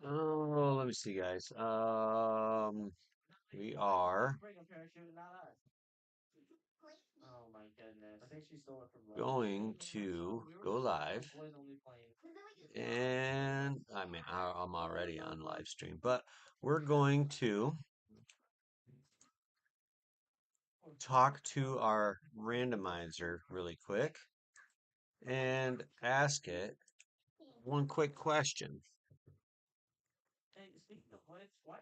Oh, let me see, guys. We are going to go live, and I mean, I'm already on live stream, but we're going to talk to our randomizer really quick and ask it one quick question.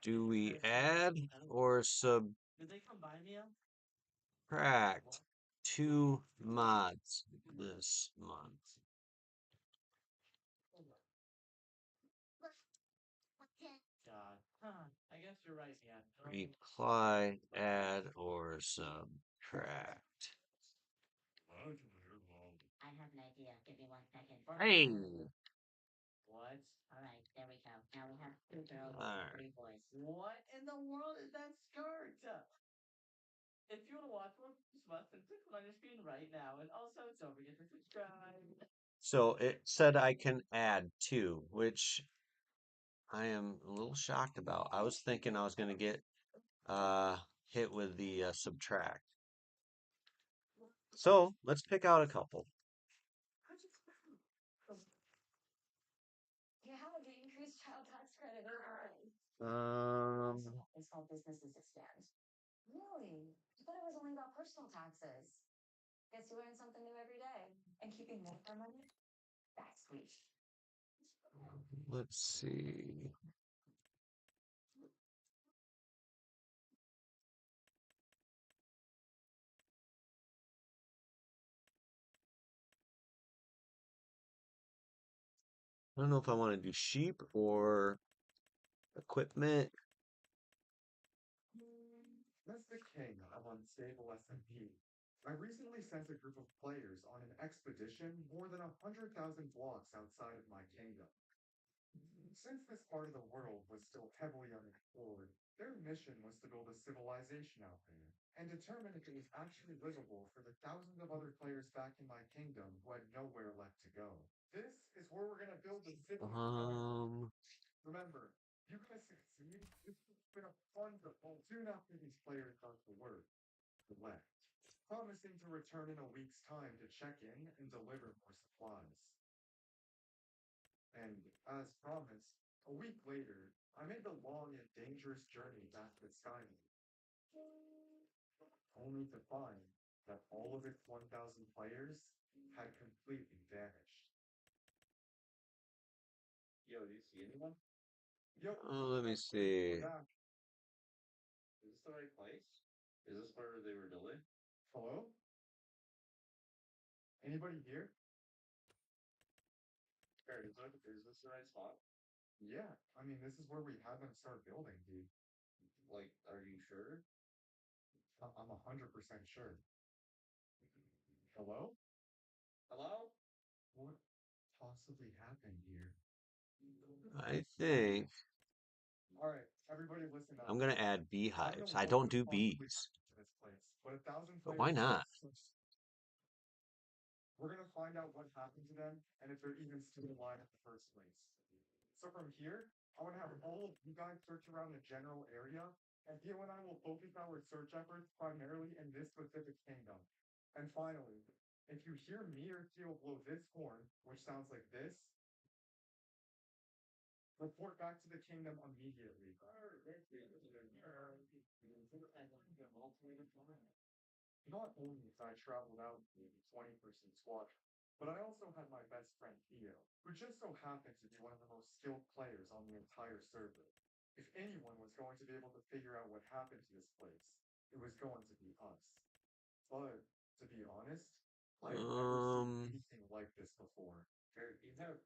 Do we add or subtract 2 mods this month? Reply, add, or subtract. Hey! Alright. So it said I can add 2, which I am a little shocked about. I was thinking I was going to get hit with the subtract. So let's pick out a couple. Um, let's see. I don't know if I want to do sheep or equipment. That's the king of unstable SMP. I recently sent a group of players on an expedition more than 100,000 blocks outside of my kingdom. Since this part of the world was still heavily unexplored, their mission was to build a civilization out there and determine if it was actually livable for the thousands of other players back in my kingdom who had nowhere left to go. This is where we're going to build the civilization. Remember, you guys succeed. This has been a wonderful. Soon after these players got to work, left, promising to return in a week's time to check in and deliver more supplies. And as promised, a week later, I made the long and dangerous journey back to Skyline, only to find that all of its 1,000 players had completely vanished. Yo, do you see anyone? Yo, Let me see. back. Is this the right place? Is this where they were delayed? Hello? Anybody here? Jared, is this the right spot? Yeah, I mean, this is where we had them start building, dude. Like, are you sure? I'm 100% sure. Hello? Hello? What possibly happened here? I think All right, everybody listen up. I'm going to add I don't know beehives. I what don't would do possibly bees. happen to this place, but 1,000 But why players. not? We're gonna find out what happened to them and if they're even still alive in the first place. So from here, I want to have all of you guys search around the general area, and Theo and I will focus our search efforts primarily in this specific kingdom. And finally, if you hear me or Theo blow this horn, which sounds like this, report back to the kingdom immediately. Not only did I traveled out with a 20-person squadron, but I also had my best friend Theo, who just so happened to be one of the most skilled players on the entire server. If anyone was going to be able to figure out what happened to this place, it was going to be us. But to be honest, I've never seen anything like this before. Eric, do you have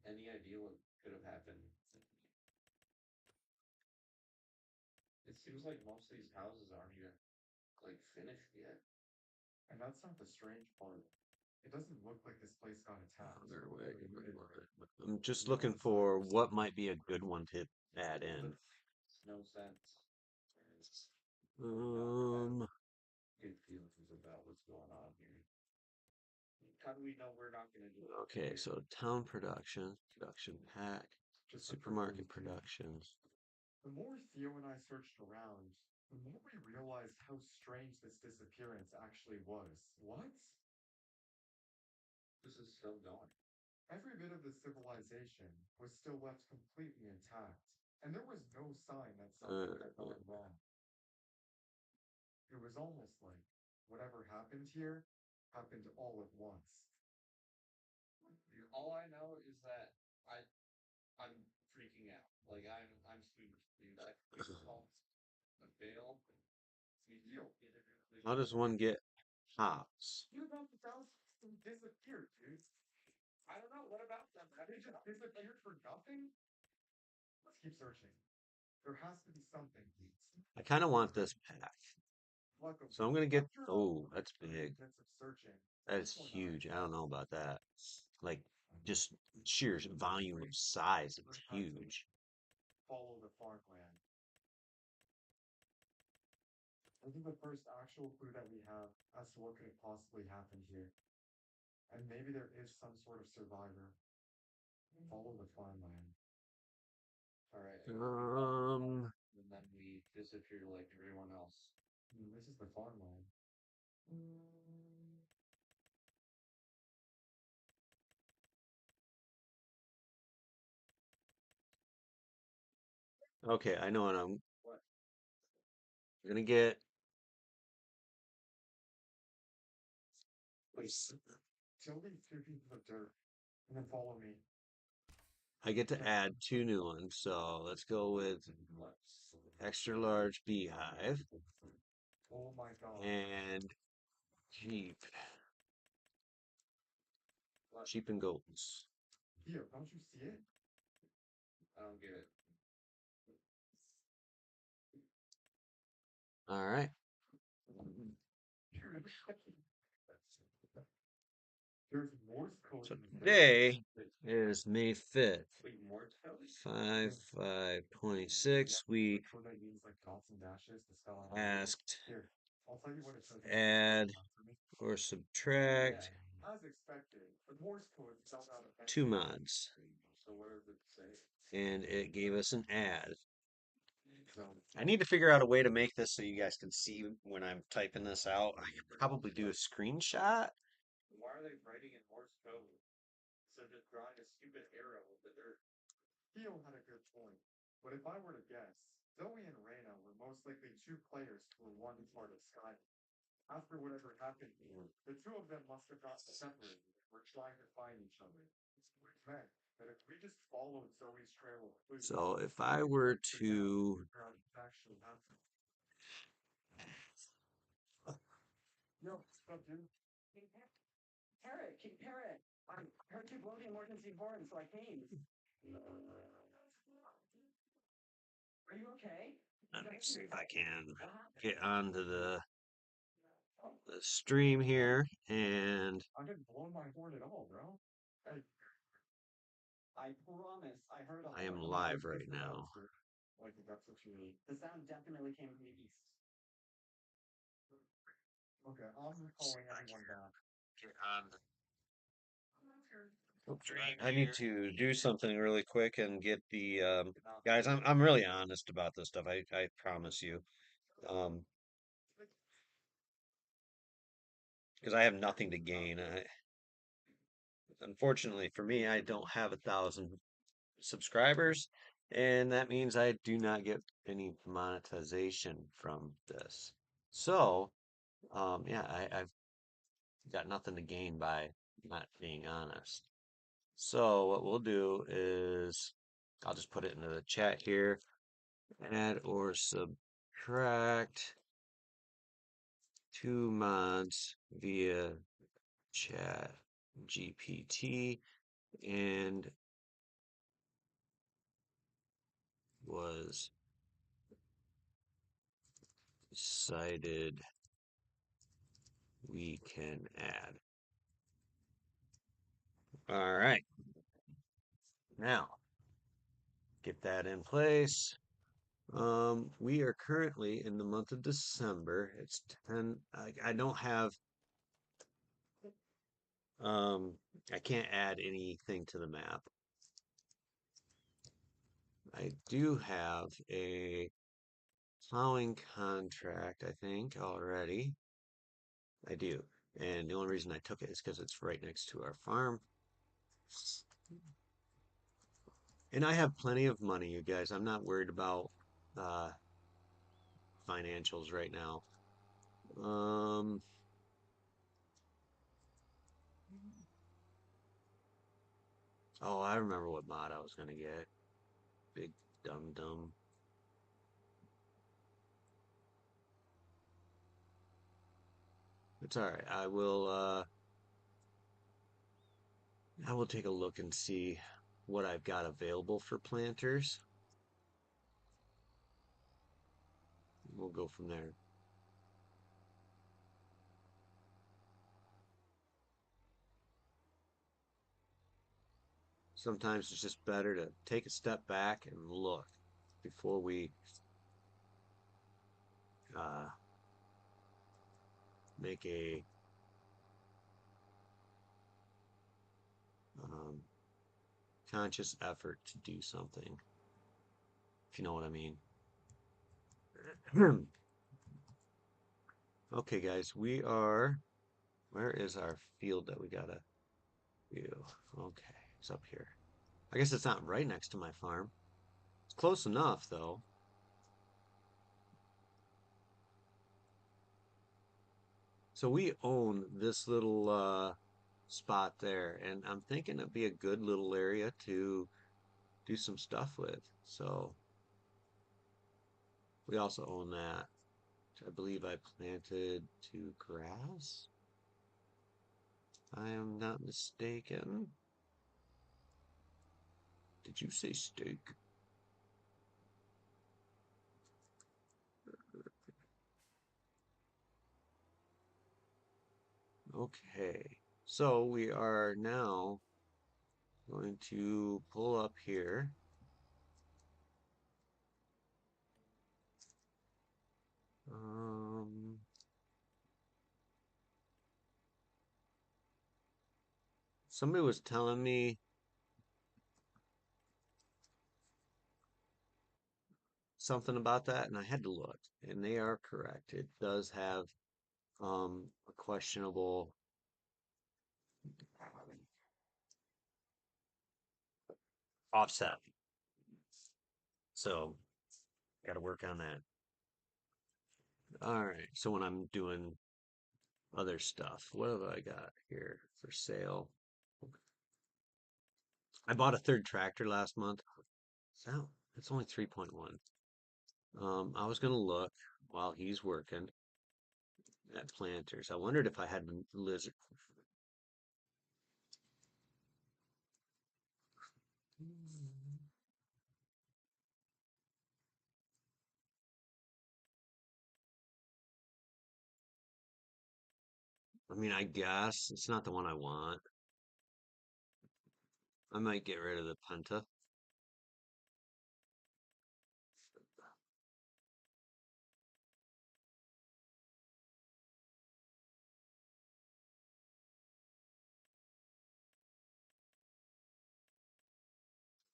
any idea what could have happened? It seems like most of these houses aren't even like finished yet. And that's not the strange part. It doesn't look like this place got attacked. I'm just looking for what might be a good one to add in. No sense. Um, Good feelings about what's going on here. Okay, so town production, production pack, Just a quick supermarket review. productions. The more Theo and I searched around, the more we realized how strange this disappearance actually was. What? Every bit of the civilization was still left completely intact, and there was no sign that something had Uh, gone wrong. It was almost like whatever happened here happened all at once. how does one get hops? You about the thousand disappeared, dude. I don't know. What about them? Have they just disappeared for nothing? Let's keep searching. There has to be something. I kind of want this pack. So I'm Luckily, gonna get, after about oh, that's 30 big. minutes of searching, That is Theo and I huge. I don't know finally about that. Like, just sheer volume of size. It's had to huge. follow the farmland. This is the first actual clue that we have as to what could have possibly happened here. And maybe there is some sort of survivor. Follow the farmland. Um, This is the farmland. okay, I know what I'm gonna get. Kill these two pieces of dirt and then follow me. I get to add two new ones. So let's go with extra large beehive Oh my god. and sheep, sheep and goats. Here, don't you see it? All right. There's Morse code So in the dirt. today is May 5th, 5/5/26. We Code that means like dots and dashes to spell out numbers. asked Here, I'll tell you what it says. add or subtract As expected, the Morse code spelled out two eventually. mods, So what does it say? and it gave us an add. So I need to figure out a way to make this so you guys can see when I'm typing this out. I could probably do a screenshot. why are they writing in Morse code? So just drawing a stupid arrow with the dirt. Theo had a good point. But if I were to guess, Zoe and Reyna were most likely two players who were one part of Sky. After whatever happened here, the two of them must have gotten separated and were trying to find each other. Which meant that if we just followed Zoe's trail of clues, So if I were figure to, out what actually happened. Yo, what's up, dude? King Parrot, I heard you blow the emergency horn, so I came. Are you okay? let me see if I can get onto the stream here, and I didn't blow my horn at all, bro. Hey, I promise I heard a I am horn. live right now. Like that's what you need. The sound definitely came from the east. Okay, I'm See calling if I everyone back. can get on I need to do something really quick and get the guys. I'm really honest about this stuff. I promise you. Um, because I have nothing to gain. Unfortunately for me, I don't have 1,000 subscribers, and that means I do not get any monetization from this. So, yeah, I've got nothing to gain by not being honest. So what we'll do is I'll just put it into the chat here. Add or subtract two mods via chat GPT and was decided we can add. All right. Now get that in place. We are currently in the month of December. It's 10. I don't have Um, I can't add anything to the map. I do have a plowing contract, I think, already. I do. And the only reason I took it is because it's right next to our farm. And I have plenty of money, you guys. I'm not worried about uh, financials right now. Um, oh, I remember what mod I was gonna get. Big dum dum. It's all right. I will take a look and see what I've got available for planters. We'll go from there. Sometimes it's just better to take a step back and look before we uh, make a um, conscious effort to do something, if you know what I mean. Okay, guys, we are. Where is our field that we gotta view? Okay, it's up here. I guess it's not right next to my farm. It's close enough, though. So we own this little spot there, and I'm thinking it'd be a good little area to do some stuff with. So we also own that. I believe I planted to grass. I am not mistaken. Did you say steak? Okay. So we are now going to pull up here. Um, Somebody was telling me something about that, and I had to look, and they are correct. It does have a questionable offset. So got to work on that. All right. So when I'm doing other stuff, what have I got here for sale? I bought a third tractor last month. So it's only 3.1. I was gonna look while he's working at planters. I wondered if I had lizard. I mean, I guess it's not the one I want. I might get rid of the Penta.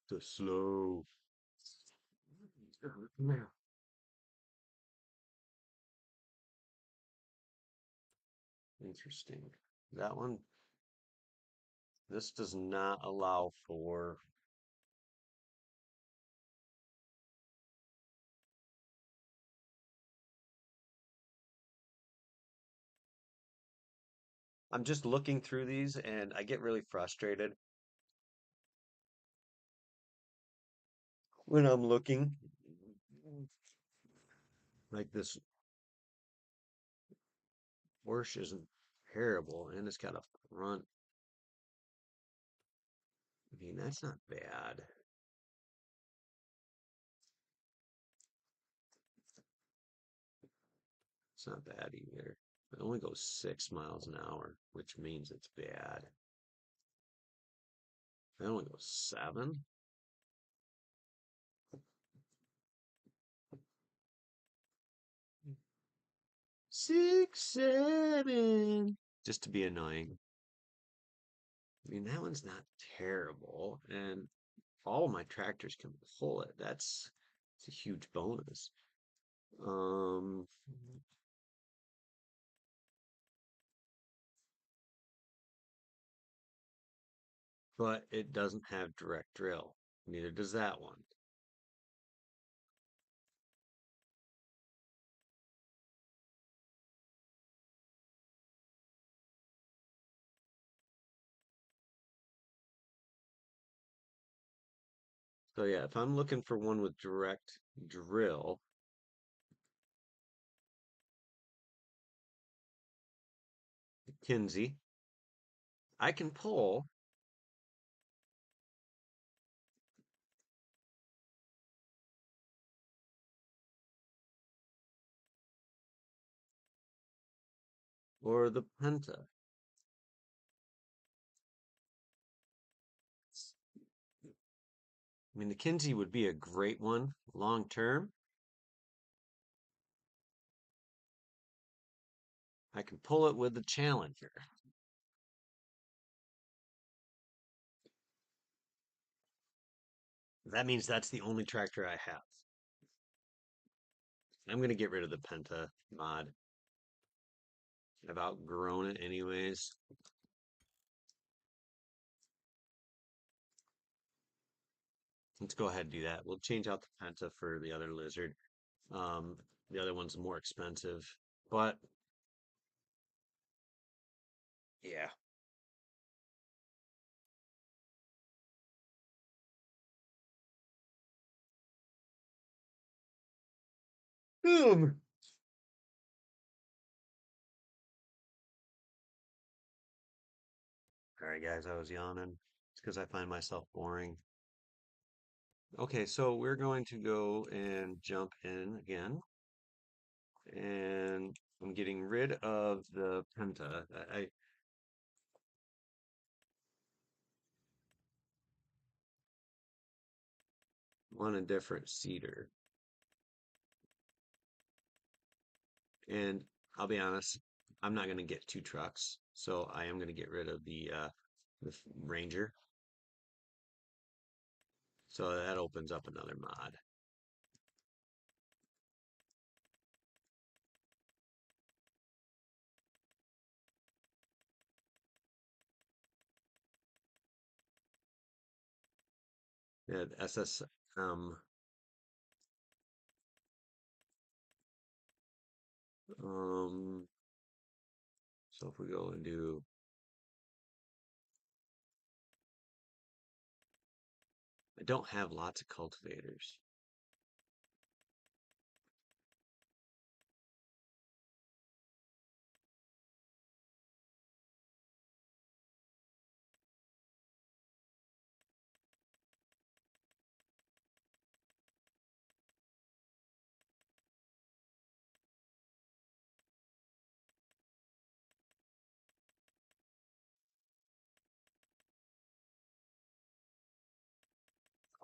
The slow. Interesting. That one, this does not allow for. I'm just looking through these and I get really frustrated when I'm looking. Like this Porsche isn't terrible and it's got a front. I mean, that's not bad. It's not bad either. It only goes 6 miles an hour, which means it's bad. It only goes 7. 6, 7. Just to be annoying. I mean, that one's not terrible, and all my tractors can pull it. It's a huge bonus. Um, but it doesn't have direct drill. Neither does that one. So yeah, if I'm looking for one with direct drill, Kinsey, I can pull, or the Penta. I mean, the Kinsey would be a great one long term. I can pull it with the Challenger. That means that's the only tractor I have. I'm gonna get rid of the Penta mod. I've outgrown it anyways. Let's go ahead and do that. We'll change out the Penta for the other lizard. Um, the other one's more expensive, but yeah. Boom. All right, guys, I was yawning. It's because I find myself boring. Okay, so we're going to go and jump in again, and I'm getting rid of the Penta. I want a different seeder, and I'll be honest, I'm not going to get two trucks, so I am going to get rid of the Ranger. So that opens up another mod. Yeah, SSM. Um, so if we go and do, I don't have lots of cultivators.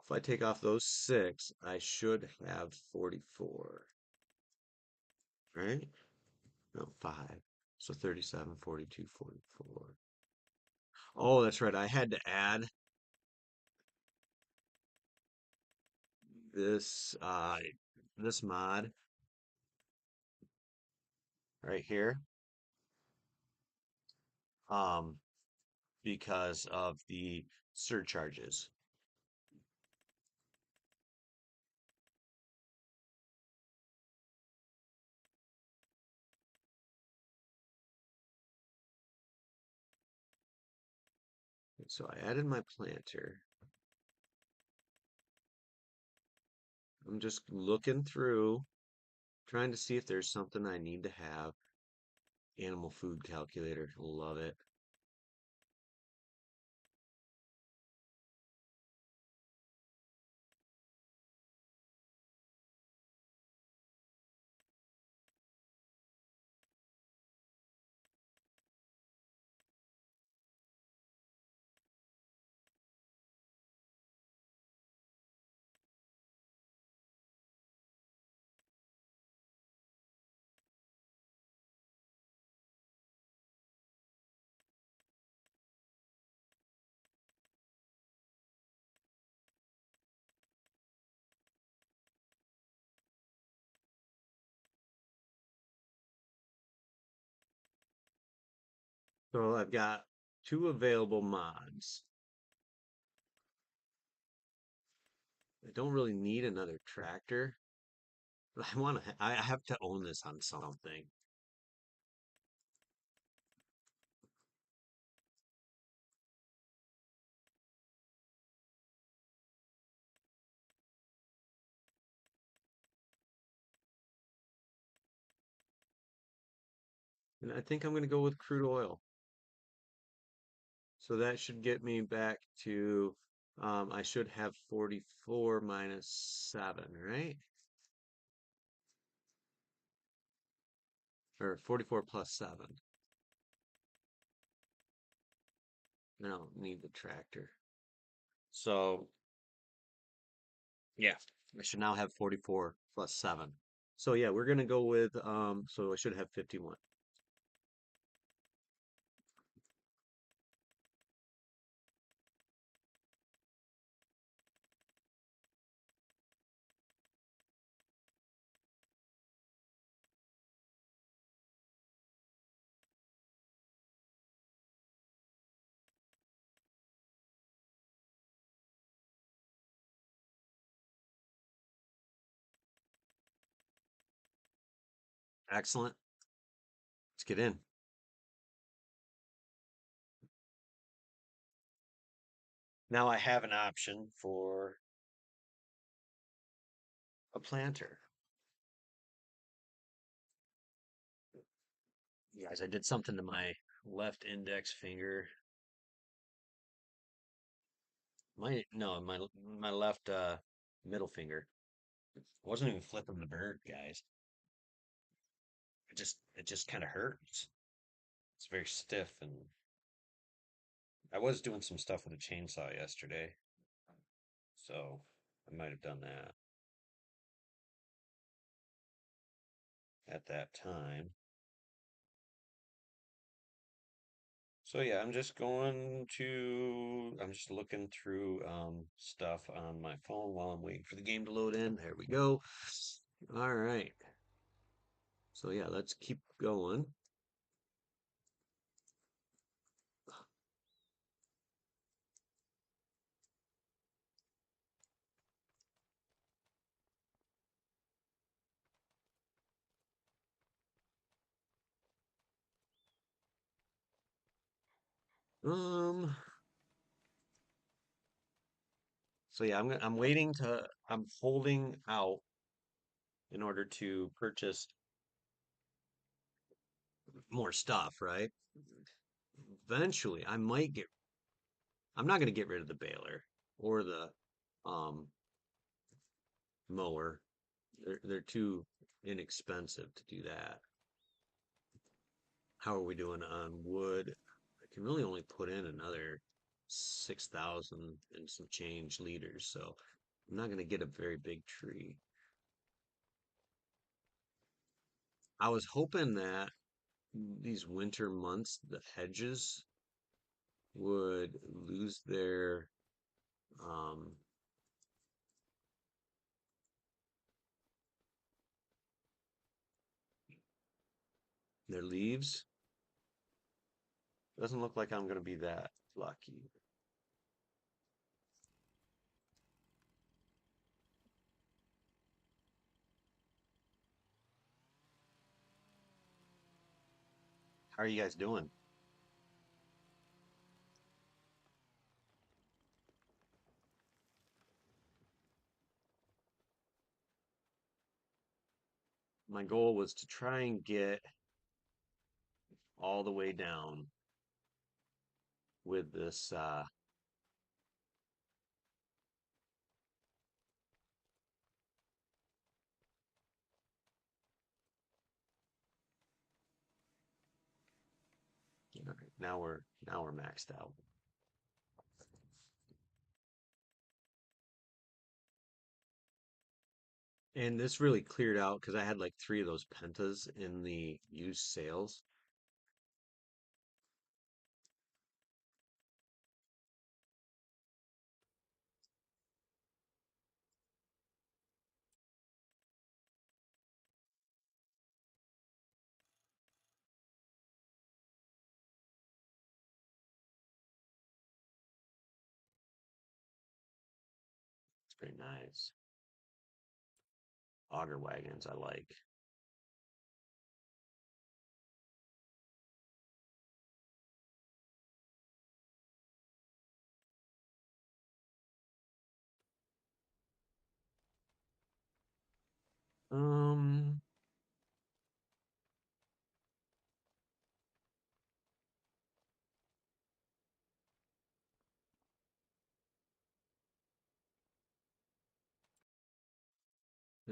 If I take off those six, I should have 44, right? No, five. So 37, 42, 44. Oh, that's right. I had to add this this mod right here um because of the surcharges. So I added my planter. I'm just looking through, trying to see if there's something I need to have. Animal food calculator, love it. So I've got two available mods. I don't really need another tractor, but I have to own this on something. And I think I'm going to go with crude oil. So that should get me back to, I should have 44 minus 7, right? Or 44 plus 7. I don't need the tractor. So, yeah, I should now have 44 plus 7. So, yeah, we're going to go with, so I should have 51. Excellent. Let's get in. Now I have an option for a planter. You guys, I did something to my left index finger. My no, my left middle finger. I wasn't even flipping the bird, guys. It just kind of hurts. It's very stiff, and I was doing some stuff with a chainsaw yesterday, so I might have done that at that time. So yeah, I'm just looking through stuff on my phone while I'm waiting for the game to load in. There we go. All right. So yeah, let's keep going. Um, so yeah, I'm holding out in order to purchase more stuff, right? Eventually, I'm not going to get rid of the baler or the um mower. They're too inexpensive to do that. How are we doing on wood? I can really only put in another 6,000 and some change liters, so I'm not going to get a very big tree. I was hoping that these winter months, the hedges would lose um, their leaves. Doesn't look like I'm going to be that lucky. How are you guys doing? My goal was to try and get all the way down with this. All right, now we're maxed out. And this really cleared out because I had like three of those pentas in the used sales. Very nice. Auger wagons, I like. Um,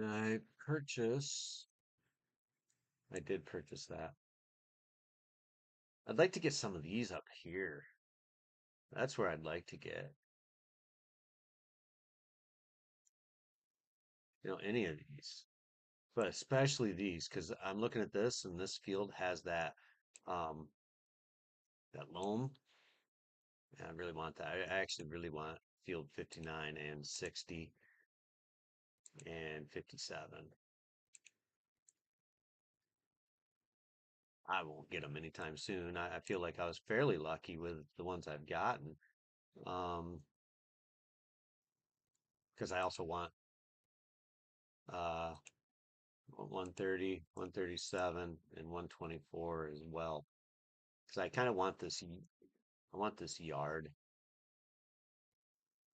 did I purchase? I did purchase that. I'd like to get some of these up here. That's where I'd like to get. Any of these, but especially these, because I'm looking at this, and this field has um, that loam. And I really want that. I actually really want field 59 and 60 and 57. I won't get them anytime soon. I feel like I was fairly lucky with the ones I've gotten. Um, because I also want uh 130, 137, and 124 as well. Because I kind of want I want this yard.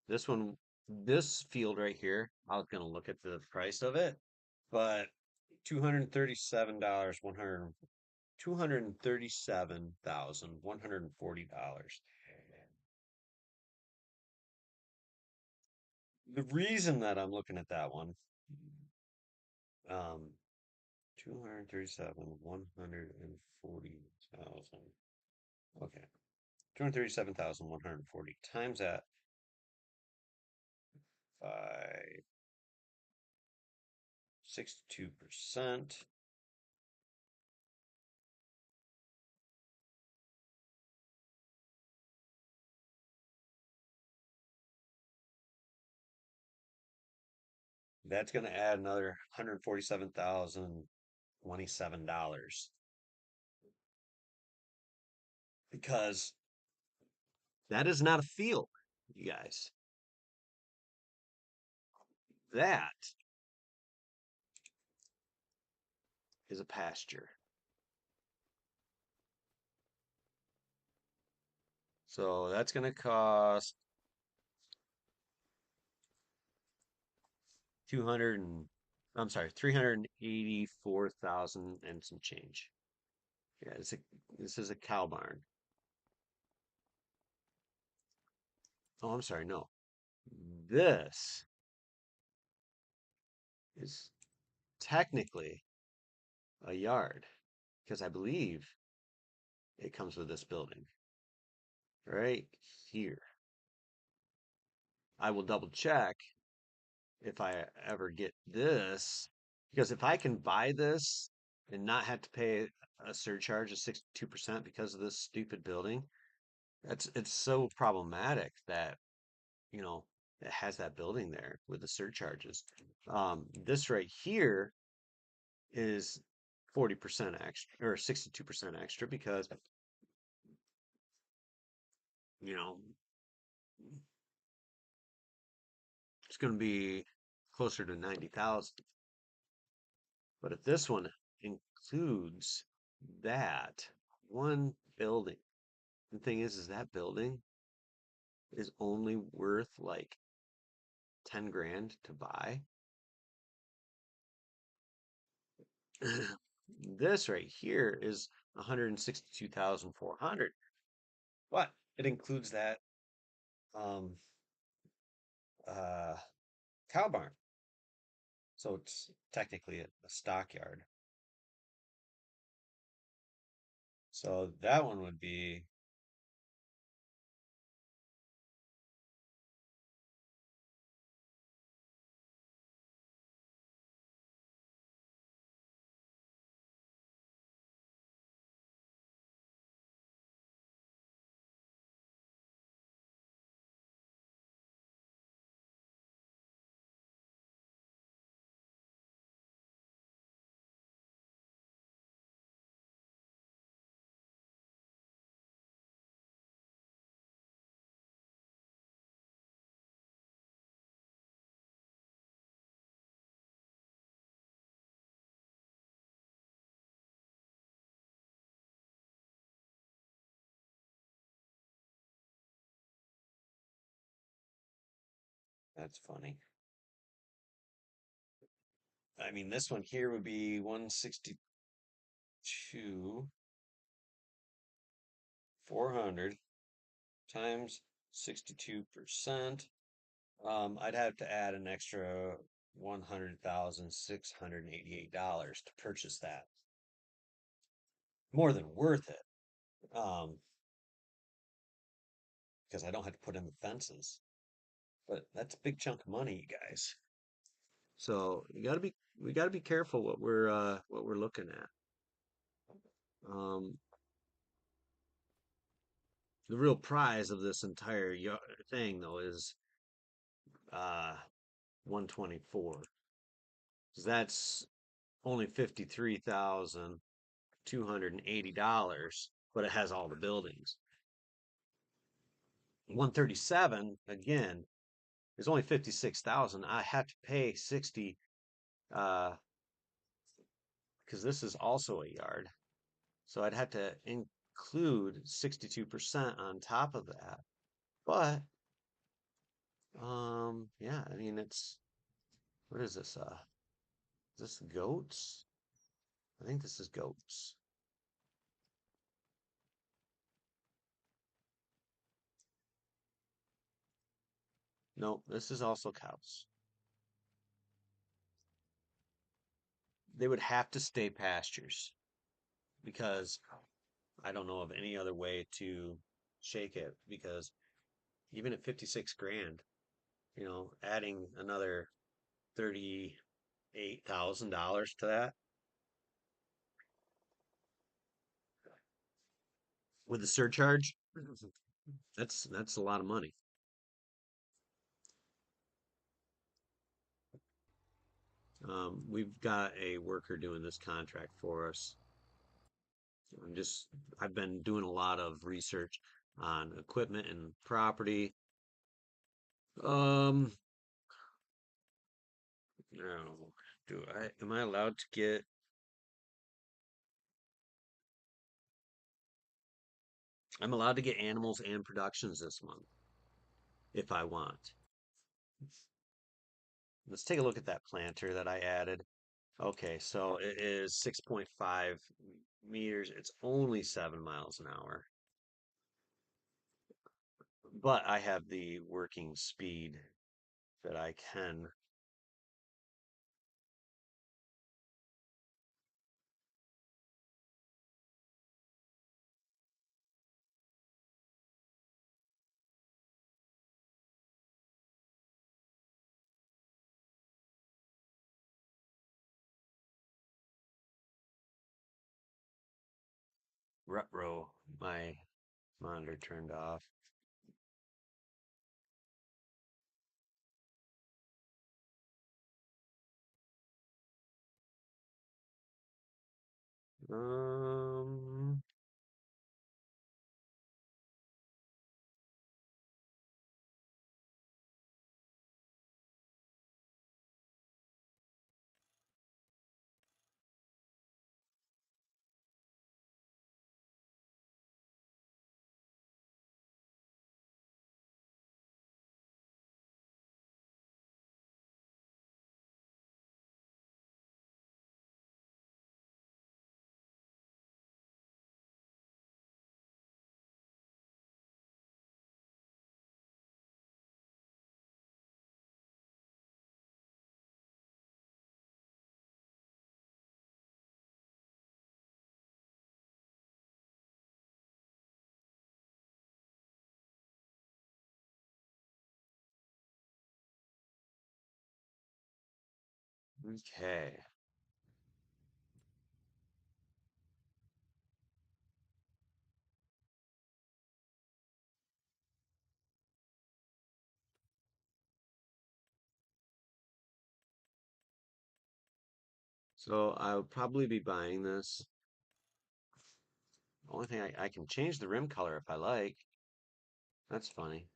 This one, this field right here, I was gonna look at the price of it, but $237, 237,140. The reason that I'm looking at that one, um, 237, 140,000. Okay. 237,140 times that by 62%. That's going to add another $147,027 because that is not a field, you guys. That is a pasture. So that's going to cost 200 and I'm sorry, 384,000 and some change. Yeah, this is a cow barn. Oh, I'm sorry, no. This is technically a yard because I believe it comes with this building right here. I will double check if I ever get this because if I can buy this and not have to pay a surcharge of 62% because of this stupid building, it's so problematic that, you know, it has that building there with the surcharges. This right here is 40% extra or 62% extra because, you know, it's going to be closer to 90,000. But if this one includes that one building, the thing is that building is only worth like 10 grand to buy. This right here is 162,400. But it includes that um uh cow barn. So it's technically a stockyard. So that one would be That's funny. I mean, this one here would be 162, 400 times 62%. I'd have to add an extra $100,688 to purchase that. More than worth it. Because I don't have to put in the fences. But that's a big chunk of money, you guys. So we gotta be careful what we're looking at. Um, the real prize of this entire thing though is uh 124. 'Cause that's only $53,280, but it has all the buildings. 137 again is only 56,000. I have to pay 60 uh because this is also a yard. So I'd have to include 62% on top of that. But yeah, I mean it's what is this? Is this goats? I think this is goats. No, this is also cows. They would have to stay pastures because I don't know of any other way to shake it because even at 56 grand, adding another $38,000 to that with the surcharge, that's a lot of money. We've got a worker doing this contract for us. I've been doing a lot of research on equipment and property. Um, no, am I allowed to I'm allowed to get animals and productions this month if I want. Let's take a look at that planter that I added. Okay, so it is 6.5 meters. It's only 7 miles an hour, but I have the working speed that I can. Row my monitor turned off. Um, okay. So I'll probably be buying this. Only thing I can change the rim color if I like. That's funny.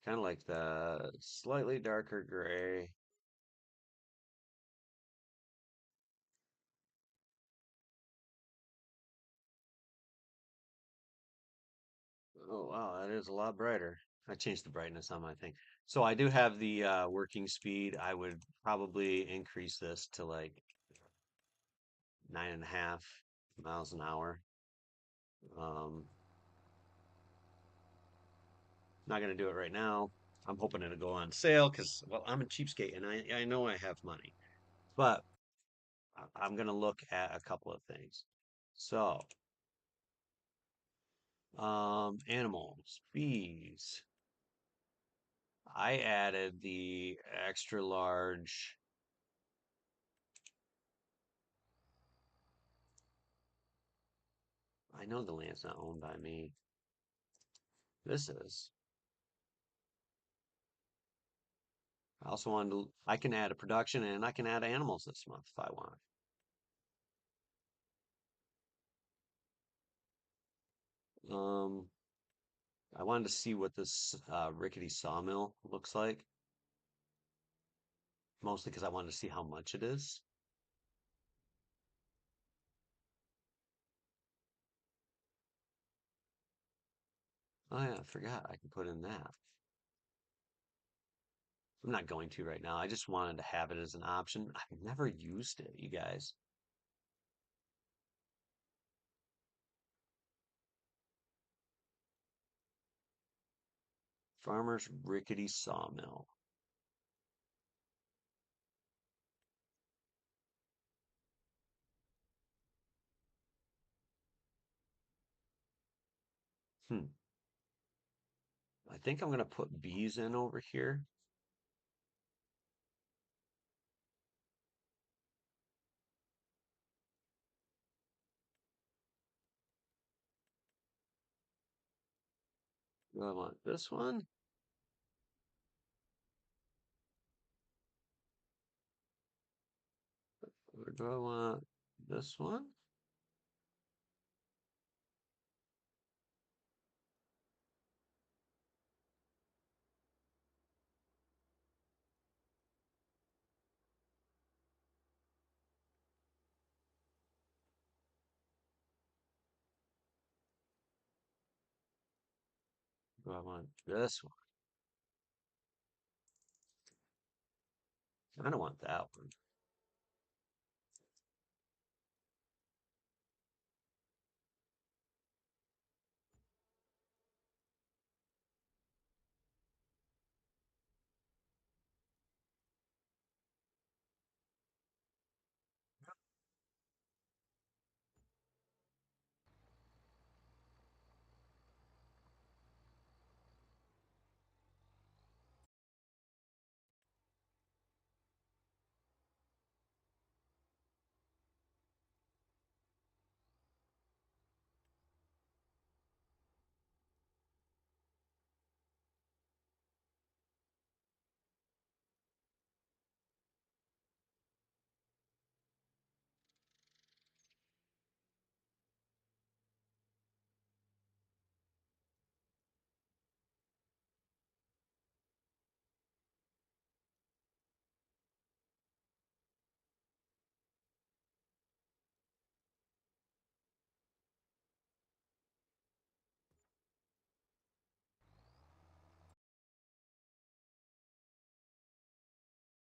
Kind of like the slightly darker gray. Oh wow, that is a lot brighter. I changed the brightness on my thing. So I do have the working speed. I would probably increase this to like 9.5 miles an hour. Um, Not gonna do it right now. I'm hoping it'll go on sale because, well, I'm a cheapskate and I know I have money. But I'm gonna look at a couple of things. So, animals, bees. I added the extra large. I know the land's not owned by me. This is. I also wanted to, I can add a production and I can add animals this month if I want. Um, I wanted to see what this rickety sawmill looks like, mostly because I wanted to see how much it is. Oh yeah, I forgot I can put in that. I'm not going to right now. I just wanted to have it as an option. I've never used it, you guys. Farmer's rickety sawmill. Hmm. I think I'm gonna put bees in over here. Do I want this one? Or do I want this one? Do I want this one? I don't want that one.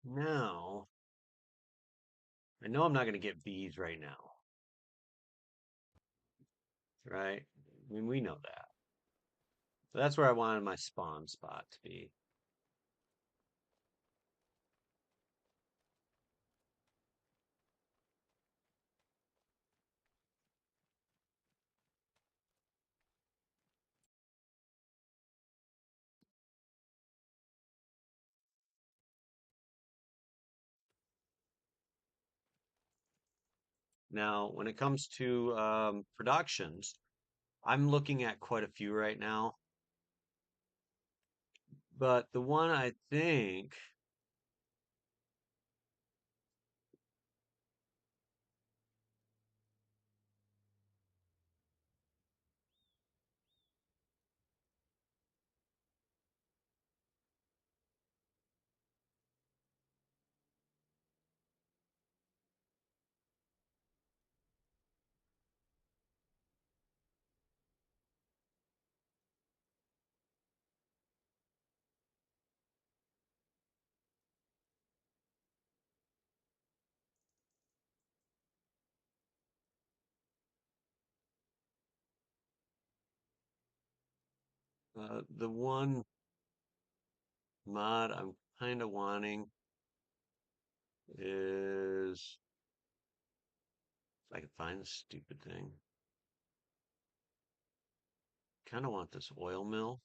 Now, I know I'm not gonna get bees right now, right? I mean, we know that. So that's where I wanted my spawn spot to be. Now, when it comes to productions, I'm looking at quite a few right now, but the one I think, The one mod I'm kind of wanting is if I can find the stupid thing. Kind of want this oil mill,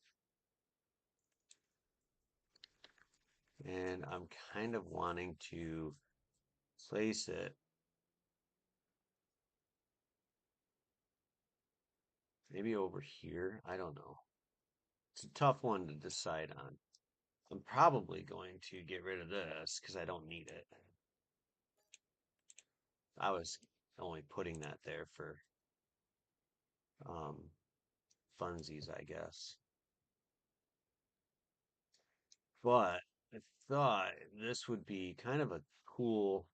and I'm kind of wanting to place it maybe over here. I don't know. It's a tough one to decide on. I'm probably going to get rid of this because I don't need it. I was only putting that there for um, funsies, I guess. But I thought this would be kind of a cool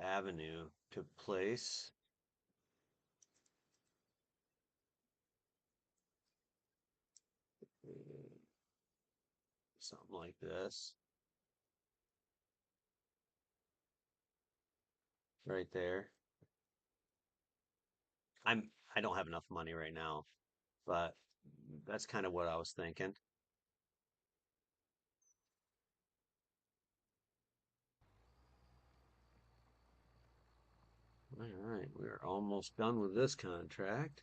avenue to place something like this right there. I'm I don't have enough money right now, but that's kind of what I was thinking. All right, we're almost done with this contract.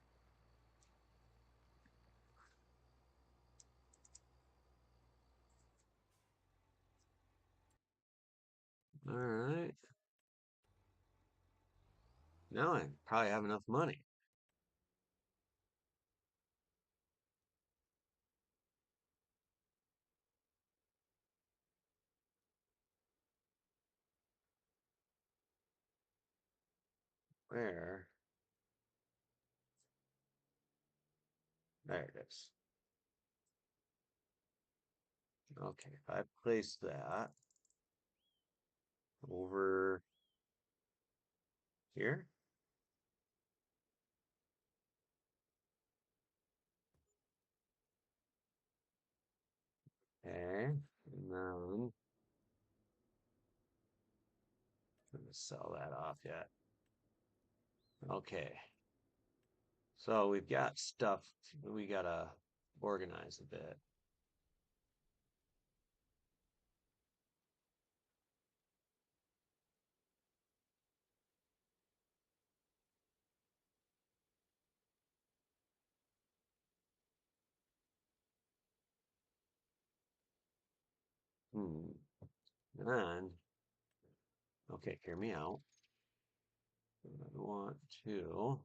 All right. Now I probably have enough money. Where? There it is. Okay, if I place that over here. Okay, and then I'm gonna sell that off yet. Okay, so we've got stuff we gotta organize a bit. Hmm. And okay, hear me out. I want to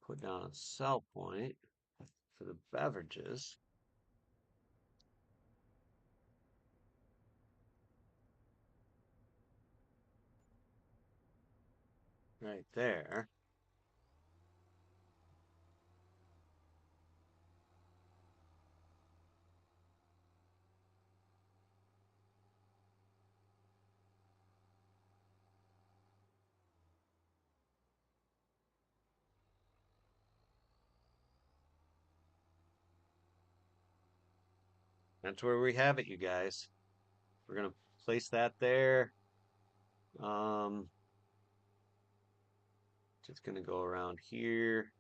put down a sell point for the beverages right there. That's where we have it, you guys. We're gonna place that there. Um, just gonna go around here.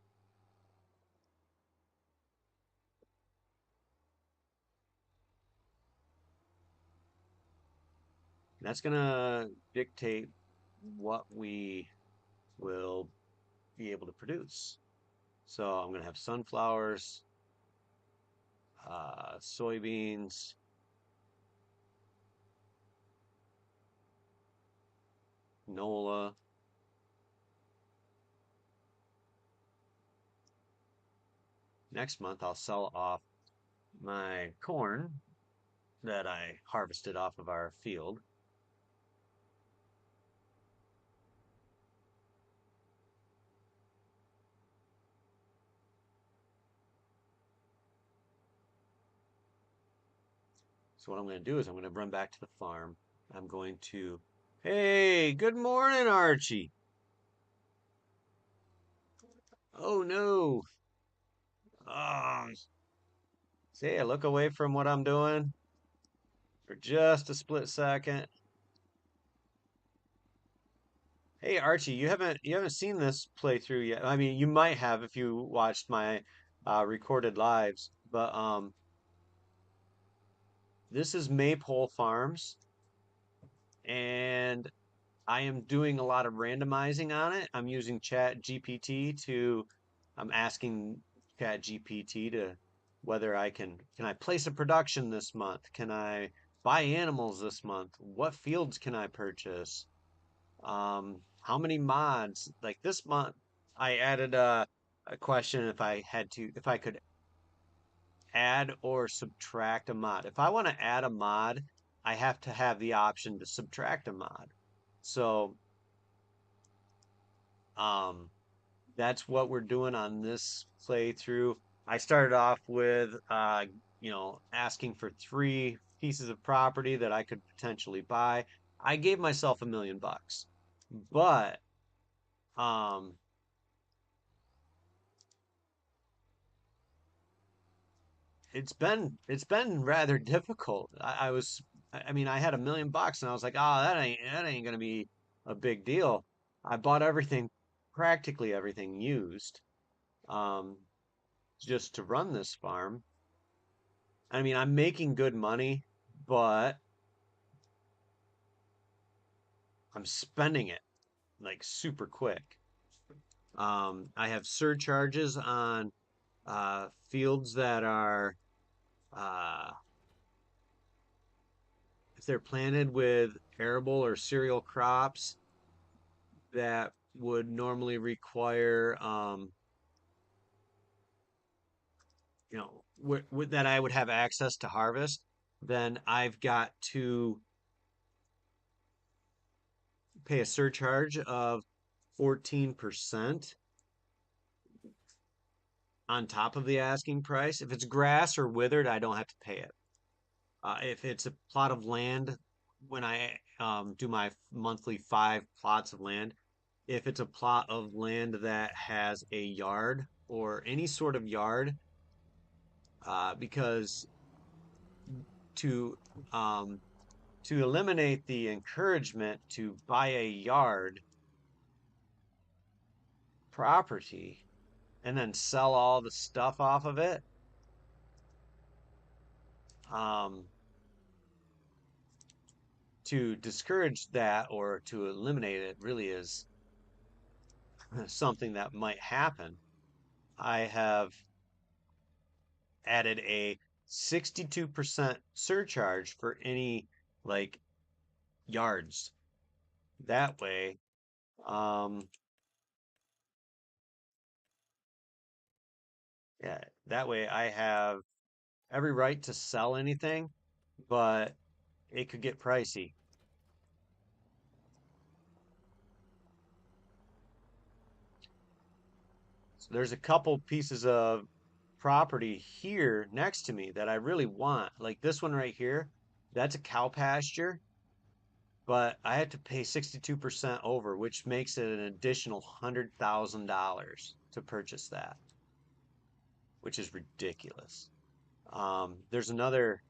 That's gonna dictate what we will be able to produce. So I'm gonna have sunflowers, soybeans, canola. Next month I'll sell off my corn that I harvested off of our field. So what I'm going to do is I'm going to run back to the farm. I'm going to, hey, good morning, Archie. Oh no. Oh, see, I look away from what I'm doing for just a split second. Hey Archie, you haven't seen this playthrough yet. I mean, you might have if you watched my recorded lives. But this is Maypole Farms, and I am doing a lot of randomizing on it. I'm using Chat GPT to, I'm asking Chat GPT to whether can I place a production this month? Can I buy animals this month? What fields can I purchase? How many mods? Like this month, I added a question if I could add or subtract a mod. If I want to add a mod, I have to have the option to subtract a mod. So, um, that's what we're doing on this playthrough. I started off with, asking for 3 pieces of property that I could potentially buy. I gave myself $1 million, but um, it's been rather difficult. I mean, I had $1 million and I was like, oh, that ain't gonna be a big deal. I bought everything, practically everything used, um, just to run this farm. I mean, I'm making good money, but I'm spending it like super quick. I have surcharges on fields that are uh, if they're planted with arable or cereal crops that would normally require, that I would have access to harvest, then I've got to pay a surcharge of 14% on top of the asking price. If it's grass or withered, I don't have to pay it. If it's a plot of land, when I do my monthly 5 plots of land, if it's a plot of land that has a yard or any sort of yard, because to um, to eliminate the encouragement to buy a yard property and then sell all the stuff off of it, um, to discourage that or to eliminate it really is something that might happen. I have added a 62% surcharge for any like yards. That way, um, yeah, that way I have every right to sell anything, but it could get pricey. So there's a couple pieces of property here next to me that I really want. Like this one right here, that's a cow pasture, but I had to pay 62% over, which makes it an additional $100,000 to purchase that, which is ridiculous. There's another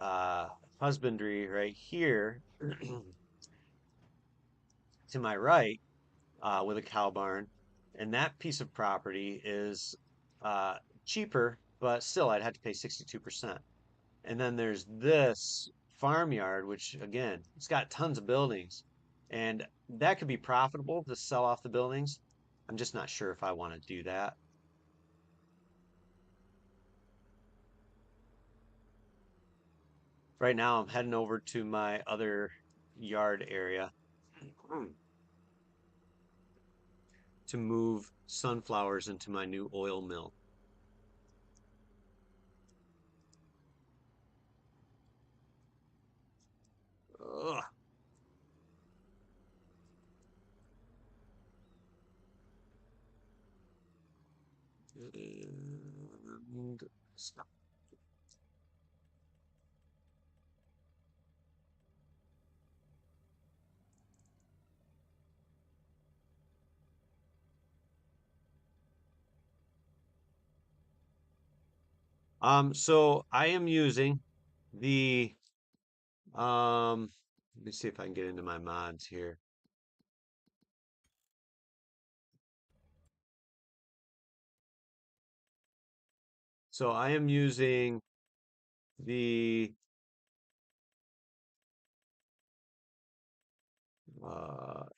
uh, husbandry right here to my right, with a cow barn, and that piece of property is uh, cheaper, but still I'd have to pay 62%. And then there's this farmyard, which again, it's got tons of buildings, and that could be profitable to sell off the buildings. I'm just not sure if I want to do that. Right now, I'm heading over to my other yard area to move sunflowers into my new oil mill. Ugh. And stop. So I am using the let me see if I can get into my mods here. So I am using the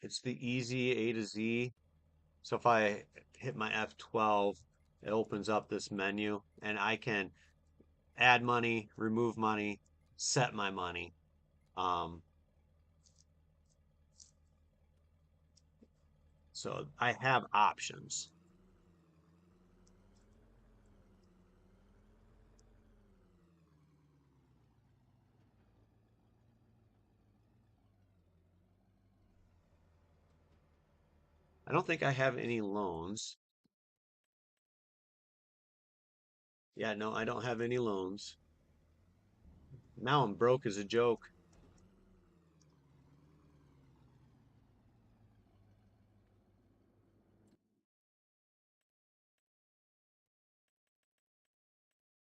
it's the easy A to Z. So if I hit my F12, it opens up this menu and I can add money, remove money, set my money. Um, so I have options. I don't think I have any loans. Yeah, no, I don't have any loans. Now I'm broke as a joke.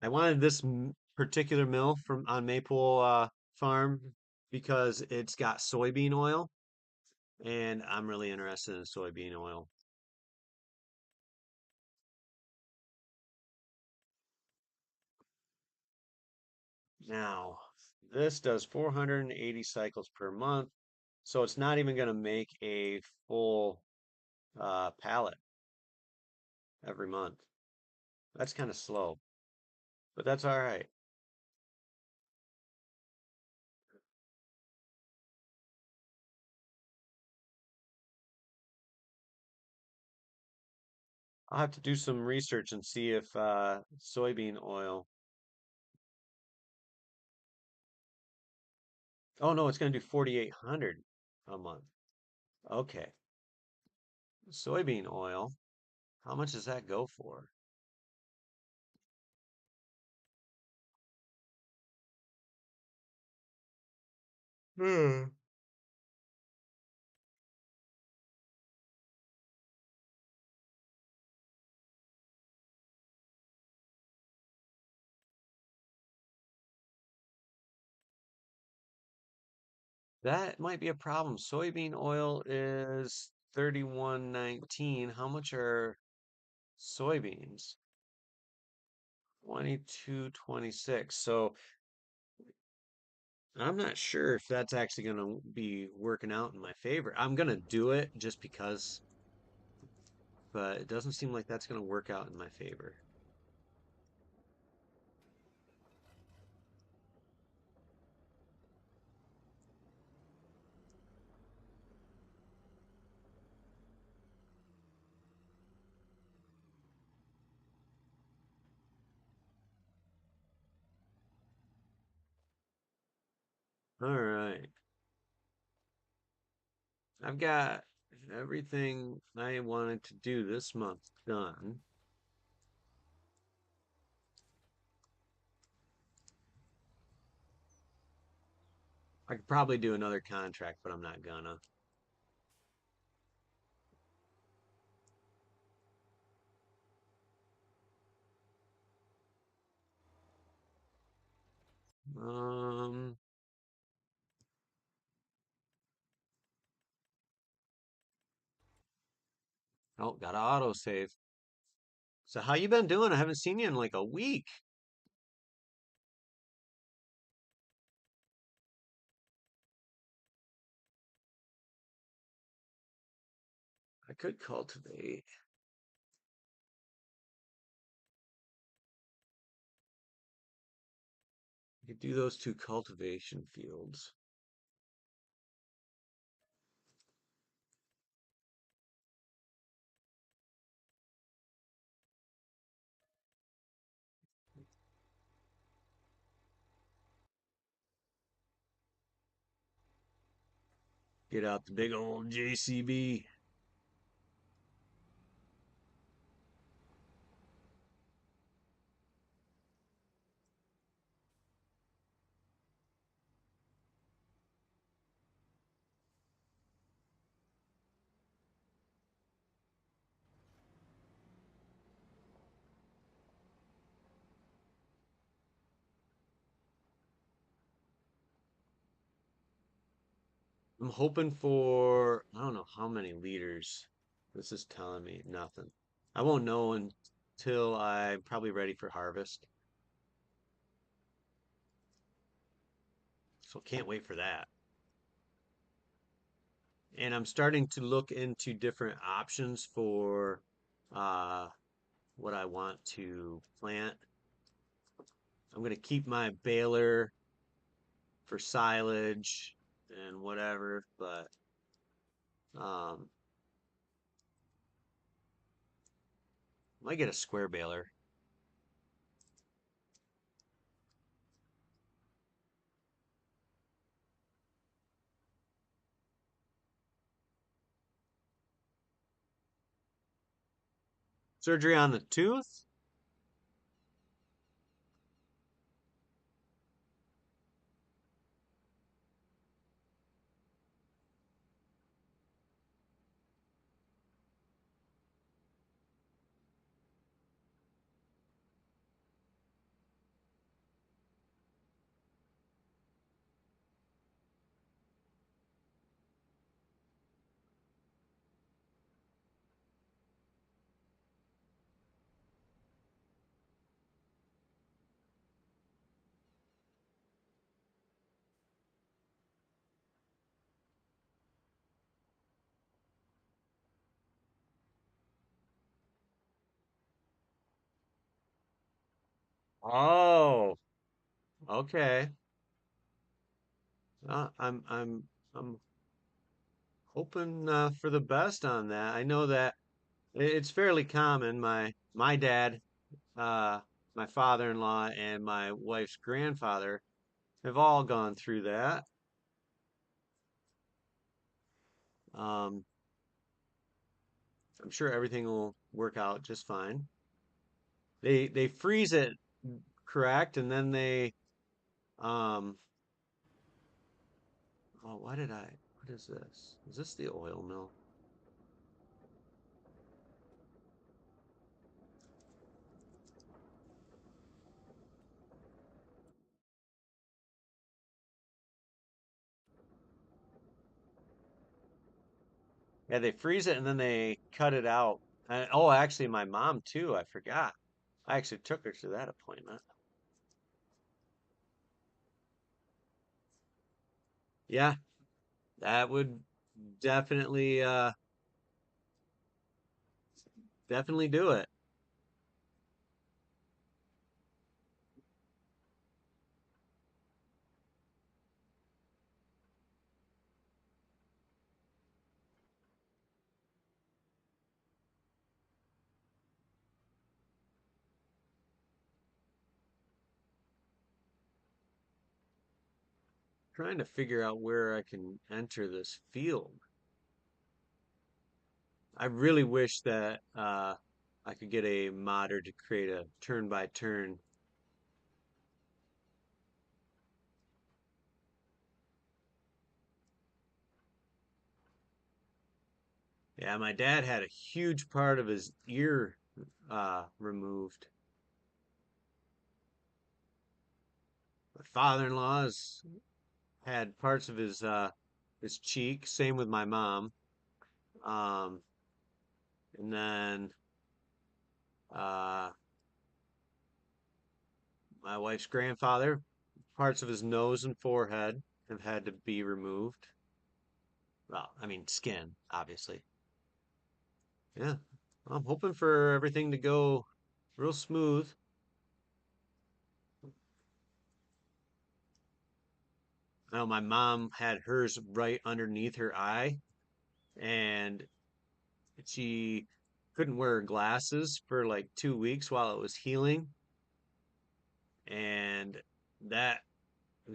I wanted this particular mill from on Maypole Farm because it's got soybean oil, and I'm really interested in soybean oil. Now, this does 480 cycles per month, so it's not even going to make a full pallet every month. That's kind of slow, but that's all right. I'll have to do some research and see if soybean oil. Oh no, it's going to do 4,800 a month. Okay. Soybean oil. How much does that go for? Hmm. That might be a problem. Soybean oil is 31.19. How much are soybeans? 22.26. So I'm not sure if that's actually going to be working out in my favor. I'm going to do it just because, but it doesn't seem like that's going to work out in my favor. All right. I've got everything I wanted to do this month done. I could probably do another contract, but I'm not gonna. Um, oh, got to autosave. So how you been doing? I haven't seen you in like a week. I could cultivate. I could do those two cultivation fields. Get out the big old JCB. I'm hoping for, I don't know how many liters. This is telling me nothing. I won't know till I'm probably ready for harvest. So can't wait for that. And I'm starting to look into different options for uh, what I want to plant. I'm going to keep my baler for silage and whatever, but um, might get a square baler. Surgery on the tooth? Oh, okay. I'm hoping for the best on that. I know that it's fairly common. My dad, uh, my father-in-law, and my wife's grandfather have all gone through that. Um, I'm sure everything will work out just fine. They freeze it correct, and then they oh, why did I? What is this? Is this the oil mill? Yeah, they freeze it and then they cut it out. Oh, actually, my mom too. I forgot. I actually took her to that appointment. Yeah, that would definitely definitely do it. Trying to figure out where I can enter this field. I really wish that I could get a modder to create a turn by turn. Yeah, my dad had a huge part of his ear removed. My father-in-law's had parts of his cheek. Same with my mom. Um, and then uh, my wife's grandfather, parts of his nose and forehead have had to be removed. Well, I mean, skin, obviously. Yeah, I'm hoping for everything to go real smooth. I know my mom had hers right underneath her eye, and she couldn't wear glasses for like 2 weeks while it was healing, and that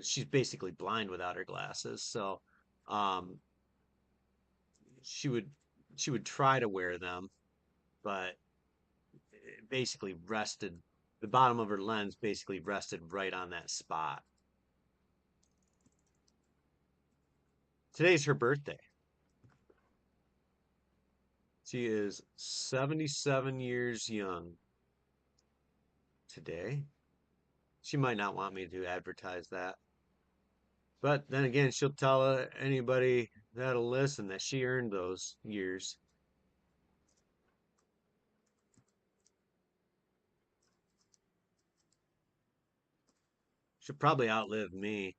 she's basically blind without her glasses. So, um, she would she would try to wear them, but it basically rested. The bottom of her lens basically rested right on that spot. Today's her birthday. She is 77 years young today. She might not want me to advertise that. But then again, she'll tell anybody that'll listen that she earned those years. Should probably outlive me.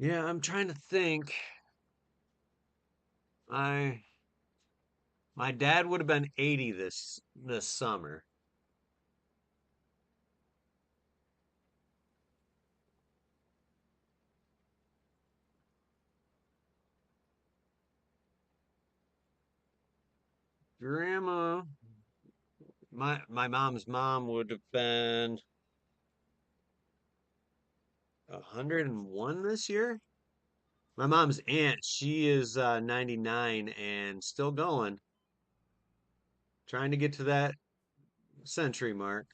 Yeah, I'm trying to think. I My dad would have been 80 this summer. Grandma, my mom's mom would have been 101 this year. My mom's aunt, she is 99 and still going, trying to get to that century mark.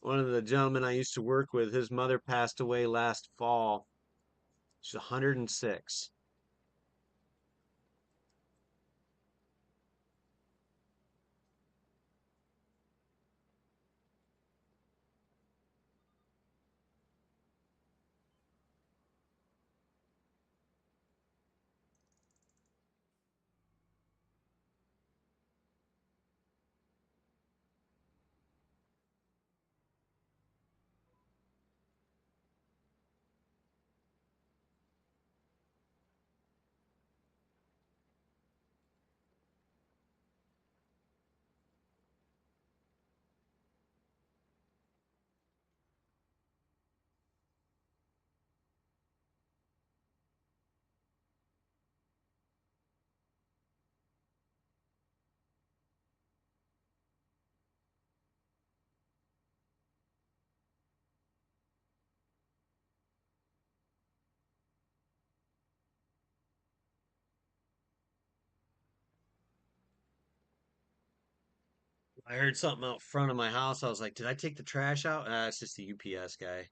One of the gentlemen I used to work with, his mother passed away last fall. She's 106. I heard something out front of my house. I was like, did I take the trash out? It's just the UPS guy.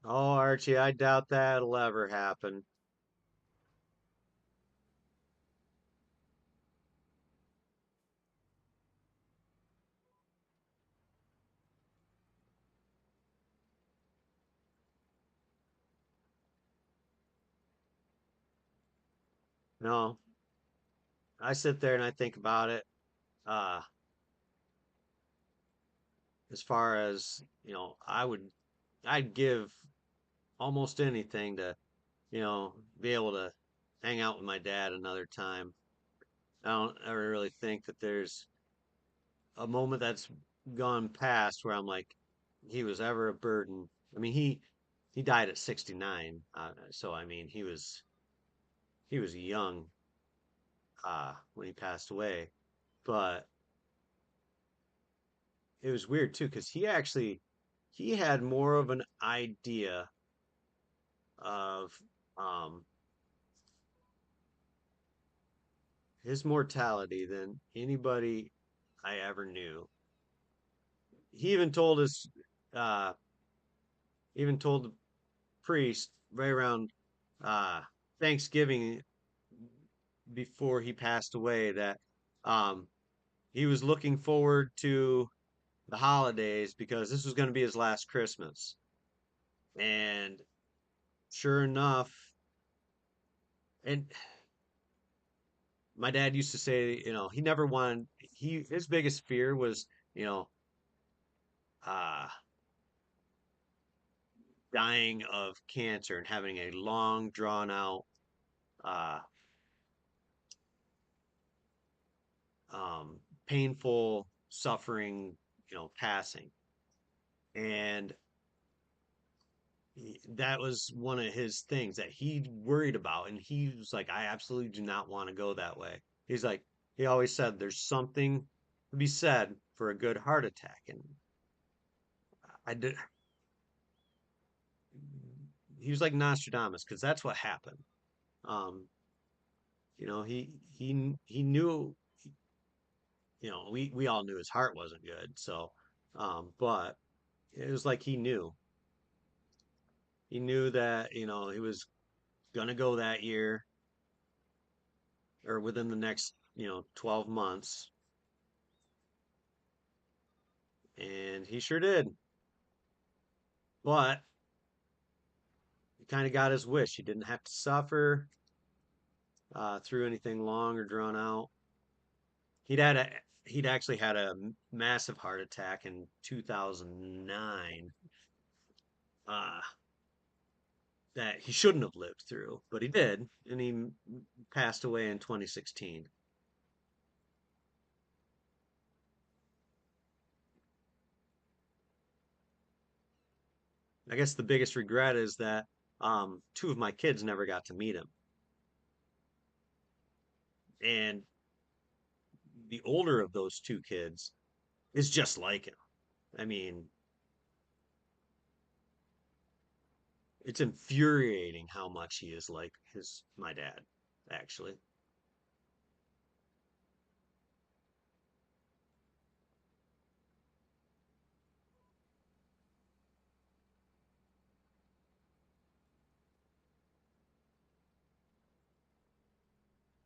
Oh, Archie, I doubt that'll ever happen. No, I sit there and I think about it. Uh, as far as, I'd give almost anything to, be able to hang out with my dad another time. I don't ever really think that there's a moment that's gone past where I'm like, he was ever a burden. I mean, he died at 69, so I mean, he was young when he passed away, but it was weird too because he had more of an idea of um, his mortality than anybody I ever knew. He uh, even told the priest right around uh, Thanksgiving before he passed away that um, he was looking forward to the holidays because this was going to be his last Christmas. And sure enough, and my dad used to say, he never wanted, his biggest fear was, you know, uh, dying of cancer and having a long, drawn out, uh, painful, suffering, passing. And that was one of his things that he worried about. And he was like, I absolutely do not want to go that way. He's like, he always said, there's something to be said for a good heart attack. And I did, he was like Nostradamus because that's what happened. Um, he knew, we all knew his heart wasn't good. So, but it was like he knew that, he was gonna go that year or within the next, 12 months. And he sure did. But he kind of got his wish. He didn't have to suffer through anything long or drawn out. He'd had a he'd actually had a massive heart attack in 2009 uh, that he shouldn't have lived through, but he did, and he passed away in 2016. I guess the biggest regret is that two of my kids never got to meet him, and the older of those two kids is just like him. I mean, it's infuriating how much he is like his my dad, actually.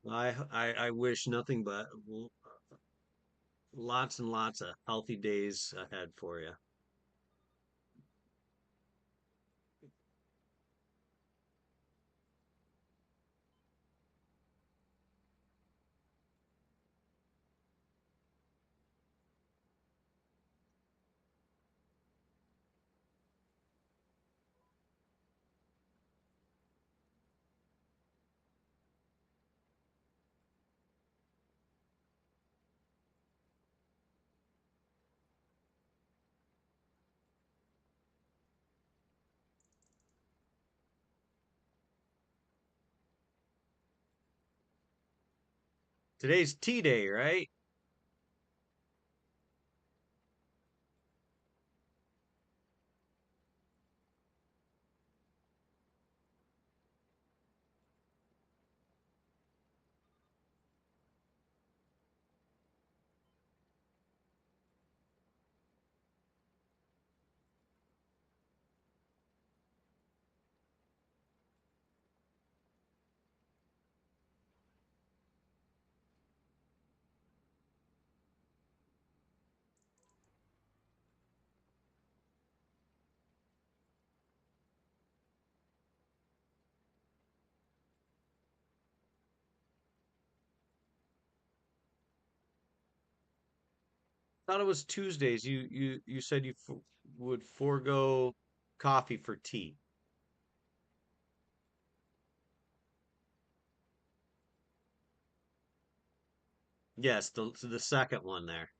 I wish nothing but lots and lots of healthy days ahead for you. Today's tea day, right? Thought it was Tuesdays. You said you would forego coffee for tea. Yes, the second one there.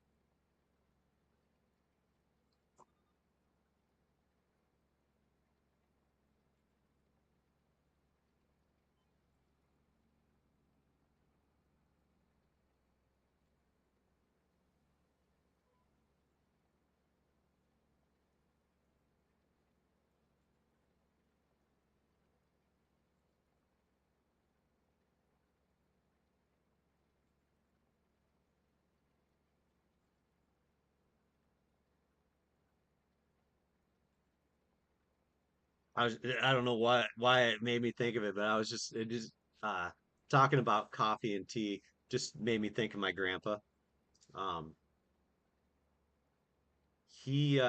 I don't know why it made me think of it, but it just uh talking about coffee and tea just made me think of my grandpa. Um he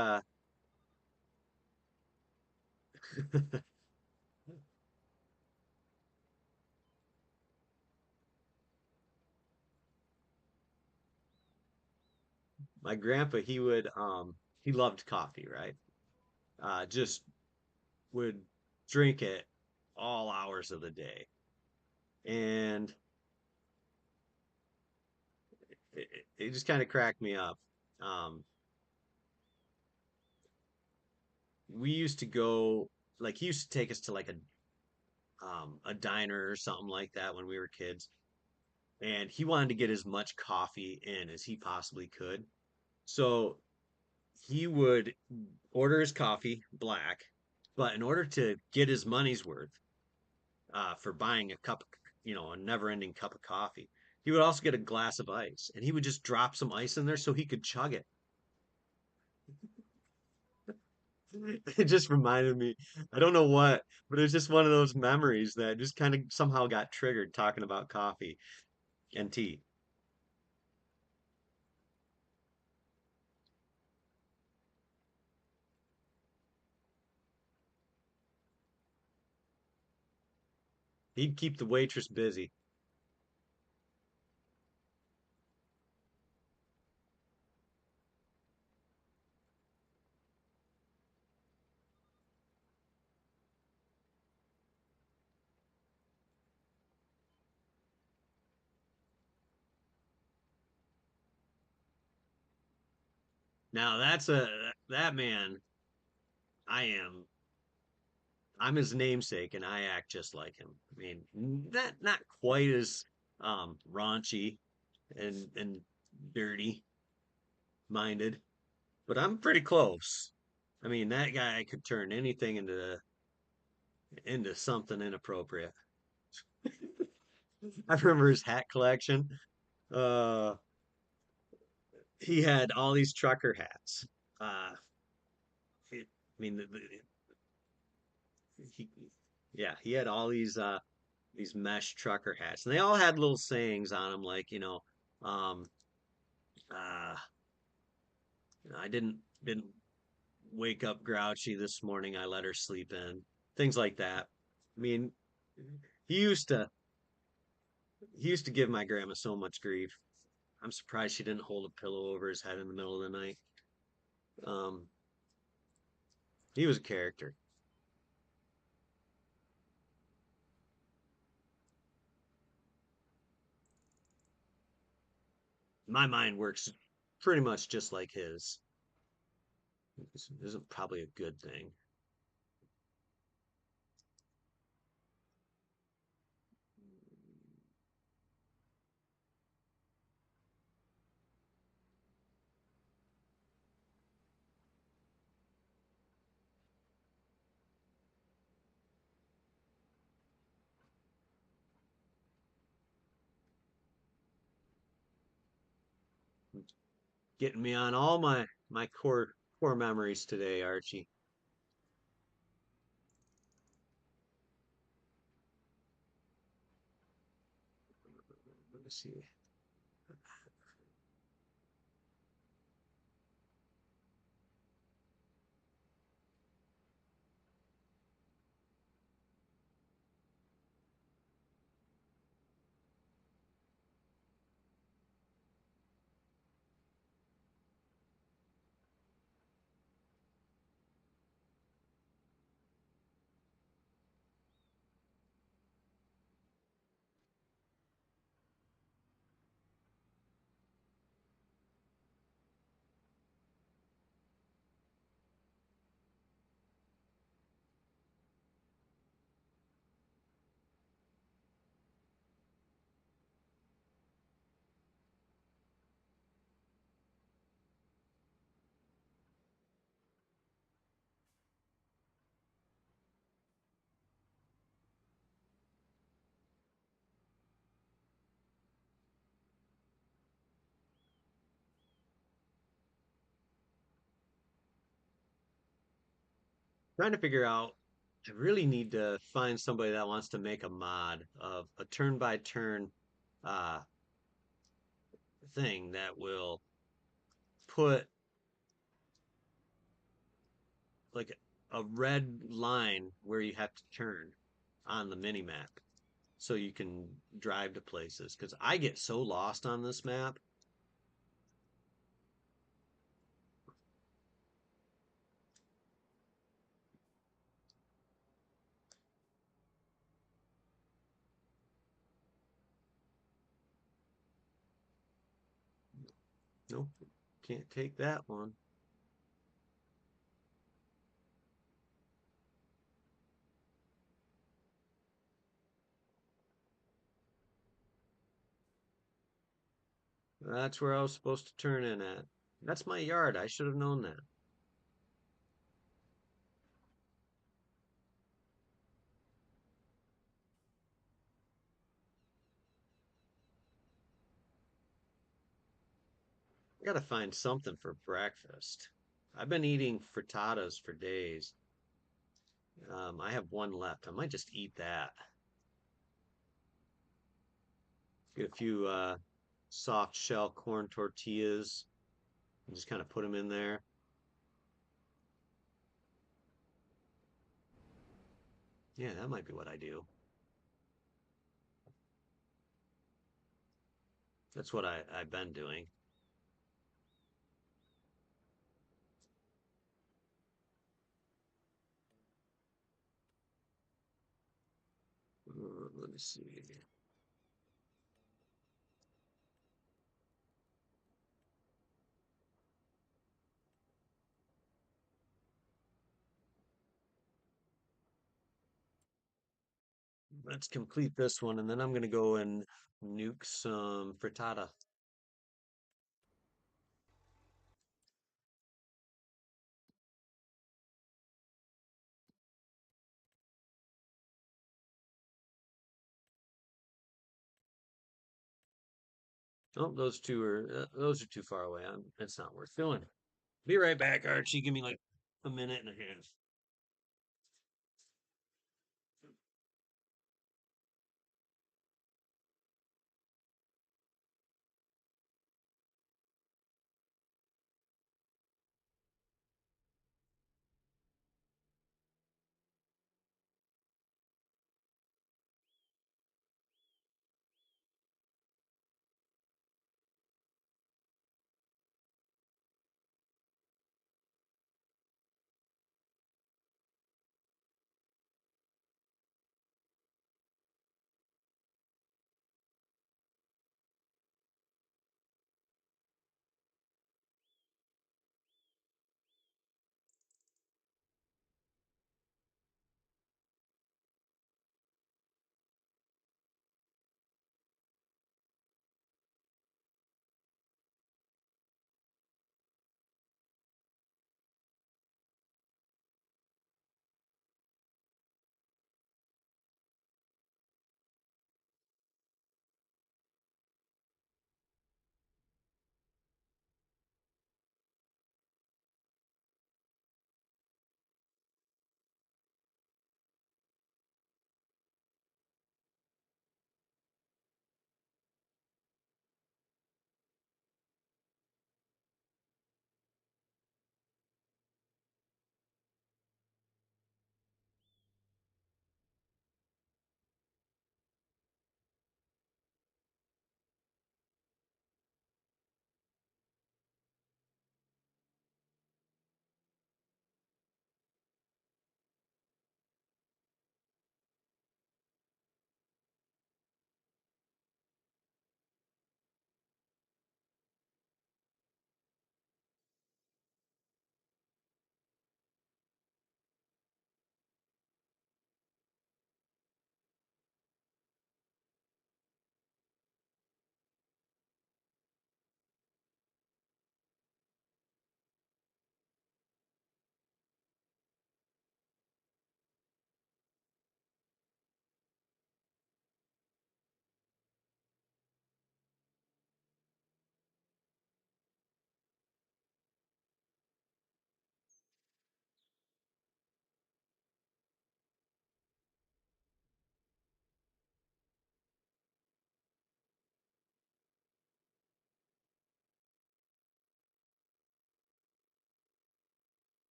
my grandpa, he loved coffee, right? Just would drink it all hours of the day. And it just kind of cracked me up. Um, we used to go, like, he used to take us to like a diner or something like that when we were kids. And he wanted to get as much coffee in as he possibly could. So he would order his coffee black, but in order to get his money's worth for buying a never-ending cup of coffee, he would also get a glass of ice, and he would just drop some ice in there so he could chug it. It just reminded me, I don't know what, but it's just one of those memories that just kind of somehow got triggered talking about coffee and tea. He'd keep the waitress busy. Now that man, I am I'm his namesake and I act just like him. I mean, not quite as raunchy and dirty minded, but I'm pretty close. I mean, that guy could turn anything into something inappropriate. I remember his hat collection. Uh, he had all these trucker hats. I mean, he, yeah, he had all these mesh trucker hats, and they all had little sayings on them, like um, uh, I didn't wake up grouchy this morning. I let her sleep in. Things like that. I mean, he used to he used to give my grandma so much grief. I'm surprised she didn't hold a pillow over his head in the middle of the night. Um, he was a character. My mind works pretty much just like his. This isn't probably a good thing. Getting me on all my core memories today, Archie. Let me see. Trying to figure out. I really need to find somebody that wants to make a mod of a turn-by-turn uh, thing that will put like a red line where you have to turn on the mini map so you can drive to places. Because I get so lost on this map. Nope, can't take that one. That's where I was supposed to turn in at. That's my yard. I should have known that. I gotta find something for breakfast. I've been eating frittatas for days. I have one left. I might just eat that. Get a few soft shell corn tortillas and just kind of put them in there. Yeah, that might be what I do. That's what I've been doing. Let me see. Let's complete this one, and then I'm gonna go and nuke some frittata. Oh, those are too far away. It's not worth doing. Be right back, Archie. Give me like a minute and a half.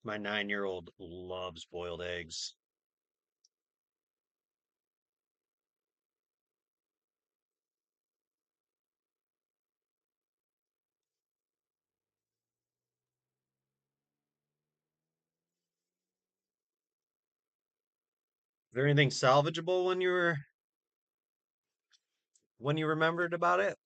My 9-year-old loves boiled eggs. Is there anything salvageable when you remembered about it?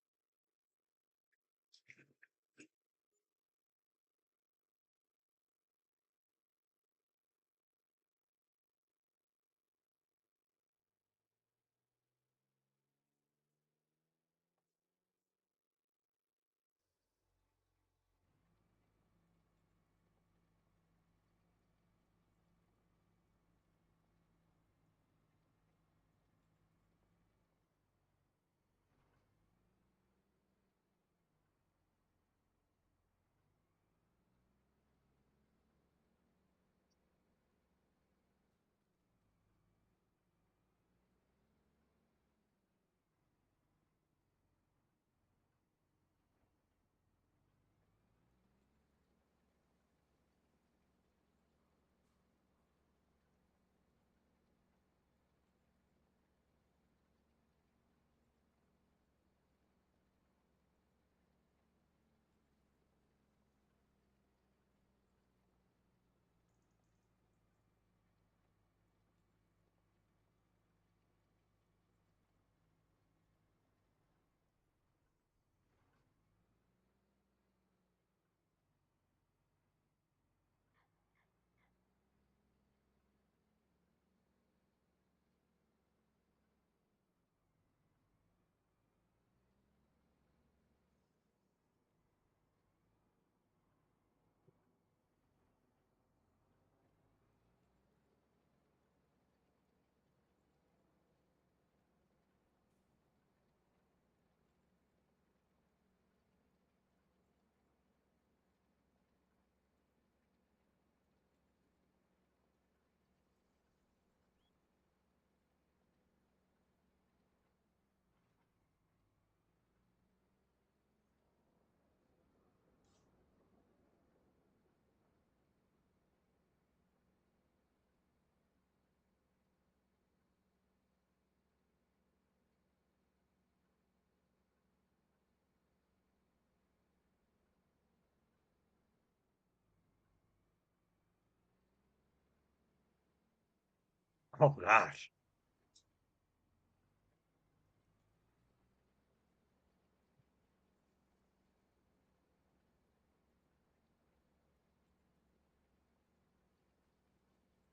Oh gosh.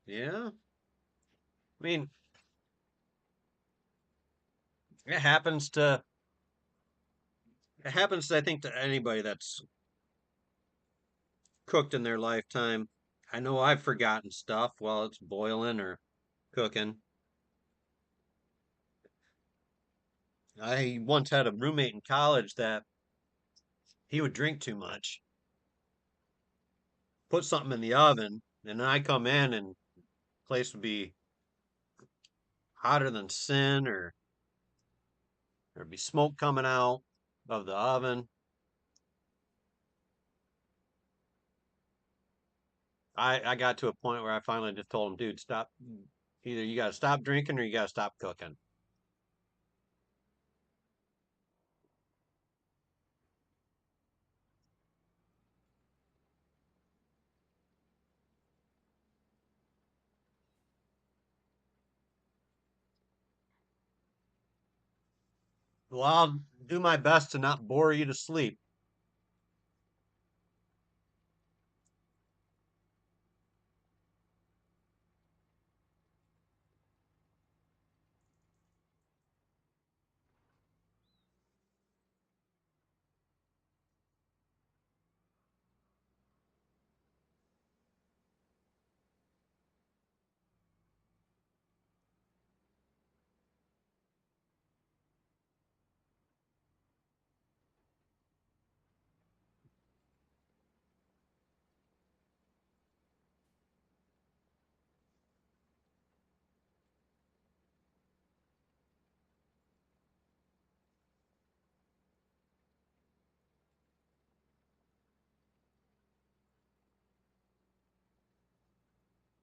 Yeah. I mean, it happens to I think to anybody that's cooked in their lifetime. I know I've forgotten stuff while it's boiling or cooking. I once had a roommate in college that he would drink too much, put something in the oven, and then I come in and the place would be hotter than sin, or there'd be smoke coming out of the oven. I got to a point where I finally just told him, dude, stop. Either you got to stop drinking or you got to stop cooking. Well, I'll do my best to not bore you to sleep.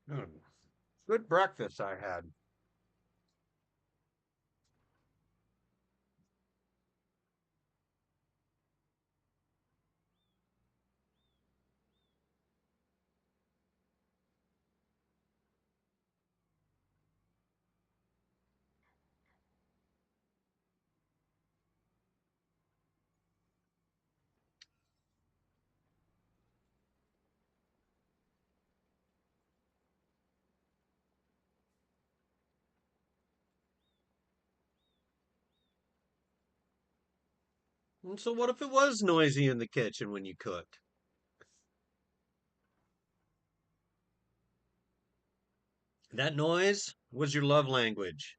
Hmm. Good breakfast I had. And so what if it was noisy in the kitchen when you cooked? That noise was your love language.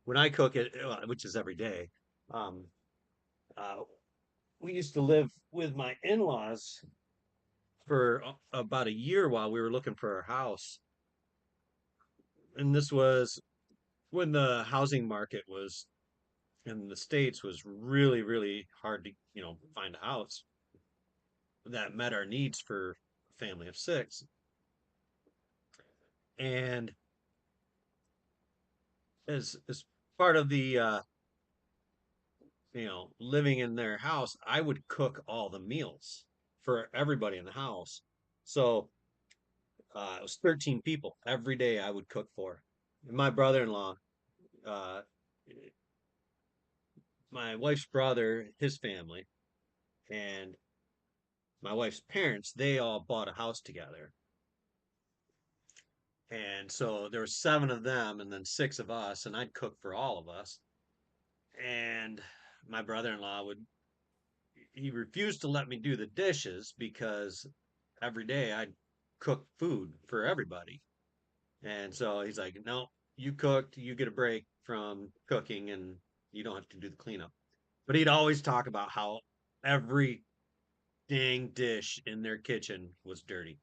When I cook it, which is every day, um, uh, we used to live with my in-laws for about a year while we were looking for our house. And this was when the housing market was in the States was really, really hard to, find a house that met our needs for a family of six. And as part of the living in their house, I would cook all the meals for everybody in the house. So it was 13 people every day I would cook for. And my brother-in-law, uh, my wife's brother, his family, and my wife's parents, they all bought a house together. And so there were seven of them and then six of us, and I'd cook for all of us. And my brother-in-law he refused to let me do the dishes because every day I'd cook food for everybody. And so he's like, no, you cooked, you get a break from cooking and you don't have to do the cleanup. But he'd always talk about how every dang dish in their kitchen was dirty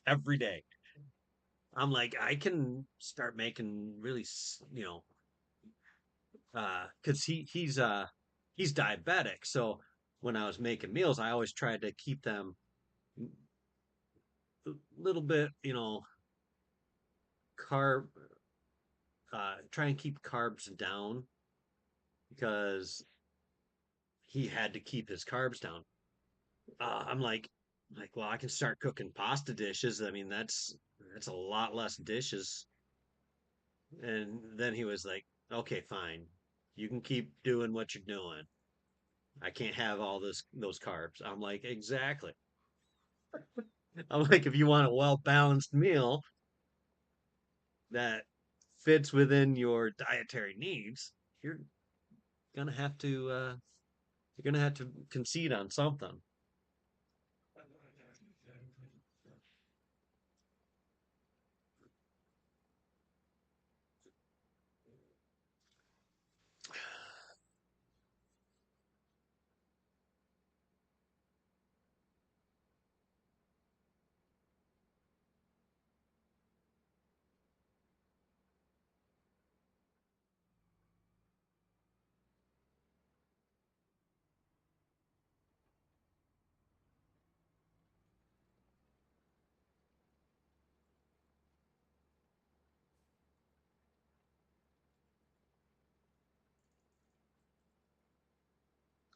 every day. I'm like, I can start making really, because he's diabetic. So when I was making meals, I always tried to keep them a little bit, carb, try and keep carbs down because he had to keep his carbs down. I'm like, well, I can start cooking pasta dishes. I mean, that's a lot less dishes. And then he was like, okay, fine, you can keep doing what you're doing. I can't have all those carbs. I'm like, exactly. I'm like, if you want a well balanced meal that fits within your dietary needs, you're gonna have to uh, you're gonna have to concede on something.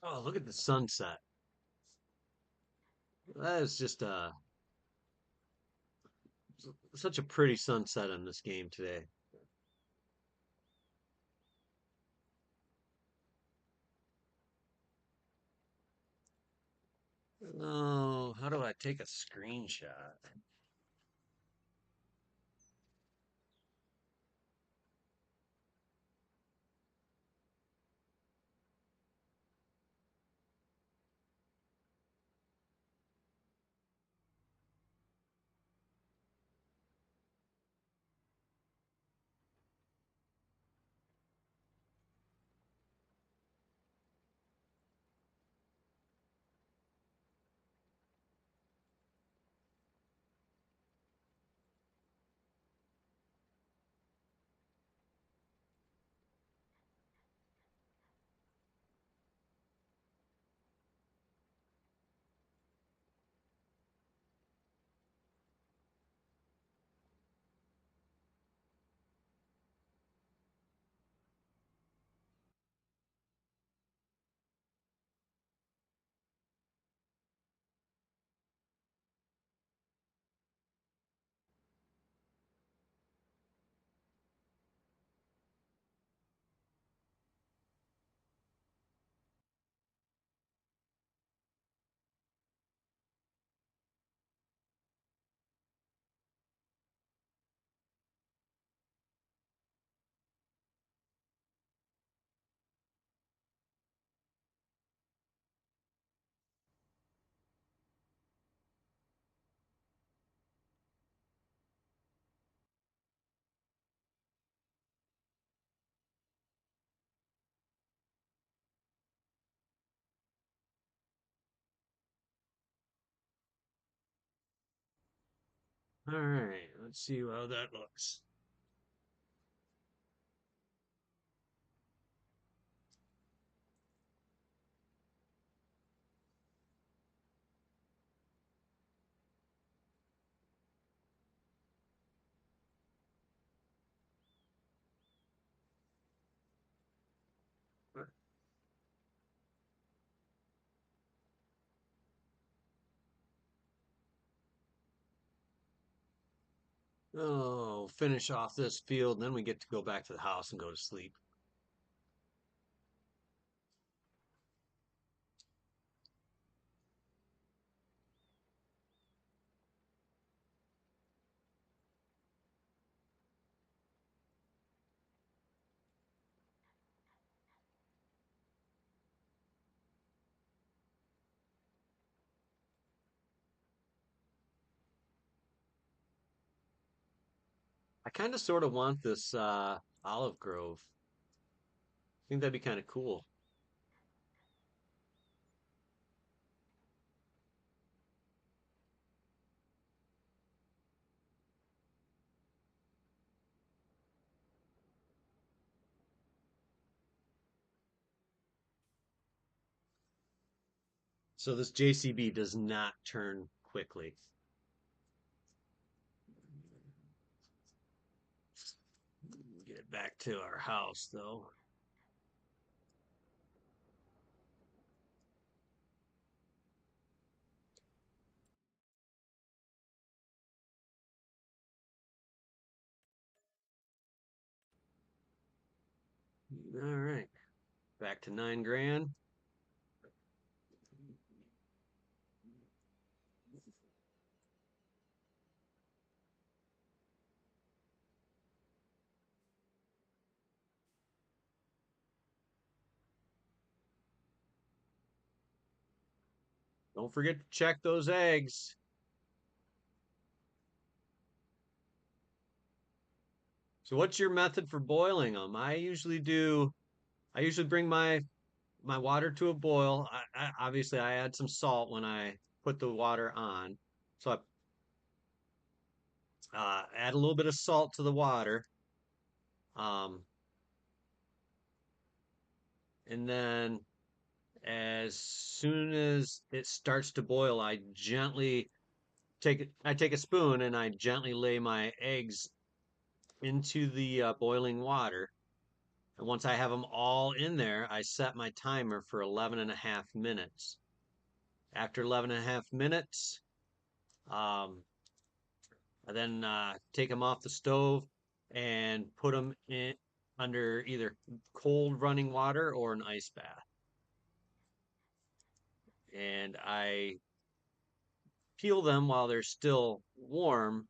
Oh, look at the sunset. That is just such a pretty sunset in this game today. Oh, how do I take a screenshot? All right, let's see how that looks. Oh, finish off this field, and then we get to go back to the house and go to sleep. I kind of sort of want this olive grove. I think that'd be kind of cool. So this JCB does not turn quickly. Get it back to our house though. All right, back to 9 grand. Don't forget to check those eggs. So what's your method for boiling them? I usually bring my water to a boil. Obviously I add some salt when I put the water on. So I add a little bit of salt to the water. Um, and then as soon as it starts to boil, I take a spoon and I gently lay my eggs into the boiling water. And once I have them all in there, I set my timer for 11 and a half minutes. After 11 and a half minutes, um, I then take them off the stove and put them in under either cold running water or an ice bath. And I peel them while they're still warm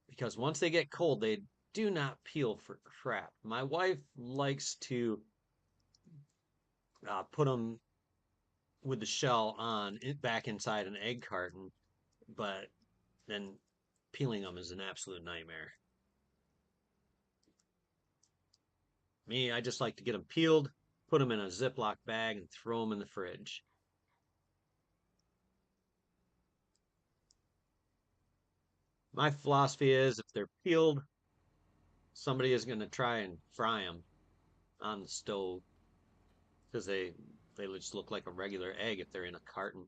because once they get cold, they do not peel for crap. My wife likes to put them with the shell on back inside an egg carton, but then peeling them is an absolute nightmare. Me, I just like to get them peeled, put them in a Ziploc bag, and throw them in the fridge. My philosophy is if they're peeled, somebody is going to try and fry them on the stove because they just look like a regular egg if they're in a carton.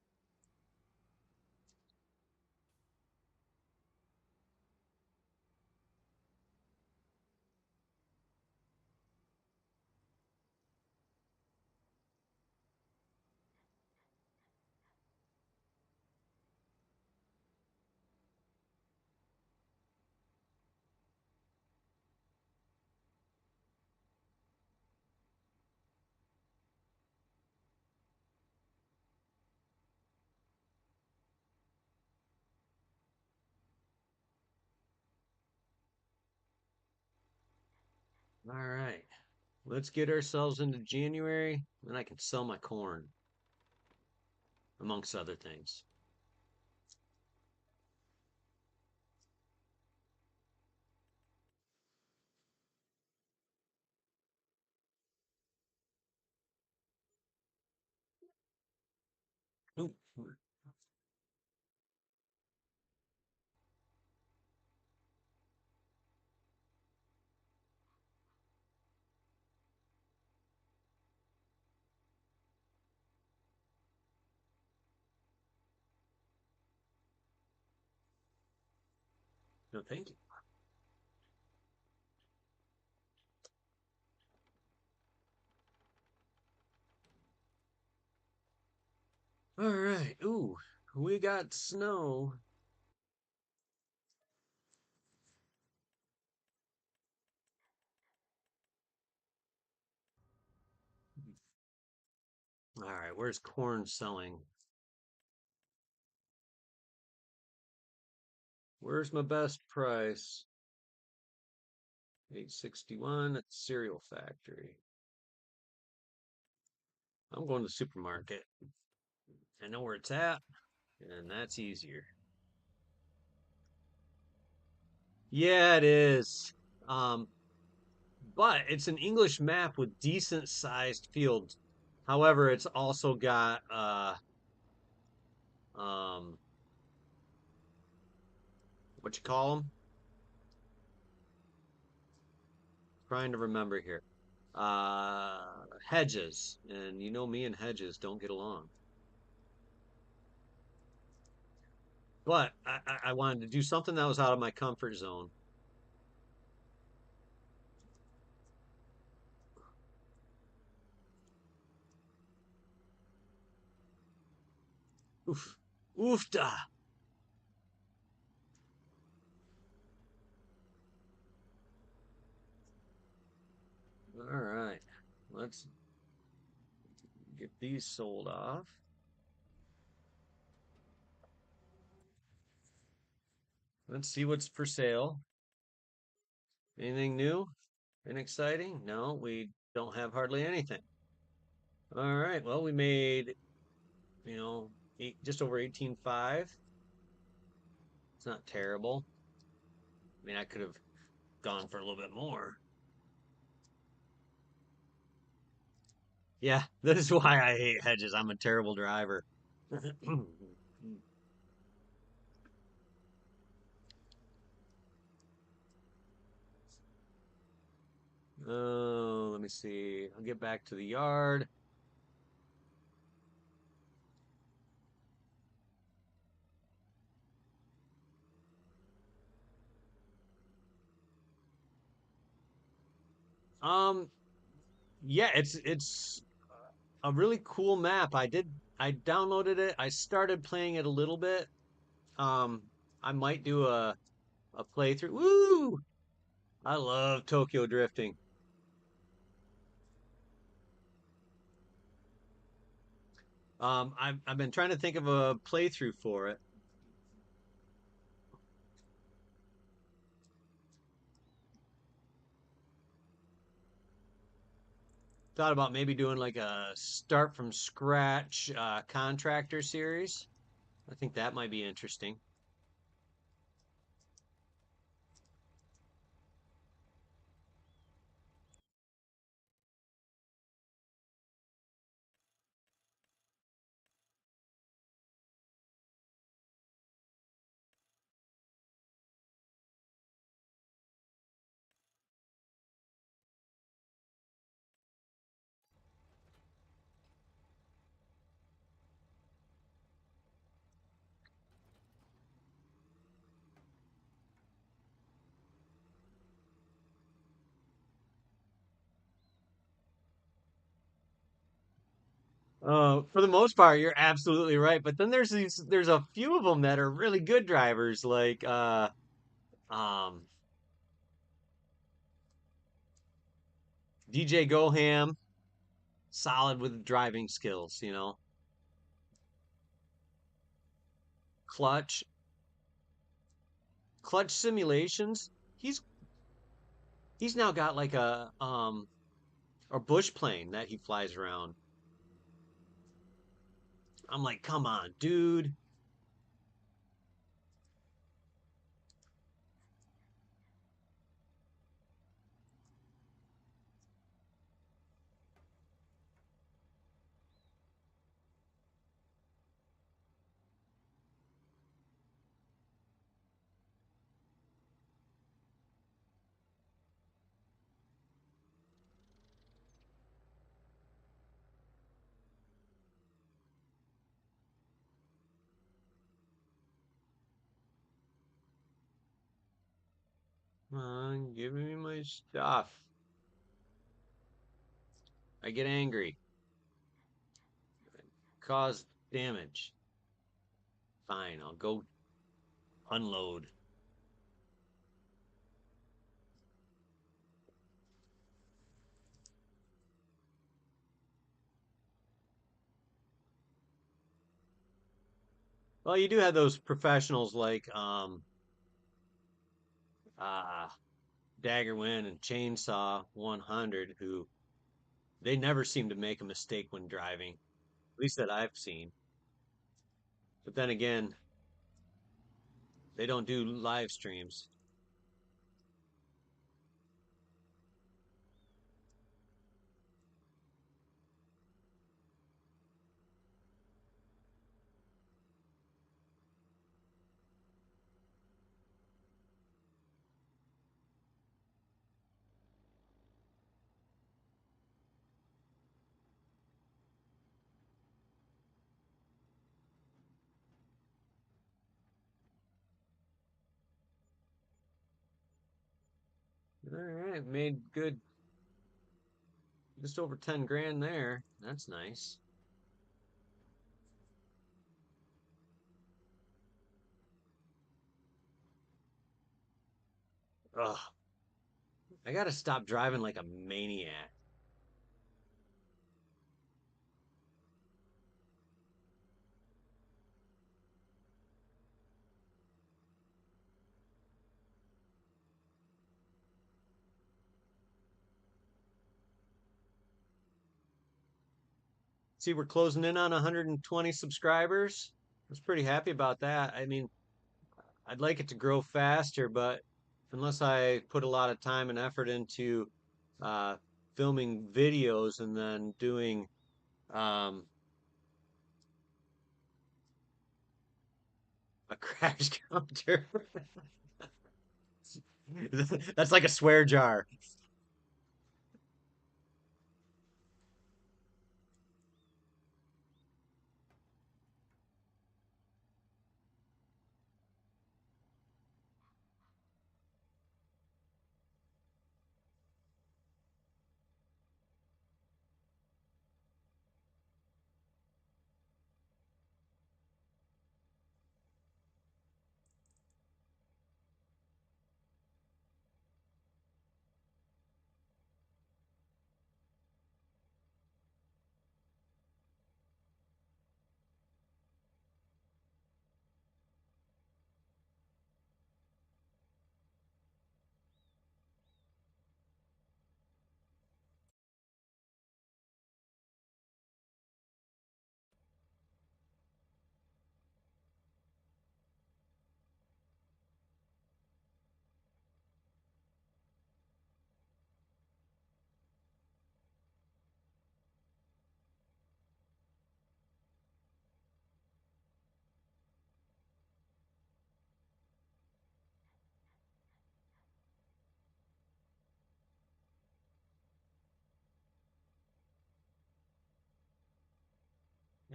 All right, let's get ourselves into January, and I can sell my corn, amongst other things. Ooh, No, thank you. All right. Ooh, we got snow. All right, where's corn selling? Where's my best price? 861 at the cereal factory. I'm going to the supermarket. I know where it's at, and that's easier. Yeah, it is. Um, but it's an English map with decent sized fields. However, it's also got um what you call them? Trying to remember here. Hedges. And you know me and hedges don't get along. But I wanted to do something that was out of my comfort zone. Oof. Oofda. All right. Let's get these sold off. Let's see what's for sale. Anything new and exciting? No, we don't have hardly anything. All right. Well, we made, just over 18.5. It's not terrible. I mean, I could have gone for a little bit more. Yeah, that is why I hate hedges. I'm a terrible driver. Oh, let me see. I'll get back to the yard. Um, yeah, it's a really cool map. I downloaded it. I started playing it a little bit. I might do a playthrough. Woo! I love Tokyo drifting. I've been trying to think of a playthrough for it. Thought about maybe doing like a start from scratch contractor series. I think that might be interesting. For the most part, you're absolutely right. But then there's a few of them that are really good drivers, like um, DJ Goham, solid with driving skills. Clutch, Clutch Simulations. He's he's now got like a bush plane that he flies around. I'm like, come on, dude. Come on, give me my stuff. I get angry, cause damage. Fine, I'll go unload. Well, you do have those professionals like uh Daggerwin and Chainsaw 100 who they never seem to make a mistake when driving, at least that I've seen. But then again, they don't do live streams. All right, made good, just over 10 grand there. That's nice. Ugh, I gotta stop driving like a maniac. See, we're closing in on 120 subscribers. I was pretty happy about that. I mean, I'd like it to grow faster, but unless I put a lot of time and effort into uh, filming videos and then doing um, a crash counter, that's like a swear jar.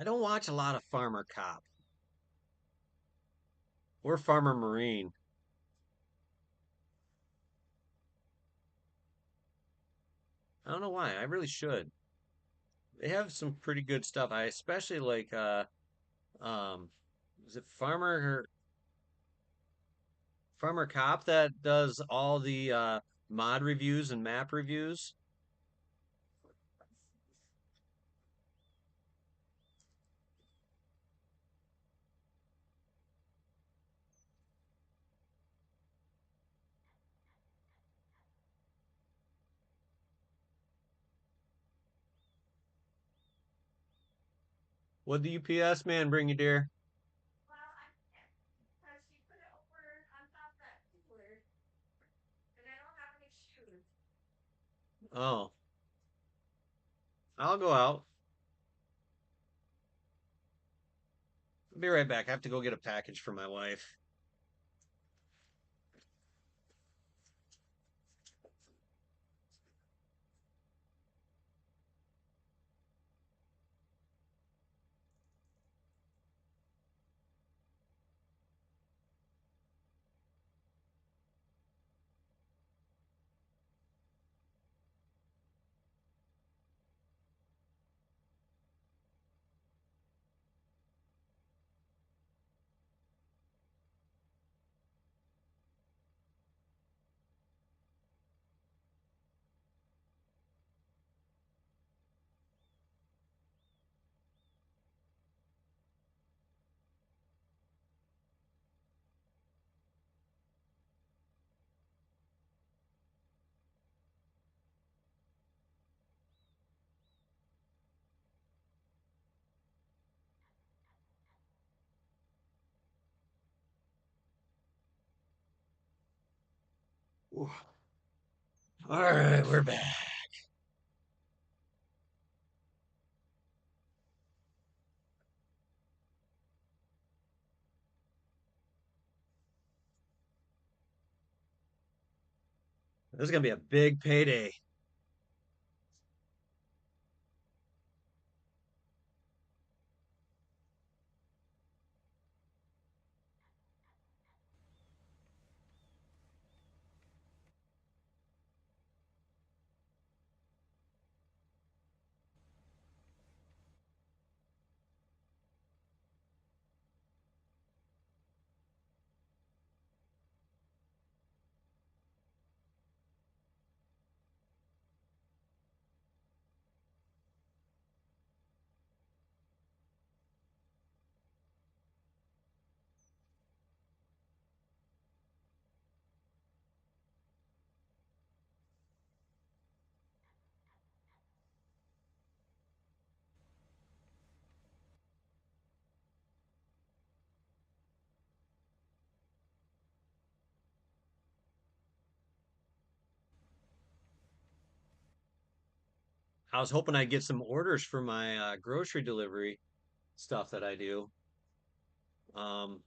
I don't watch a lot of Farmer Cop or Farmer Marine. I don't know why. I really should. They have some pretty good stuff. I especially like um is it Farmer Cop that does all the mod reviews and map reviews? What'd the UPS man bring you, dear? Oh, I'll go out. I'll be right back. I have to go get a package for my wife. All right, we're back. This is gonna be a big payday. I was hoping I'd get some orders for my grocery delivery stuff that I do. Um,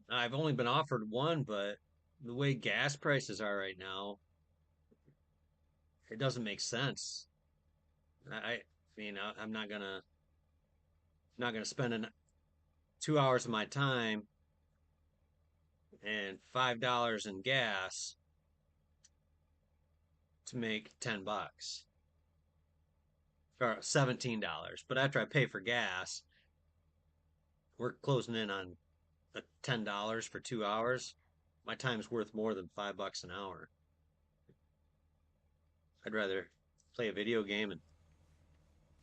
I've only been offered one, but the way gas prices are right now, it doesn't make sense. I mean, I'm not gonna spend 2 hours of my time and $5 in gas to make $10 or $17. But after I pay for gas, we're closing in on $10 for 2 hours. My time's worth more than $5 an hour. I'd rather play a video game and,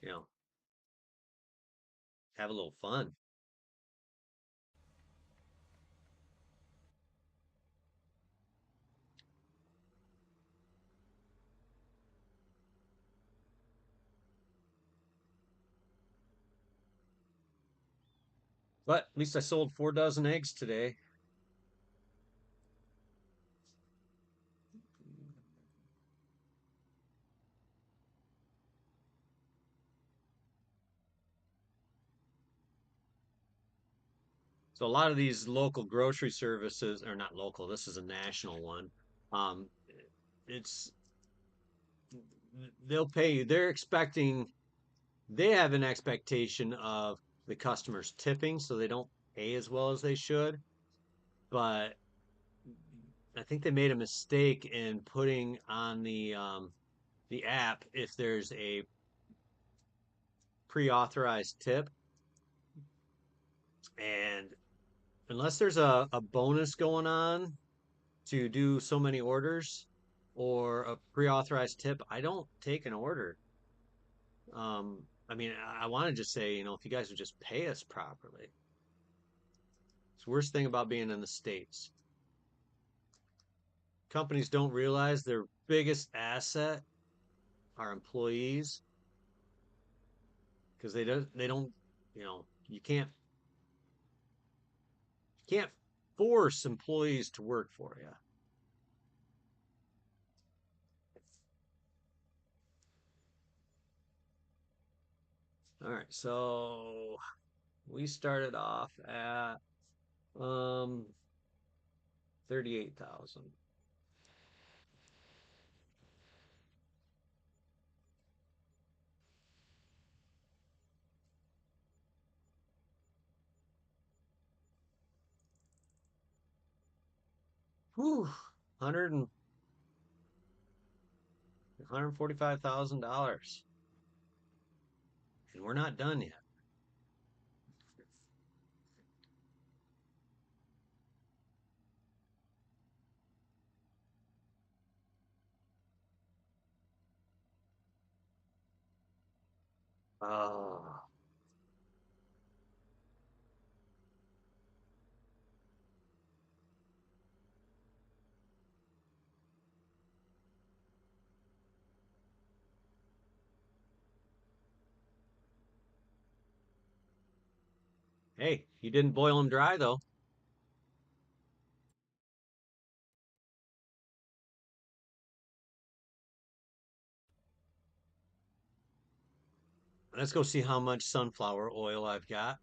you know, have a little fun. But at least I sold 4 dozen eggs today. So a lot of these local grocery services, or not local, this is a national one. Um, it's they'll pay you. They have an expectation of the customers tipping, so they don't pay as well as they should. But I think they made a mistake in putting on the app if there's a pre-authorized tip, and unless there's a bonus going on to do so many orders or a pre-authorized tip, I don't take an order. I mean, I want to just say, if you guys would just pay us properly. It's the worst thing about being in the States. Companies don't realize their biggest asset are employees because they don't, you can't force employees to work for you. All right, so we started off at um 38,000. Whew, 100 and $145,000. And we're not done yet. Oh, hey, you didn't boil them dry though. Let's go see how much sunflower oil I've got.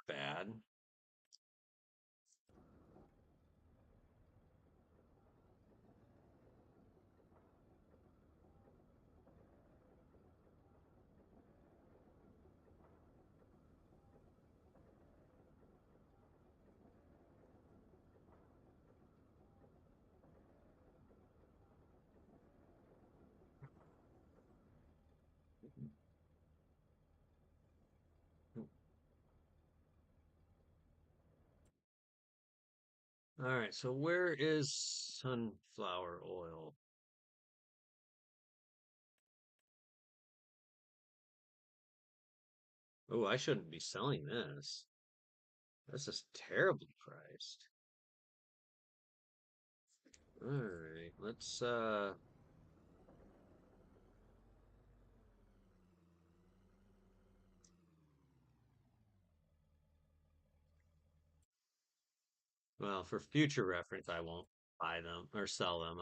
Bad. All right, so where is sunflower oil? Oh, I shouldn't be selling this. This is terribly priced. All right, let's well, for future reference, I won't buy them or sell them.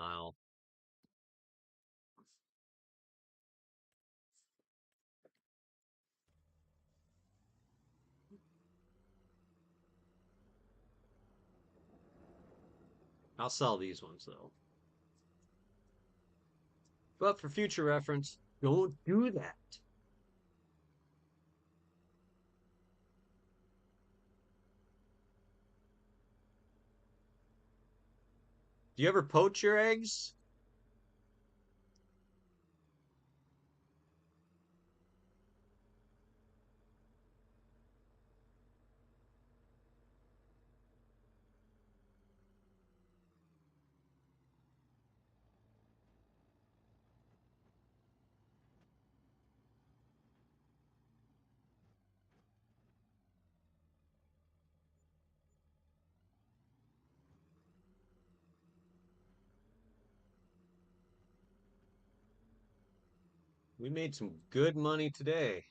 I'll sell these ones though. But for future reference, don't do that. Do you ever poach your eggs? We made some good money today.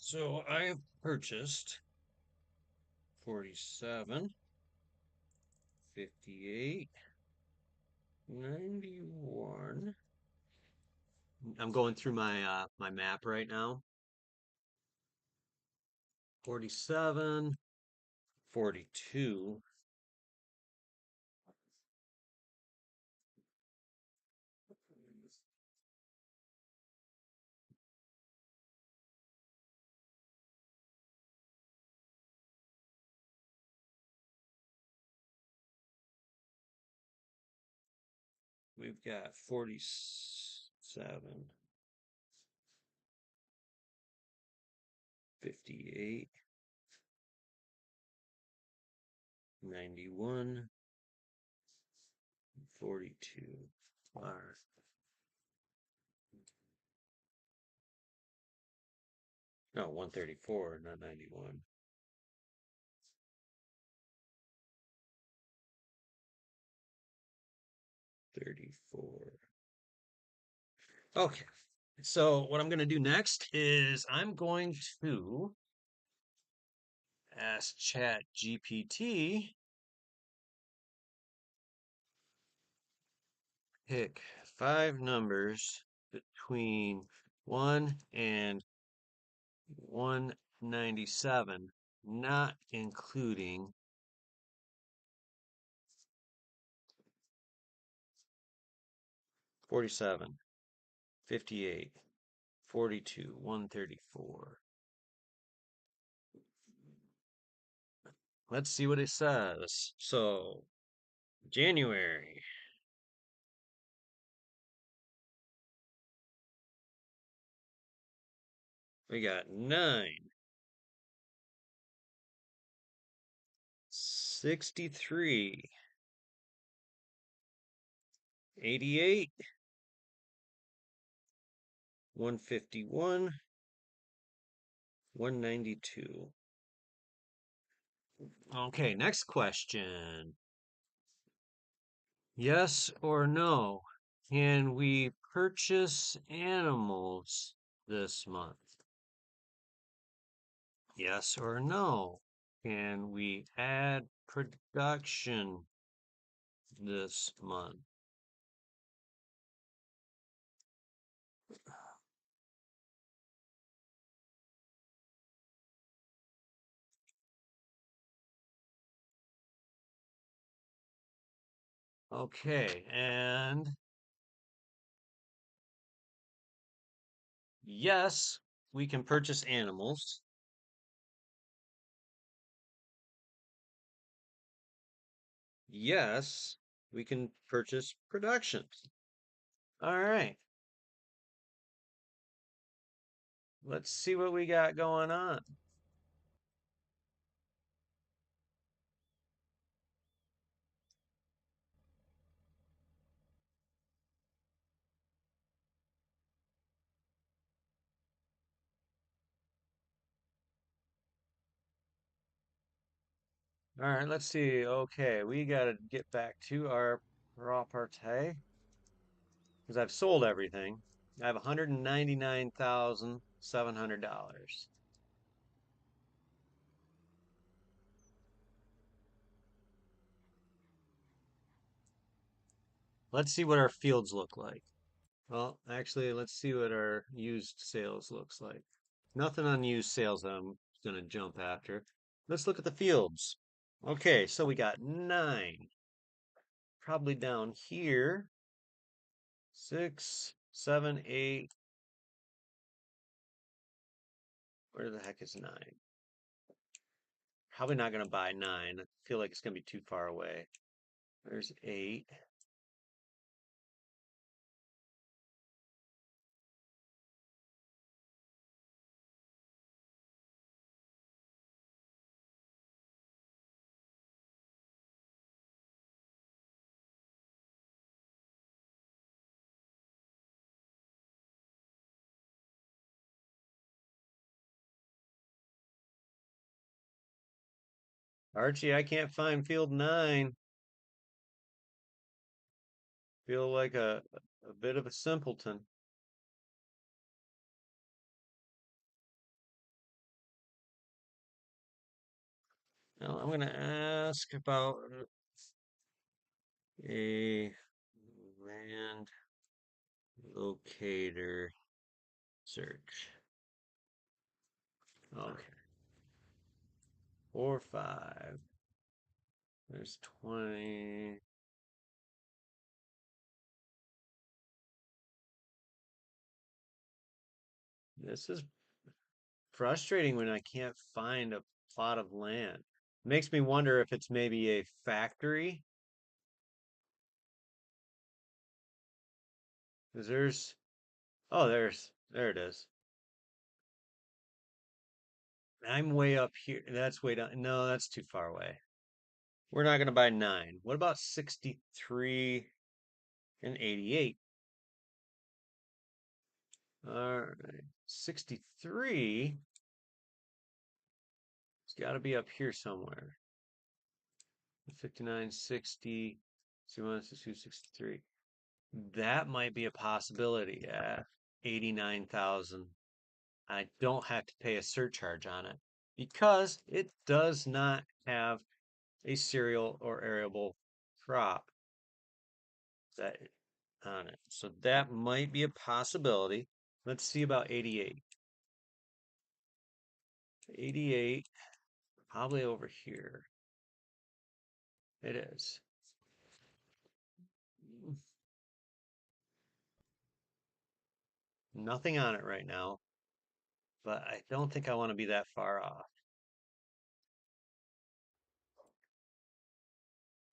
So I have purchased 47, 58, 91. I'm going through my map right now. 47, 42. We've got 47, 58, 91, 42. All right. No, 134, not 91. 34. Okay. So what I'm going to do next is I'm going to ask Chat GPT pick 5 numbers between 1 and 197, not including 47, 58, 42, 134. Let's see what it says. So, January, we got 9, 63, 88, 151, 192. Okay, next question. Yes or no? Can we purchase animals this month? Yes or no? Can we add production this month? Okay, and yes, we can purchase animals. Yes, we can purchase production. All right, let's see what we got going on. All right, let's see. Okay, we got to get back to our property because I've sold everything. I have $199,700. Let's see what our fields look like. Well, actually, let's see what our used sales looks like. Nothing on used sales that I'm gonna jump after. Let's look at the fields. Okay, so we got 9, probably down here. 6, 7, 8. Where the heck is 9? Probably not gonna buy 9. I feel like it's gonna be too far away. There's 8. Archie, I can't find field 9. Feel like a bit of a simpleton. Now I'm gonna ask about a land locator search. Okay. 4, 5. There's 20. This is frustrating when I can't find a plot of land. Makes me wonder if it's maybe a factory. Because there's, oh, there it is. I'm way up here. That's way down. No, that's too far away. We're not going to buy 9. What about 63 and 88? All right. 63. It's got to be up here somewhere. 59, 60, 61, 62, 63. That might be a possibility at 89,000. I don't have to pay a surcharge on it because it does not have a cereal or arable crop that on it. So that might be a possibility. Let's see about 88. 88, probably over here. It is. Nothing on it right now, but I don't think I want to be that far off.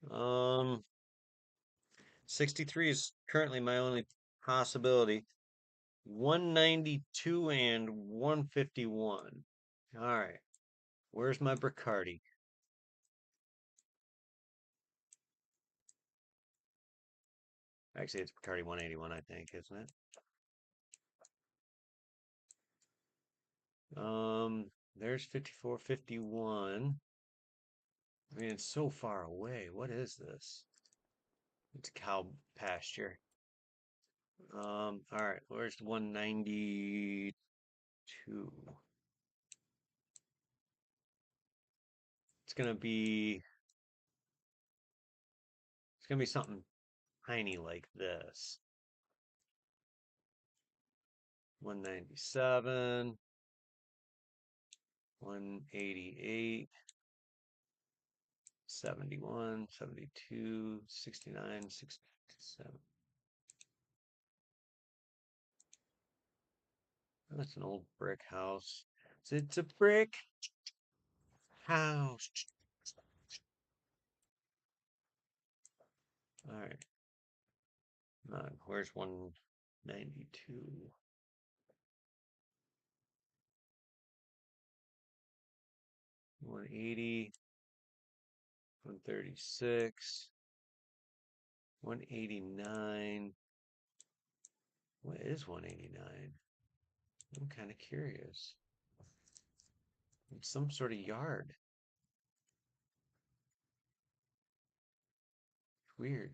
Um, 63 is currently my only possibility. 192 and 151. All right. Where's my Bacardi? Actually, it's Bacardi 181, I think, isn't it? There's 54, 51. I mean, it's so far away. What is this? It's cow pasture. All right. Where's 192? It's gonna be it's gonna be something tiny like this. 197, 188, 71, 72, 69, 67. That's an old brick house. It's a brick house. All right. Where's 192? 180, 136, 189. What is 189? I'm kind of curious. It's some sort of yard. Weird.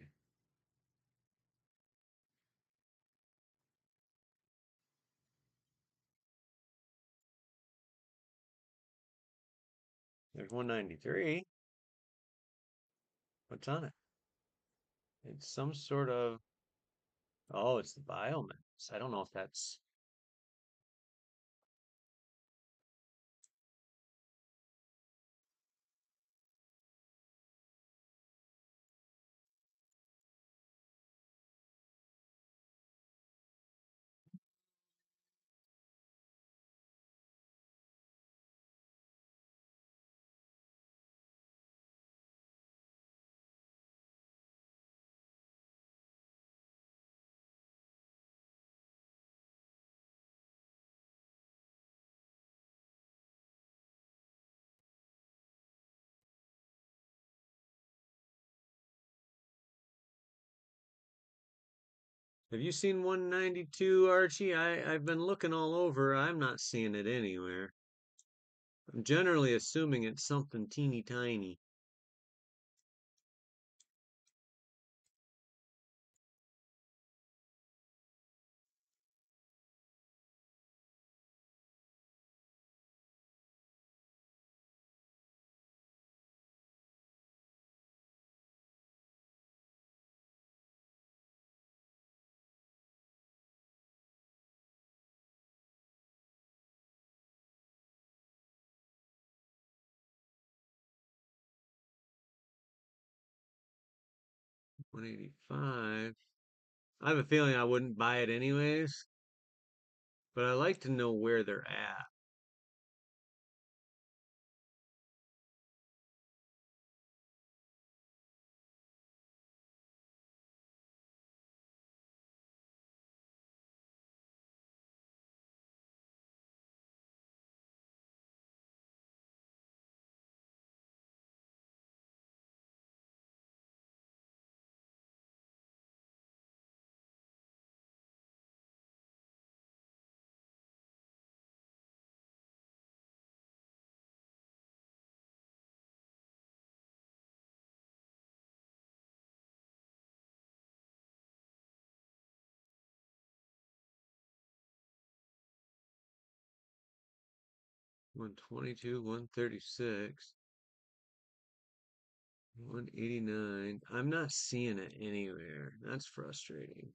There's 193. What's on it? It's some sort of. Oh, it's the biomass. I don't know if that's 'Have you seen 192, Archie? I've been looking all over. I'm not seeing it anywhere. I'm generally assuming it's something teeny tiny. — 185. I have a feeling I wouldn't buy it anyways, but I like to know where they're at. — 122, 136, 189. I'm not seeing it anywhere. That's frustrating.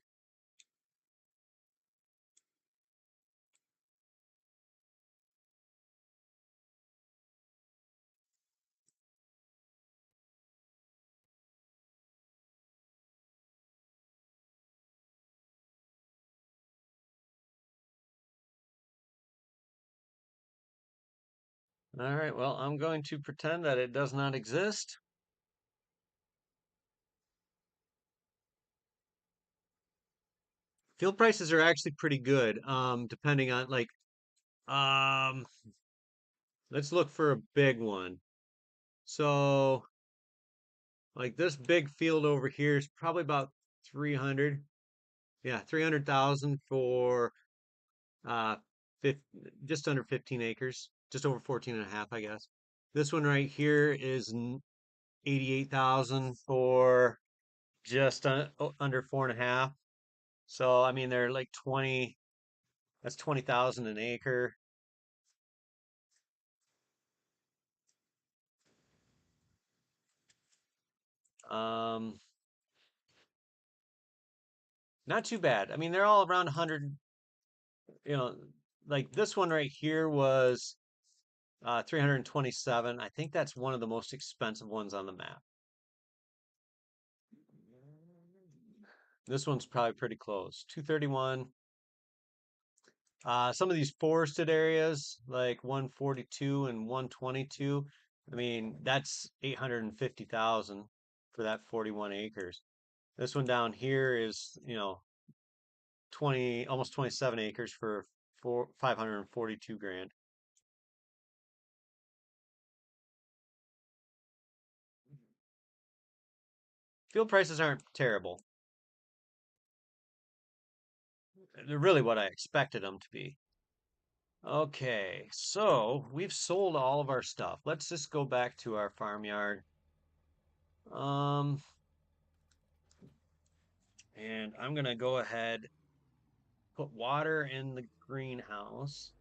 All right, well, I'm going to pretend that it does not exist. Field prices are actually pretty good, depending on um, let's look for a big one. So, like this big field over here is probably about 300. Yeah, 300,000 for uh, fif just under 15 acres, just over 14 and a half, I guess. This one right here is 88,000 for just under 4.5. So, I mean, they're like 20, that's 20,000 an acre. Um, Not too bad. I mean, they're all around 100, you know, like this one right here was 327. I think that's one of the most expensive ones on the map. This one's probably pretty close. 231. Some of these forested areas, like 142 and 122, I mean, that's 850,000 for that 41 acres. This one down here is, 20, almost 27 acres for 542 grand. Field prices aren't terrible. They're really what I expected them to be. Okay, so we've sold all of our stuff. Let's just go back to our farmyard. Um, and I'm gonna go ahead, put water in the greenhouse.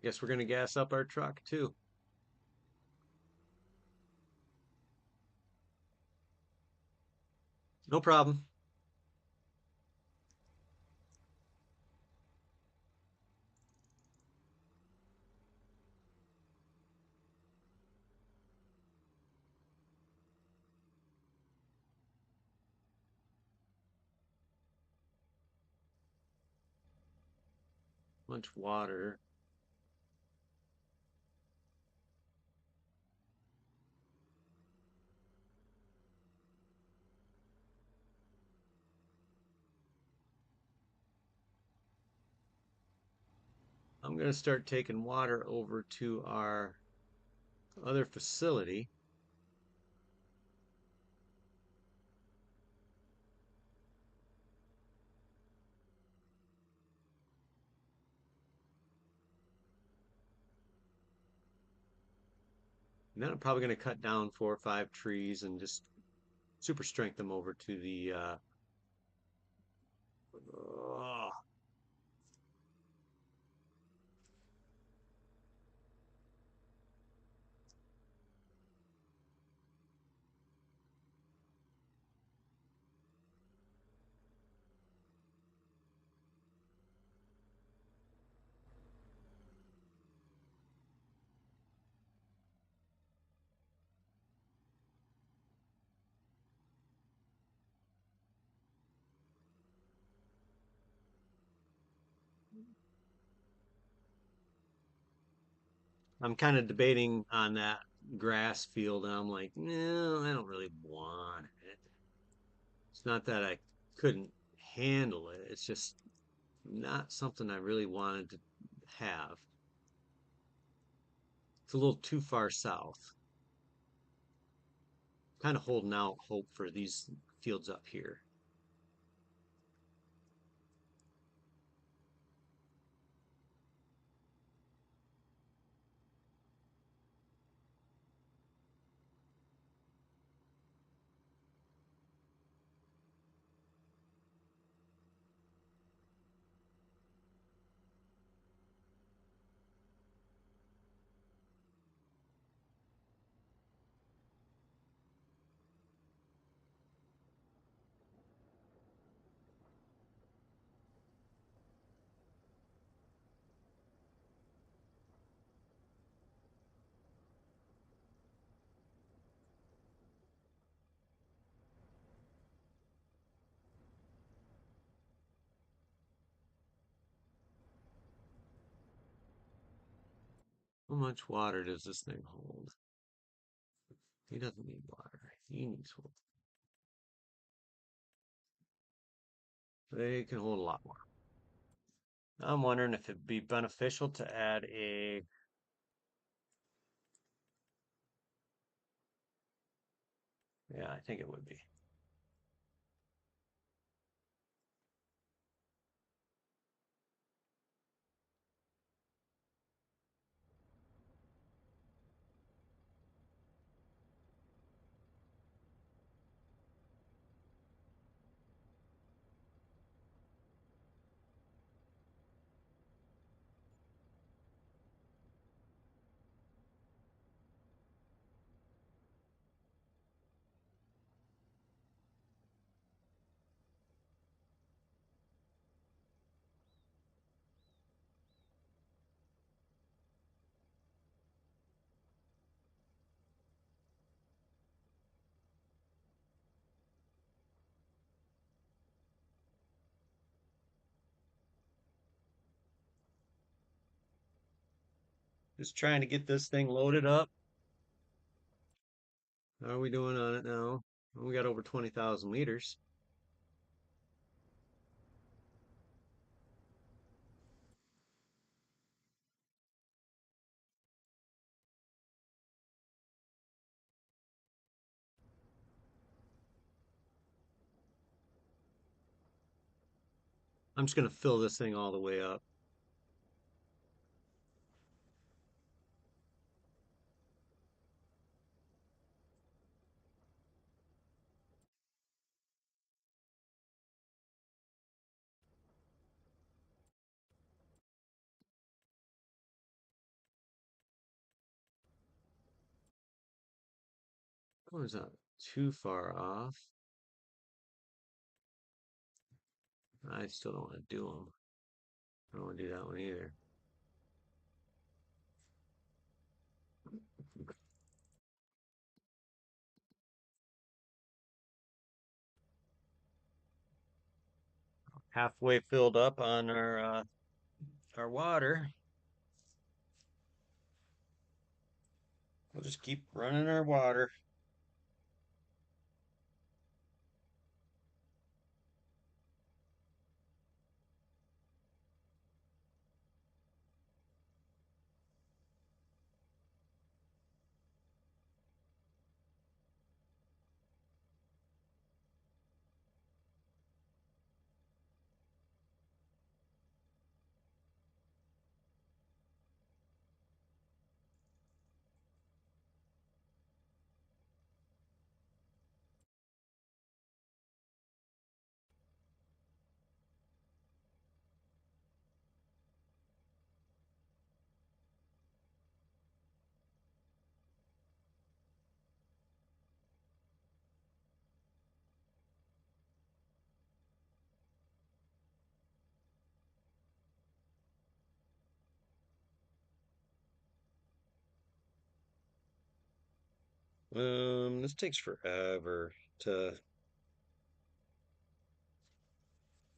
I guess we're gonna gas up our truck too. No problem. Much water. I'm gonna start taking water over to our other facility. And then I'm probably gonna cut down 4 or 5 trees and just super strength them over to the uh, I'm kind of debating on that grass field, and I'm like, no, I don't really want it. It's not that I couldn't handle it. It's just not something I really wanted to have. It's a little too far south. Kind of holding out hope for these fields up here. much water does this thing hold? He doesn't need water. He needs water. They can hold a lot more. I'm wondering if it'd be beneficial to add a, yeah, I think it would be. Just trying to get this thing loaded up. How are we doing on it now? We got over 20,000 liters. I'm just going to fill this thing all the way up. Oh, it's not too far off. I still don't want to do them. I don't want to do that one either. Halfway filled up on our water. We'll just keep running our water. This takes forever to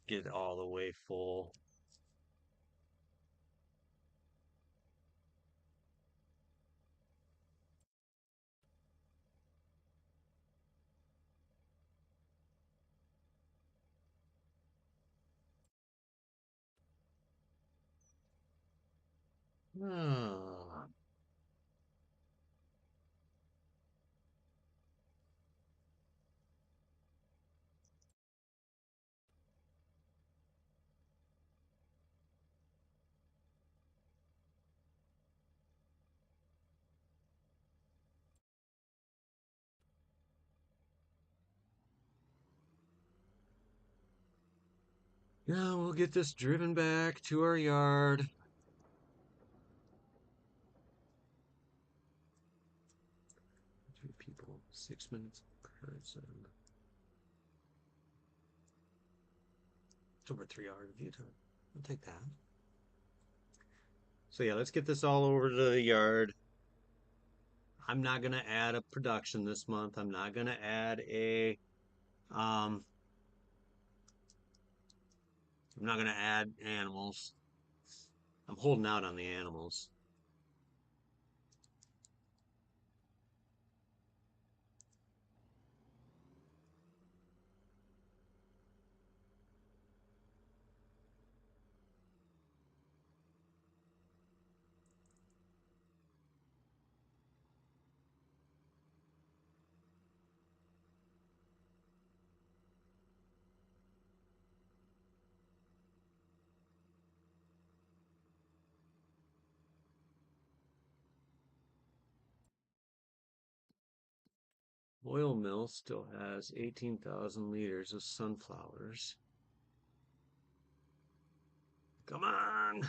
get all the way full. Ah, yeah, we'll get this driven back to our yard. 2 people, 6 minutes per person. It's over 3 hours of view time. I'll take that. So yeah, let's get this all over to the yard. I'm not gonna add a production this month. I'm not gonna add a um I'm not gonna add animals. I'm holding out on the animals. Oil mill still has 18,000 liters of sunflowers. Come on!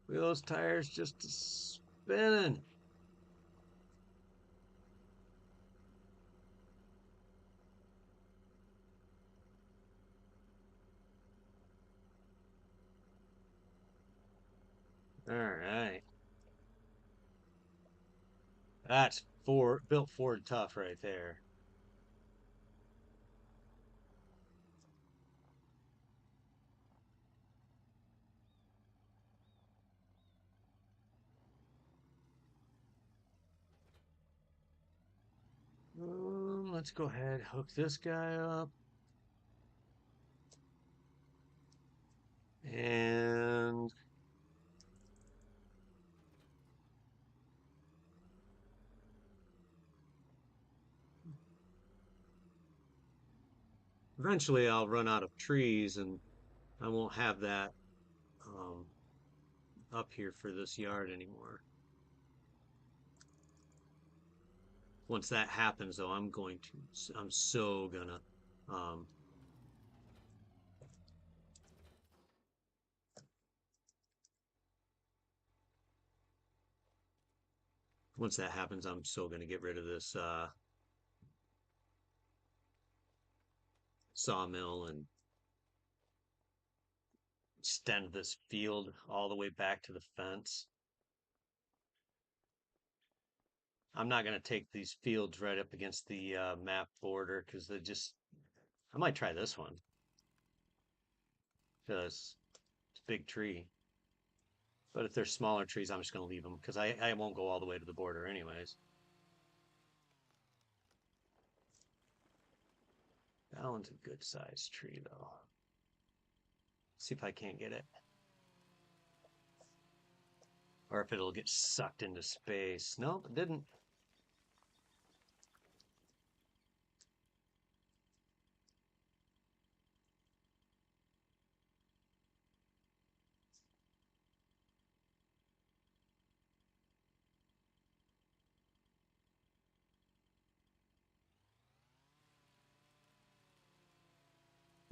Wheel those tires just spinning. All right. That's Ford, built Ford tough right there. Let's go ahead, hook this guy up, and eventually I'll run out of trees and I won't have that um, up here for this yard anymore. Once that happens, though, I'm so gonna, um, once that happens, I'm so gonna get rid of this sawmill and extend this field all the way back to the fence. I'm not gonna take these fields right up against the map border because I might try this one because it's a big tree. But if they're smaller trees, I'm just gonna leave them because I won't go all the way to the border anyways. That one's a good sized tree though. See if I can't get it. Or if it'll get sucked into space. Nope, it didn't.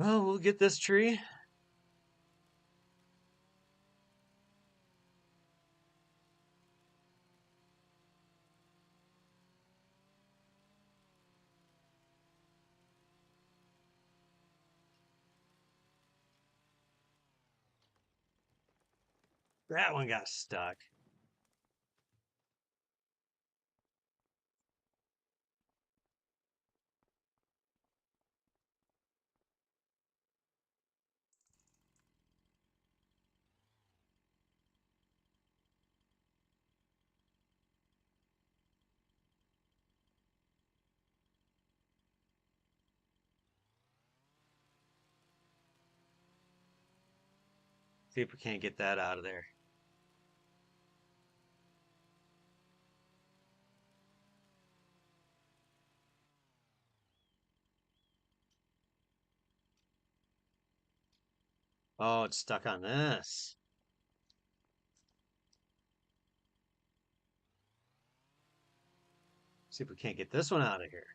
Well, we'll get this tree. That one got stuck. See if we can't get that out of there. Oh, it's stuck on this. See if we can't get this one out of here.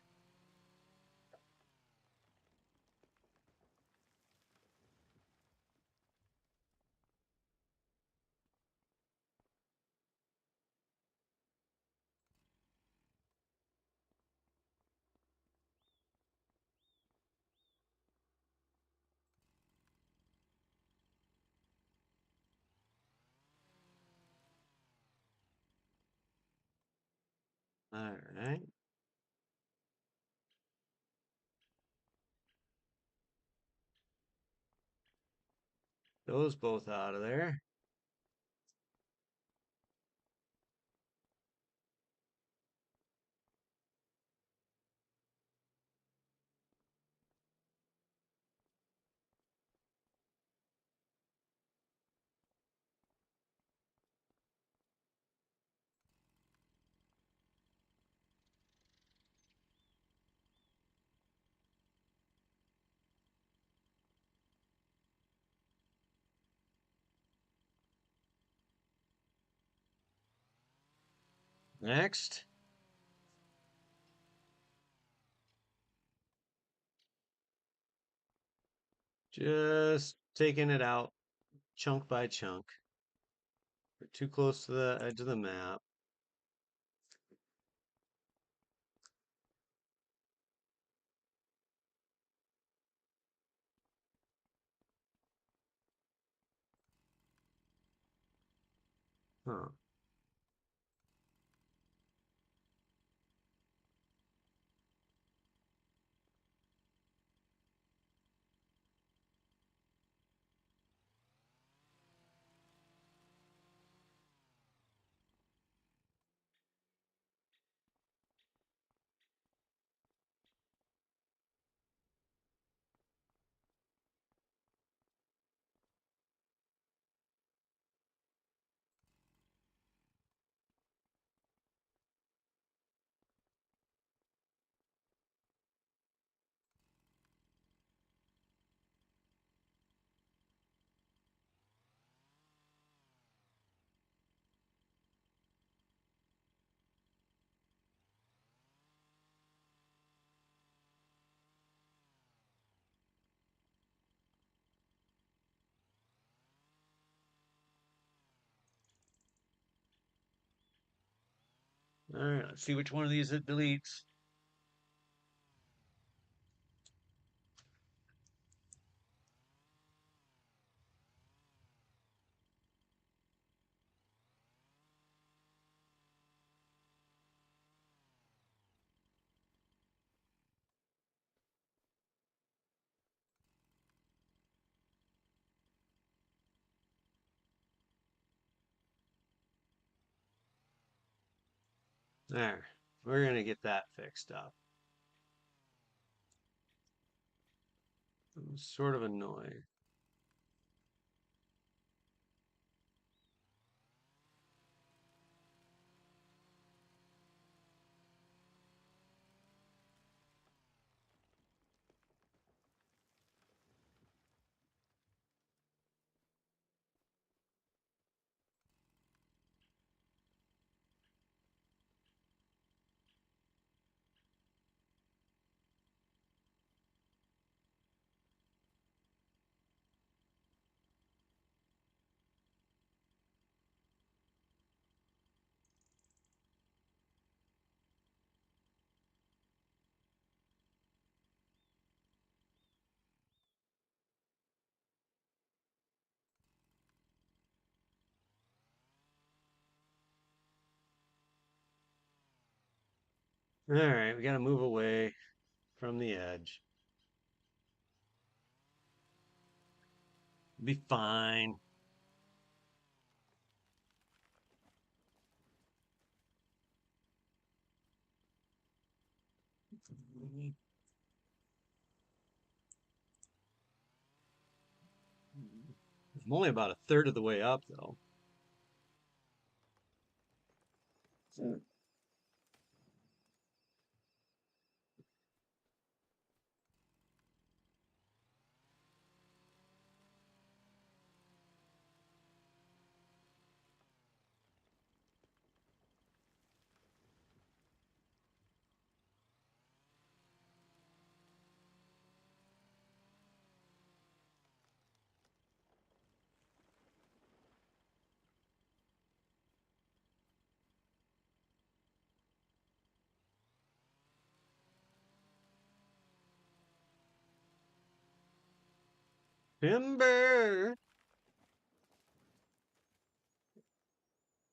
All right. Those both out of there. Next, just taking it out chunk by chunk. We're too close to the edge of the map. Huh. All right, let's see which one of these it deletes. There, we're gonna get that fixed up. I'm sort of annoyed. All right, we gotta move away from the edge. Be fine. I'm only about a third of the way up, though. Timber!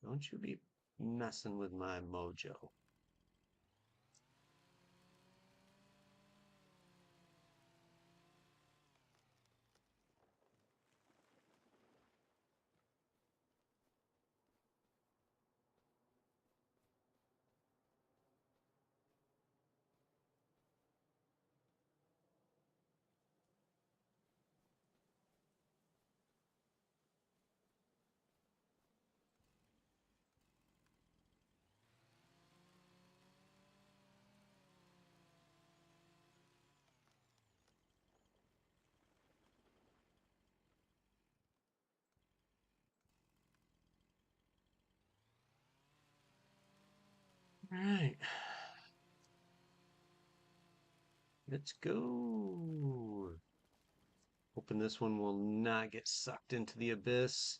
Don't you be messing with my mojo. right, let's go. Hoping this one will not get sucked into the abyss.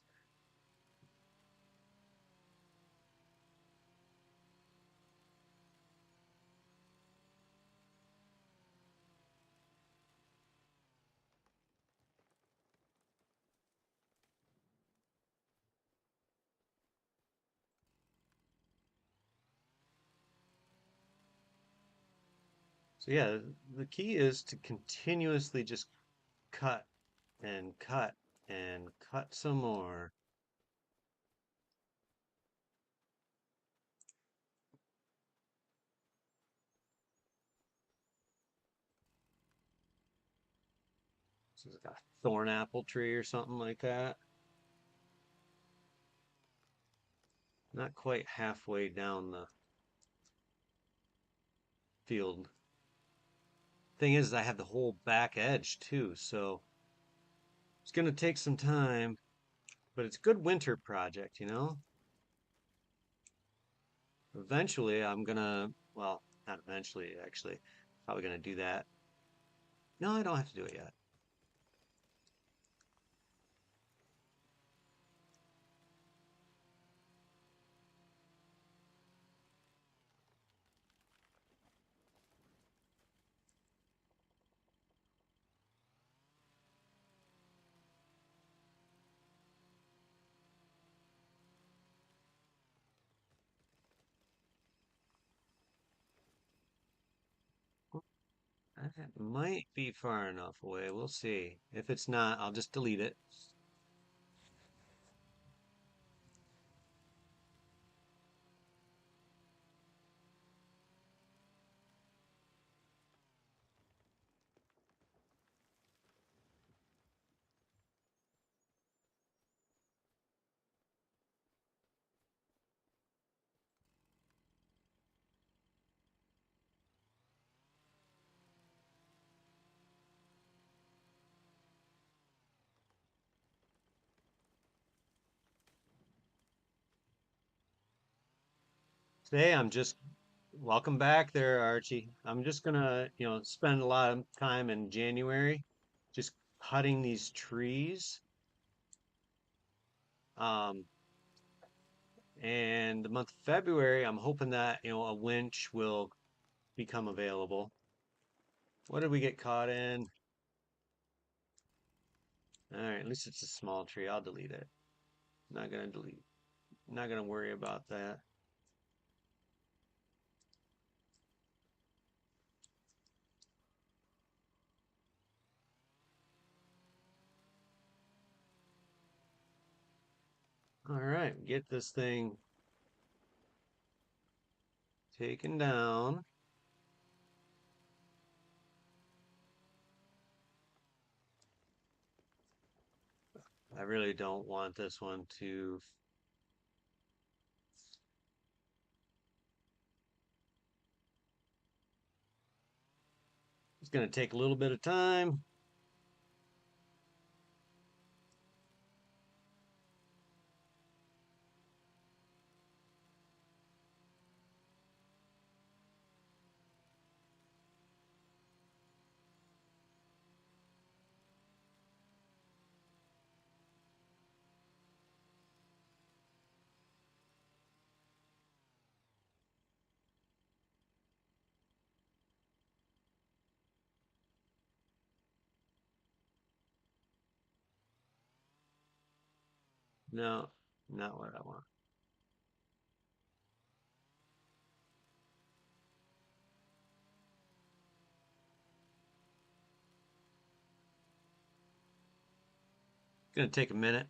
So yeah, the key is to continuously just cut and cut and cut some more. So it's like a thorn apple tree or something like that. Not quite halfway down the field. Thing is, I have the whole back edge too, so it's gonna take some time, but it's a good winter project, you know? Eventually, I'm gonna, well, not eventually, actually, probably gonna do that. No, I don't have to do it yet. That might be far enough away. We'll see. If it's not, I'll just delete it. Today, I'm just, welcome back there, Archie. I'm just gonna, spend a lot of time in January just cutting these trees. Um, and the month of February, I'm hoping that, a winch will become available. What did we get caught in? All right, at least it's a small tree. I'll delete it. Not gonna delete. Not gonna worry about that. All right, get this thing taken down. I really don't want this one to. It's gonna take a little bit of time. No, not what I want. It's gonna take a minute.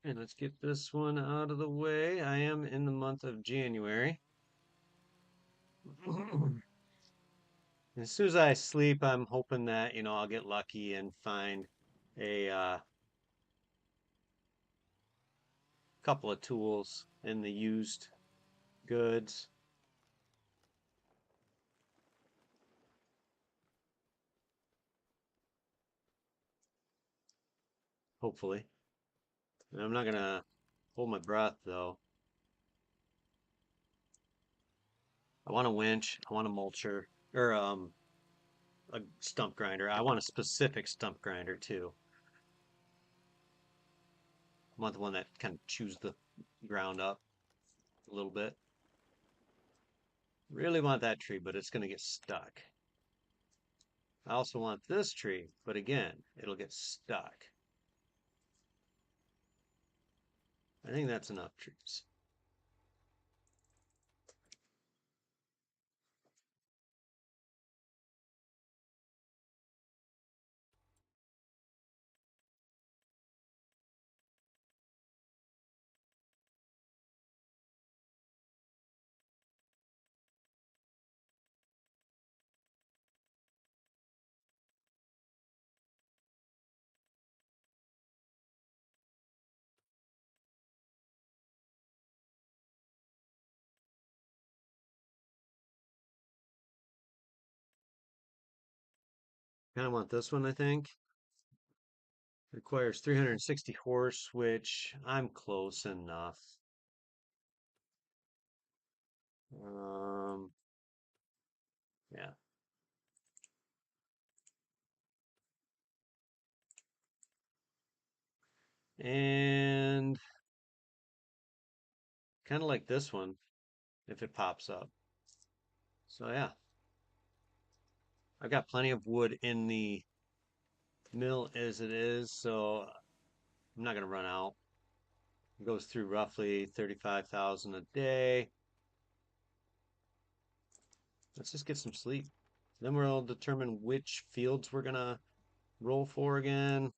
And let's get this one out of the way. I am in the month of January. As soon as I sleep, I'm hoping that, I'll get lucky and find a couple of tools in the used goods. Hopefully. And I'm not gonna hold my breath though. I want a winch, I want a mulcher, or a stump grinder. I want a specific stump grinder too. I want the one that kind of chews the ground up a little bit. Really want that tree, but it's gonna get stuck. I also want this tree, but again, it'll get stuck. I think that's enough trees. Kind of want this one, I think. Requires 360 horse, which I'm close enough. Um, yeah. And kind of like this one, if it pops up. So yeah, I've got plenty of wood in the mill as it is, so I'm not gonna run out. It goes through roughly 35,000 a day. Let's just get some sleep. Then we'll determine which fields we're gonna roll for again.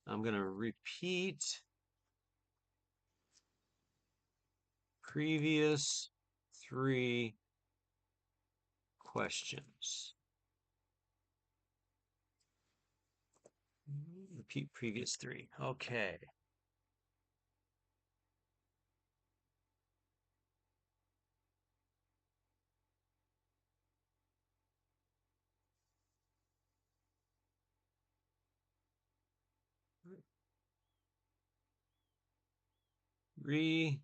I'm gonna repeat previous 3 questions. Repeat previous 3. Okay. Re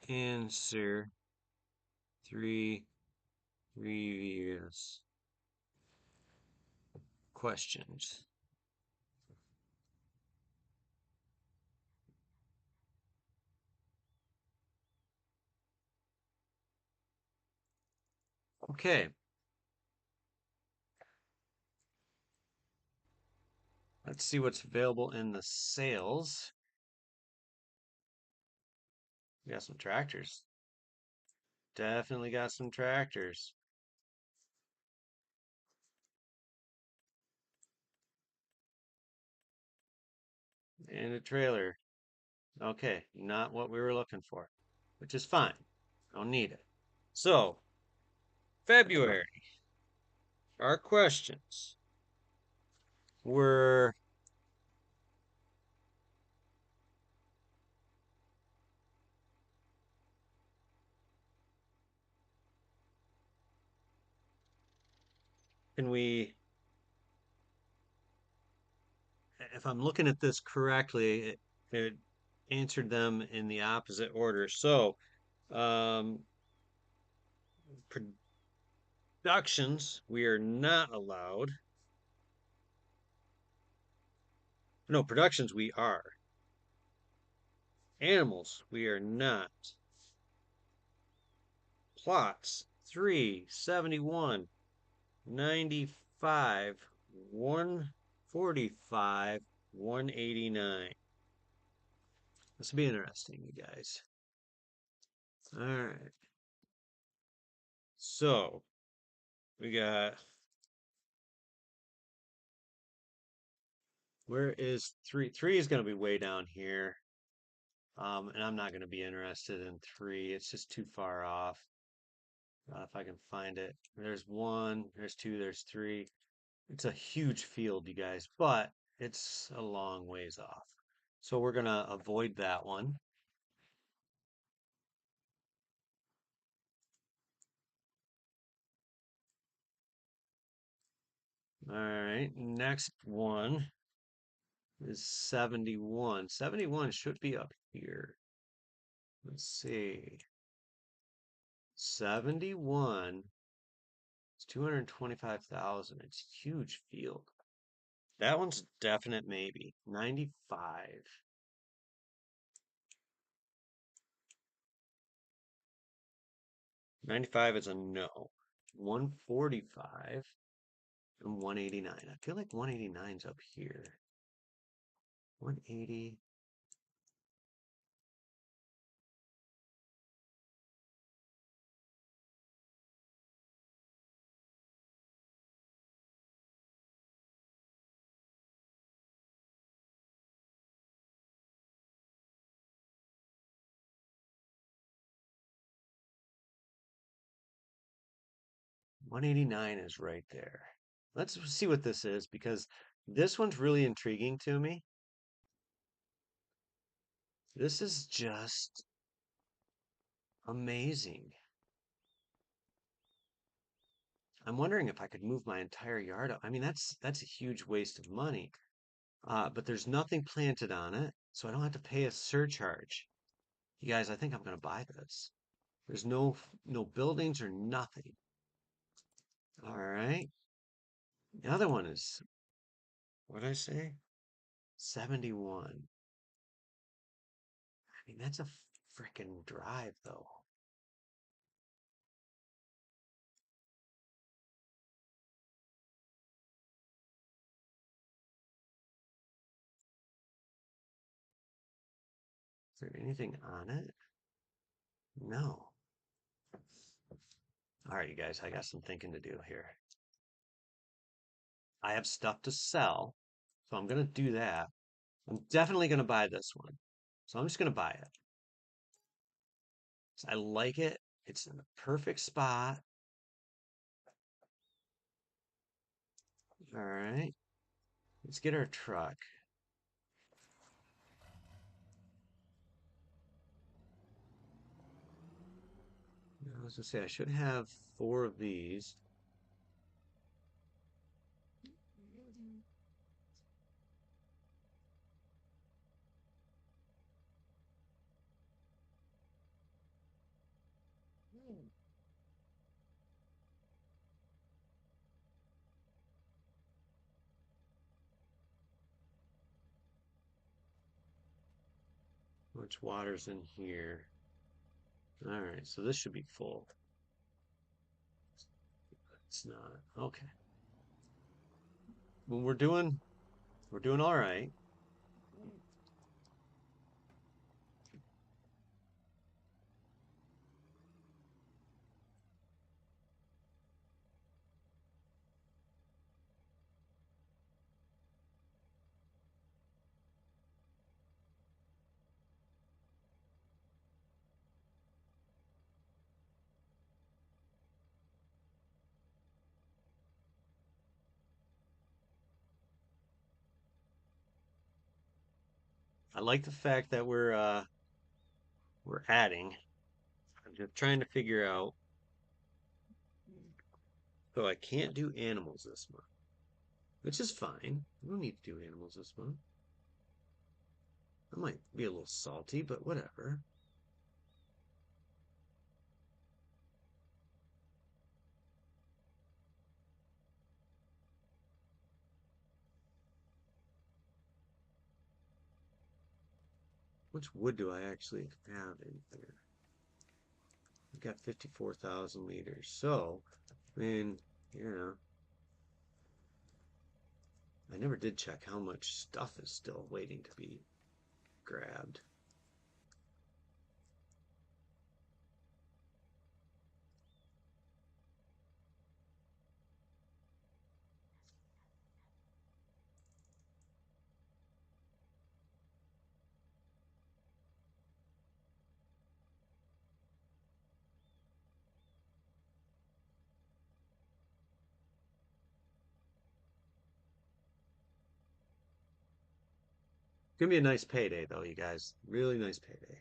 answer 3 previous questions. Okay. Let's see what's available in the sales. We got some tractors. Definitely got some tractors. And a trailer. Okay, not what we were looking for, which is fine. Don't need it. So, February, our questions were can we, if I'm looking at this correctly, it answered them in the opposite order. So, um, productions, we are not allowed. No, productions, we are. Animals, we are not. Plots, 3, 71, 95, 145, 189. This will be interesting, you guys. All right. So we got, where is three? Three is going to be way down here. And I'm not going to be interested in three. It's just too far off. If I can find it. There's one, there's two, there's three. It's a huge field, you guys, but it's a long ways off. So we're going to avoid that one. All right, next one is 71. 71 should be up here. Let's see. 71 is 225,000. It's a huge field. That one's definite maybe. 95. 95 is a no. 145 and 189. I feel like 189's up here. 180. 189 is right there. Let's see what this is because this one's really intriguing to me. This is just amazing. I'm wondering if I could move my entire yard up. I mean, that's a huge waste of money. But there's nothing planted on it, so I don't have to pay a surcharge. You guys, I think I'm gonna buy this. There's no buildings or nothing. All right. The other one is, what did I say? 71. I mean, that's a freaking drive though. Is there anything on it? No. All right, you guys, I got some thinking to do here. I have stuff to sell, so I'm gonna do that. I'm definitely gonna buy this one. So I'm just gonna buy it. I like it. It's in the perfect spot. All right. Let's get our truck. I was gonna say I should have four of these. Much water's in here. All right, so this should be full. It's not. Okay. Well, we're doing all right. I like the fact that we're adding. I'm just trying to figure out. So I can't do animals this month, which is fine. I don't need to do animals this month. I might be a little salty, but whatever. How much wood do I actually have in here? I've got 54,000 liters. So, I mean, yeah, I never did check how much stuff is still waiting to be grabbed. Gonna be a nice payday though, you guys. Really nice payday.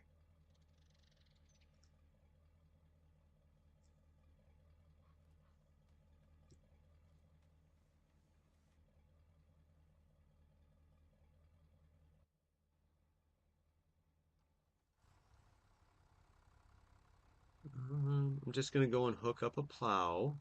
I'm just gonna go and hook up a plow.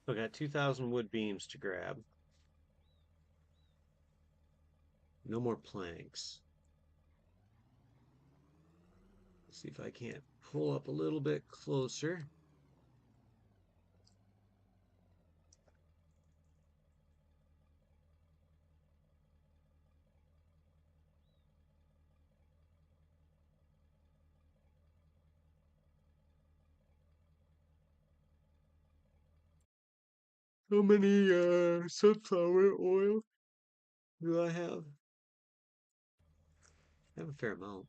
I got 2,000 wood beams to grab. No more planks. Let's see if I can't pull up a little bit closer. How many sunflower oil do I have? I have a fair amount.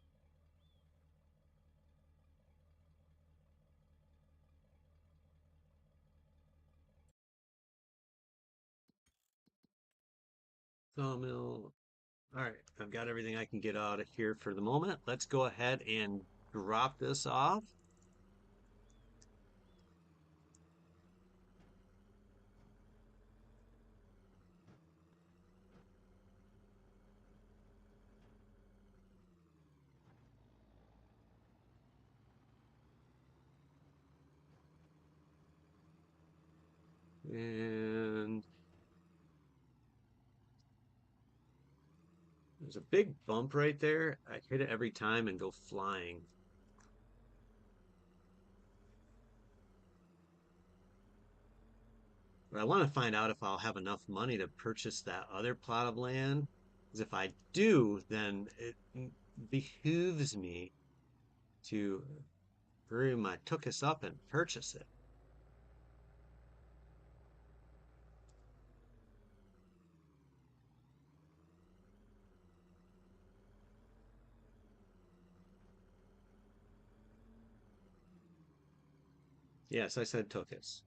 Sawmill. All right, I've got everything I can get out of here for the moment. Let's go ahead and drop this off. And there's a big bump right there. I hit it every time and go flying. But I want to find out if I'll have enough money to purchase that other plot of land. Because if I do, then it behooves me to hurry my tookus up and purchase it. Yes, I said tookus.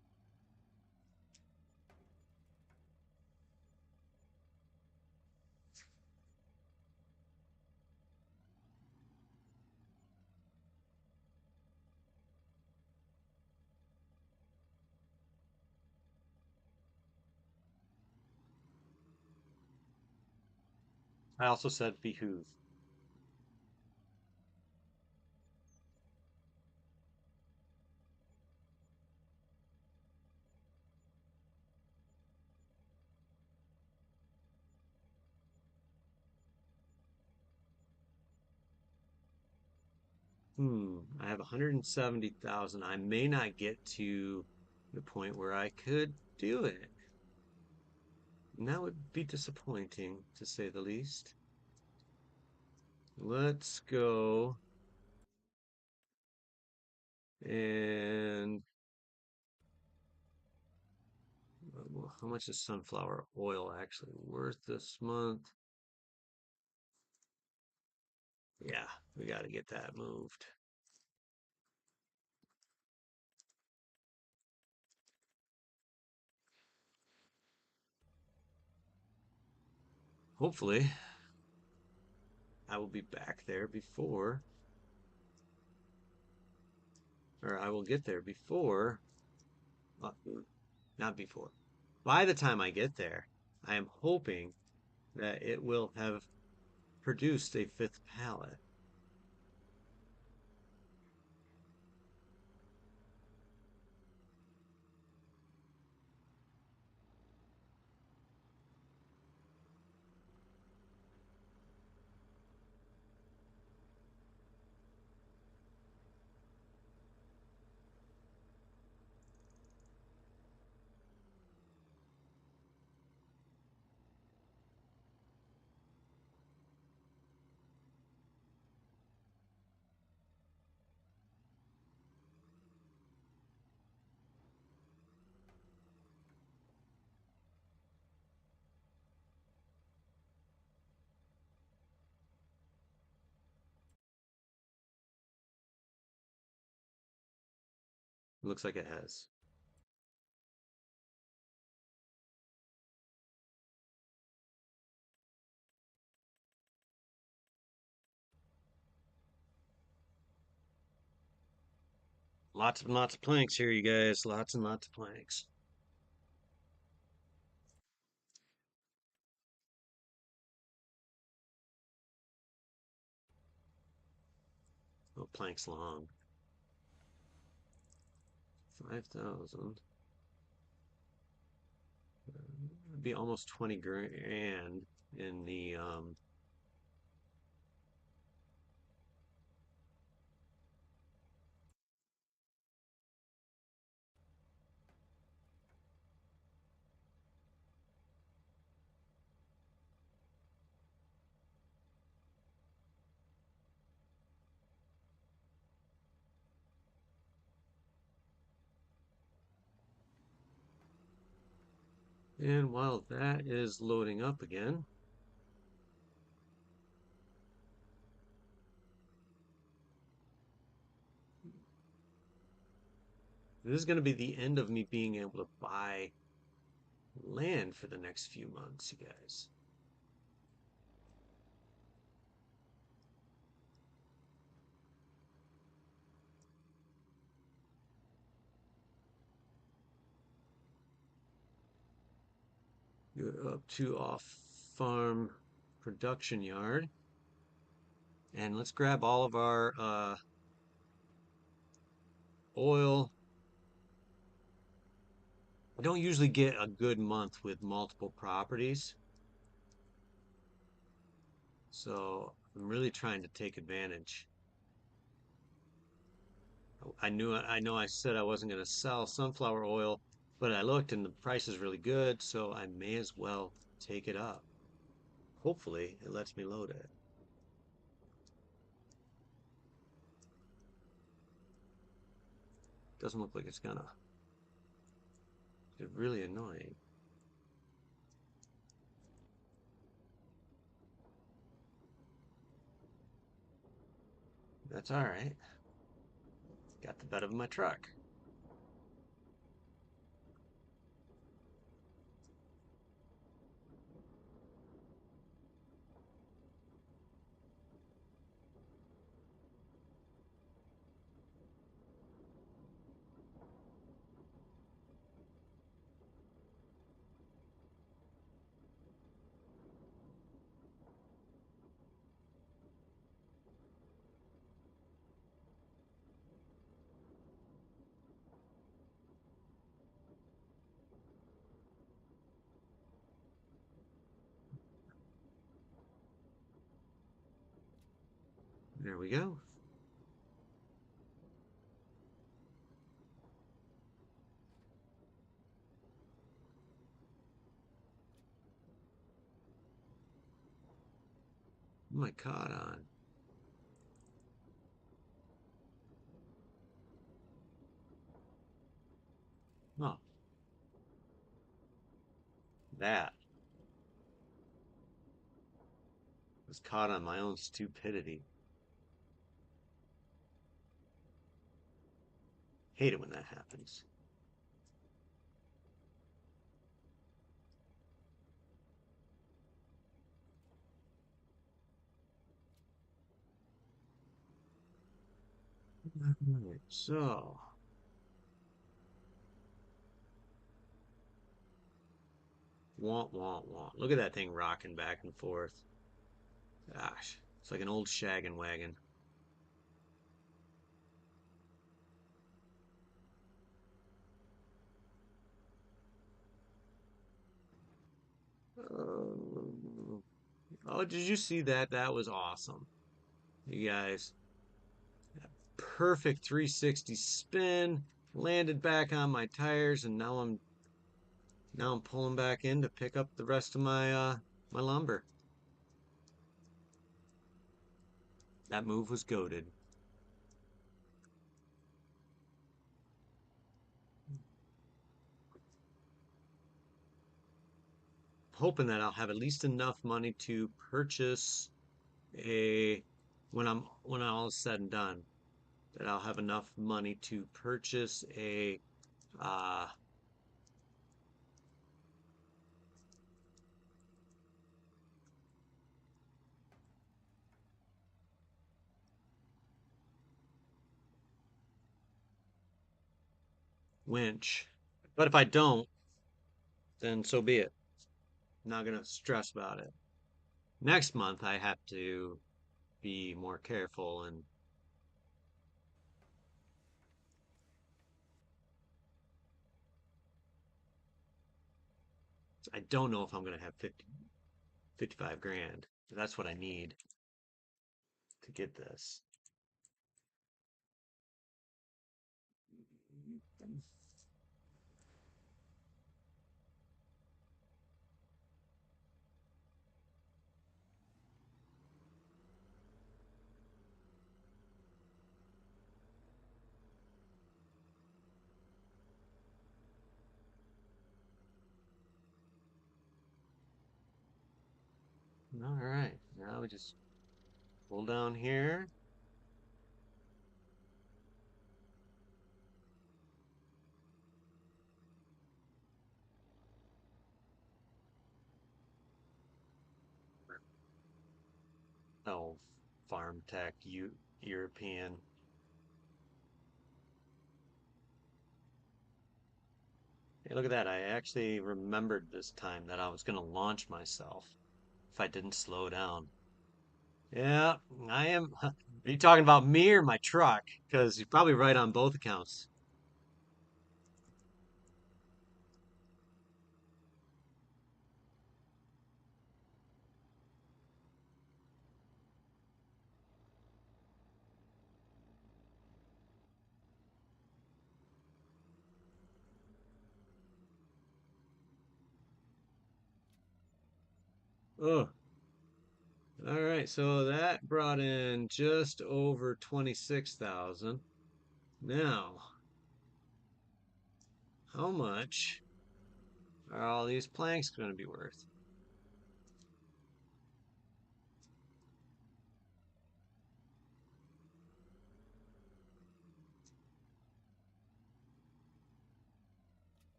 I also said behoove. I have 170,000. I may not get to the point where I could do it. And that would be disappointing, to say the least. Let's go and well, how much is sunflower oil actually worth this month? Yeah, we got to get that moved. hopefully I will be back there before, or I will get there before, uh, not before. By the time I get there, I am hoping that it will have produced a fifth pallet. Looks like it has. Lots and lots of planks here, you guys. Lots and lots of planks. Oh, planks long. 5,000. It'd be almost 20 grand in the and while that is loading up again, this is going to be the end of me being able to buy land for the next few months, you guys. Go up to off farm production yard, and let's grab all of our oil. I don't usually get a good month with multiple properties, so I'm really trying to take advantage. I know I said I wasn't going to sell sunflower oil, but I looked and the price is really good, so I may as well take it up. Hopefully, it lets me load it. Doesn't look like it's gonna. It's really annoying. That's all right. Got the bed of my truck. There we go. What am I caught on? Oh, that was caught on my own stupidity. Hate it when that happens. Alright, so want, want, want. Look at that thing rocking back and forth. Gosh, it's like an old shaggin' wagon. Uh, oh, did you see that? That was awesome. You guys, perfect 360 spin, landed back on my tires, and now I'm pulling back in to pick up the rest of my lumber. That move was goaded. Hoping that I'll have at least enough money to purchase a when all is said and done, that I'll have enough money to purchase a uh winch. But if I don't, then so be it. I'm not gonna stress about it. Next month I have to be more careful, and I don't know if I'm gonna have 55 grand. That's what I need to get this. All right, now we just pull down here. Oh, farm tech, European. Hey, look at that. I actually remembered this time that I was going to launch myself if I didn't slow down. Yeah, I am. Are you talking about me or my truck? Because you're probably right on both accounts. Oh, all right. So that brought in just over 26,000. Now, how much are all these planks going to be worth?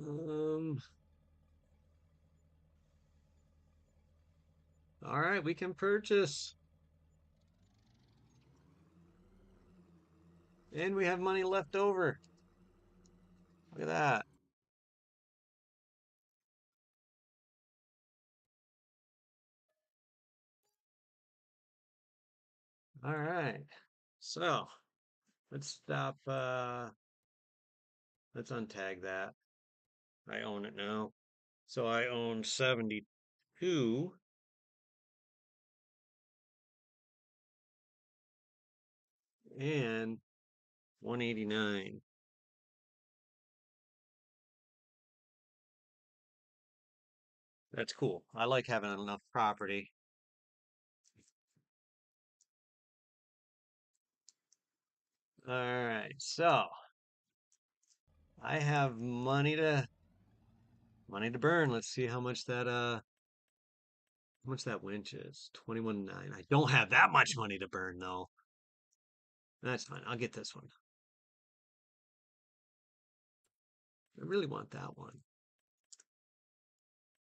Um, all right, we can purchase, and we have money left over. Look at that. All right. So let's stop. Let's untag that. I own it now. So I own 72 and 189. That's cool. I like having enough property. All right. So I have money to burn. Let's see how much that winch is. 21.9. I don't have that much money to burn though. That's fine. I'll get this one. I really want that one.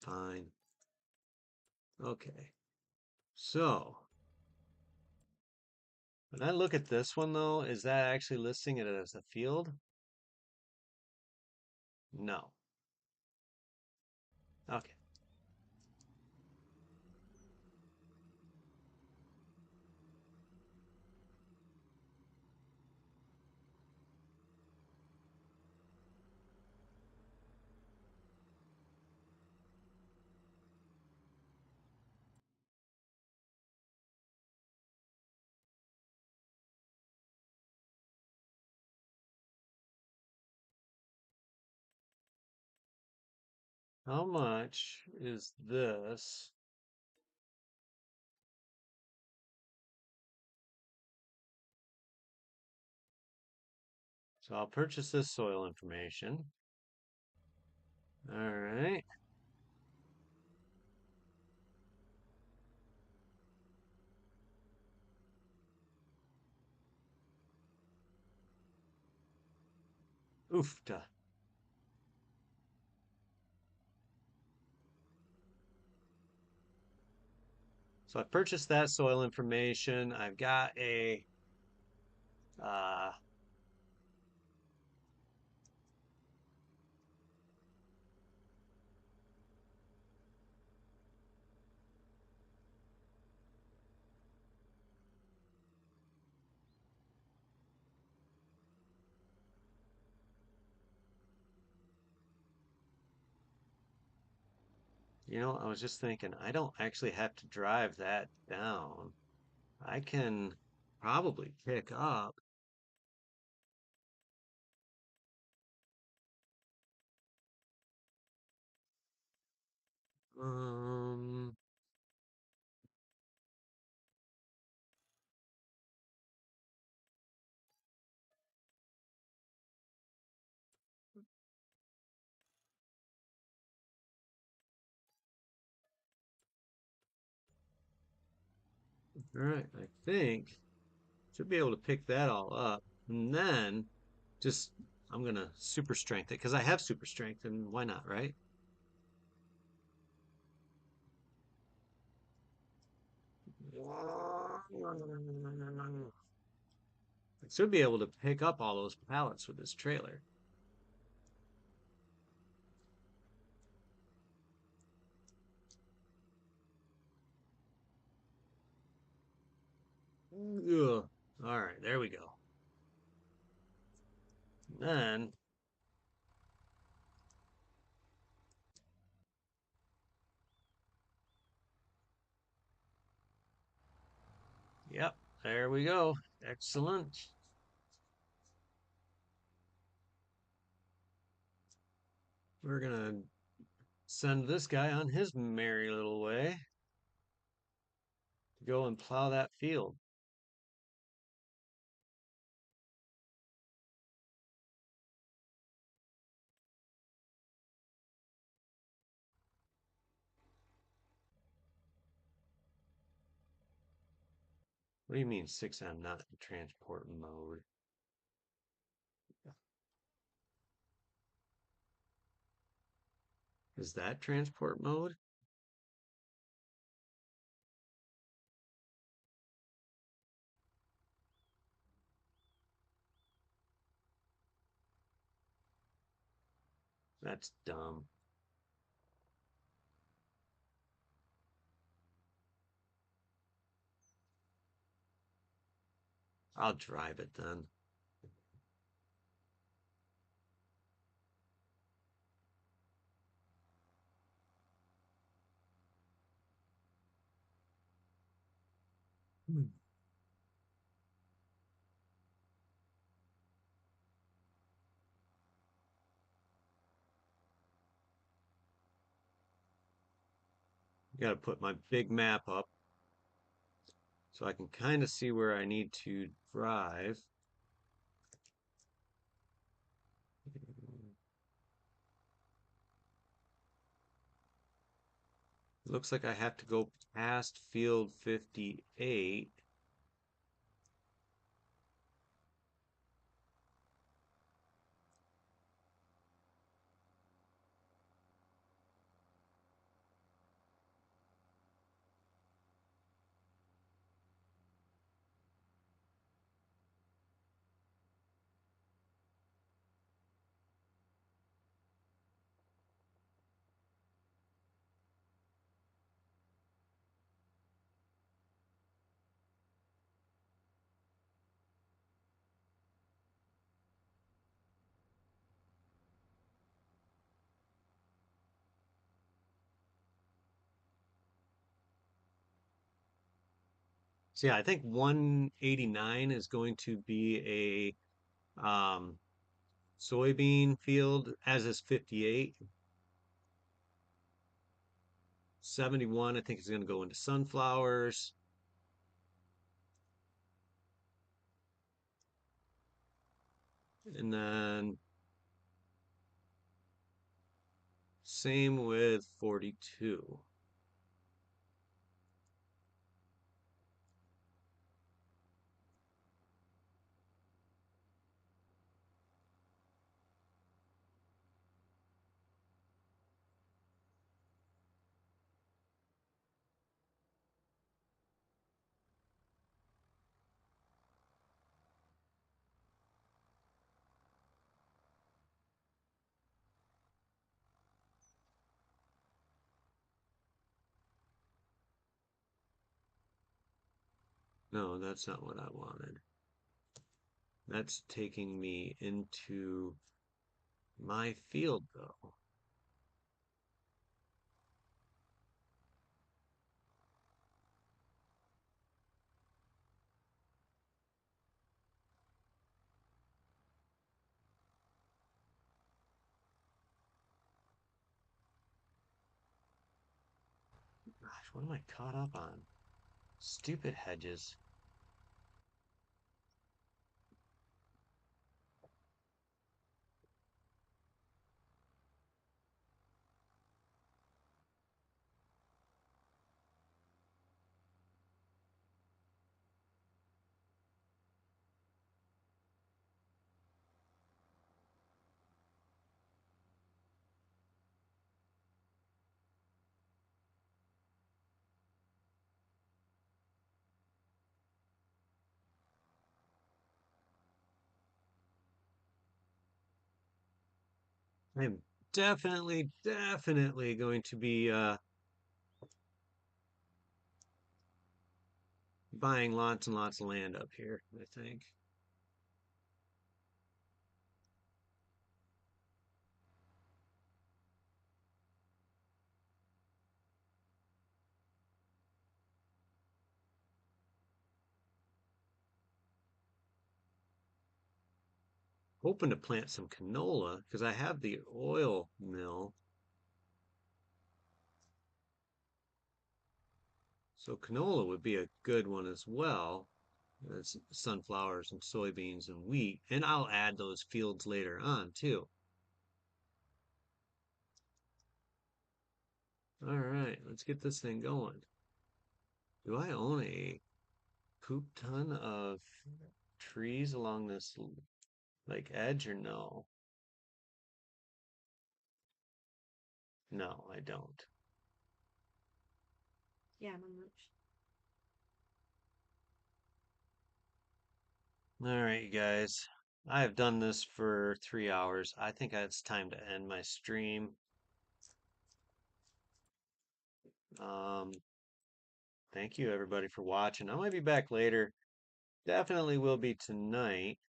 Fine. Okay. So when I look at this one though, is that actually listing it as a field? No. Okay. How much is this? So I'll purchase this soil information. All right. Oofta. So I purchased that soil information. I've got a uh I was just thinking I don't actually have to drive that down. I can probably pick up um all right, I think should be able to pick that all up. And then just I'm gonna super strength it because I have super strength and why not, right? I should be able to pick up all those pallets with this trailer. Ugh. All right, there we go. Then, yep, there we go. Excellent. We're gonna send this guy on his merry little way to go and plow that field. What do you mean 6M not in transport mode? Is that transport mode? That's dumb. I'll drive it then. Hmm. Got to put my big map up so I can kind of see where I need to drive. Looks like I have to go past field 58. So yeah, I think 189 is going to be a soybean field, as is 58. 71, I think is going to go into sunflowers. And then same with 42. No, that's not what I wanted. That's taking me into my field, though. Gosh, what am I caught up on? Stupid hedges. I'm definitely going to be buying lots and lots of land up here, I think. Hoping to plant some canola because I have the oil mill. So canola would be a good one as well. As sunflowers and soybeans and wheat. And I'll add those fields later on too. All right, let's get this thing going. Do I own a poop ton of trees along this like edge or no? No, I don't. Yeah, I'm on lunch. All right, you guys. I have done this for 3 hours. I think it's time to end my stream. Um, Thank you everybody for watching. I might be back later. Definitely will be tonight.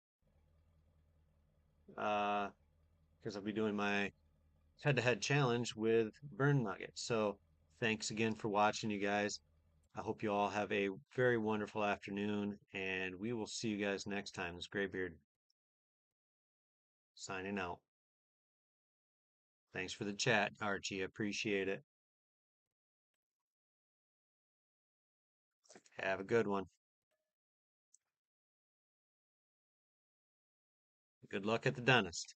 Because I'll be doing my head-to-head challenge with Burn Nugget. So thanks again for watching, you guys. I hope you all have a very wonderful afternoon, and we will see you guys next time. This is Graybeard signing out. Thanks for the chat, Archie. Appreciate it. Have a good one. Good luck at the dentist.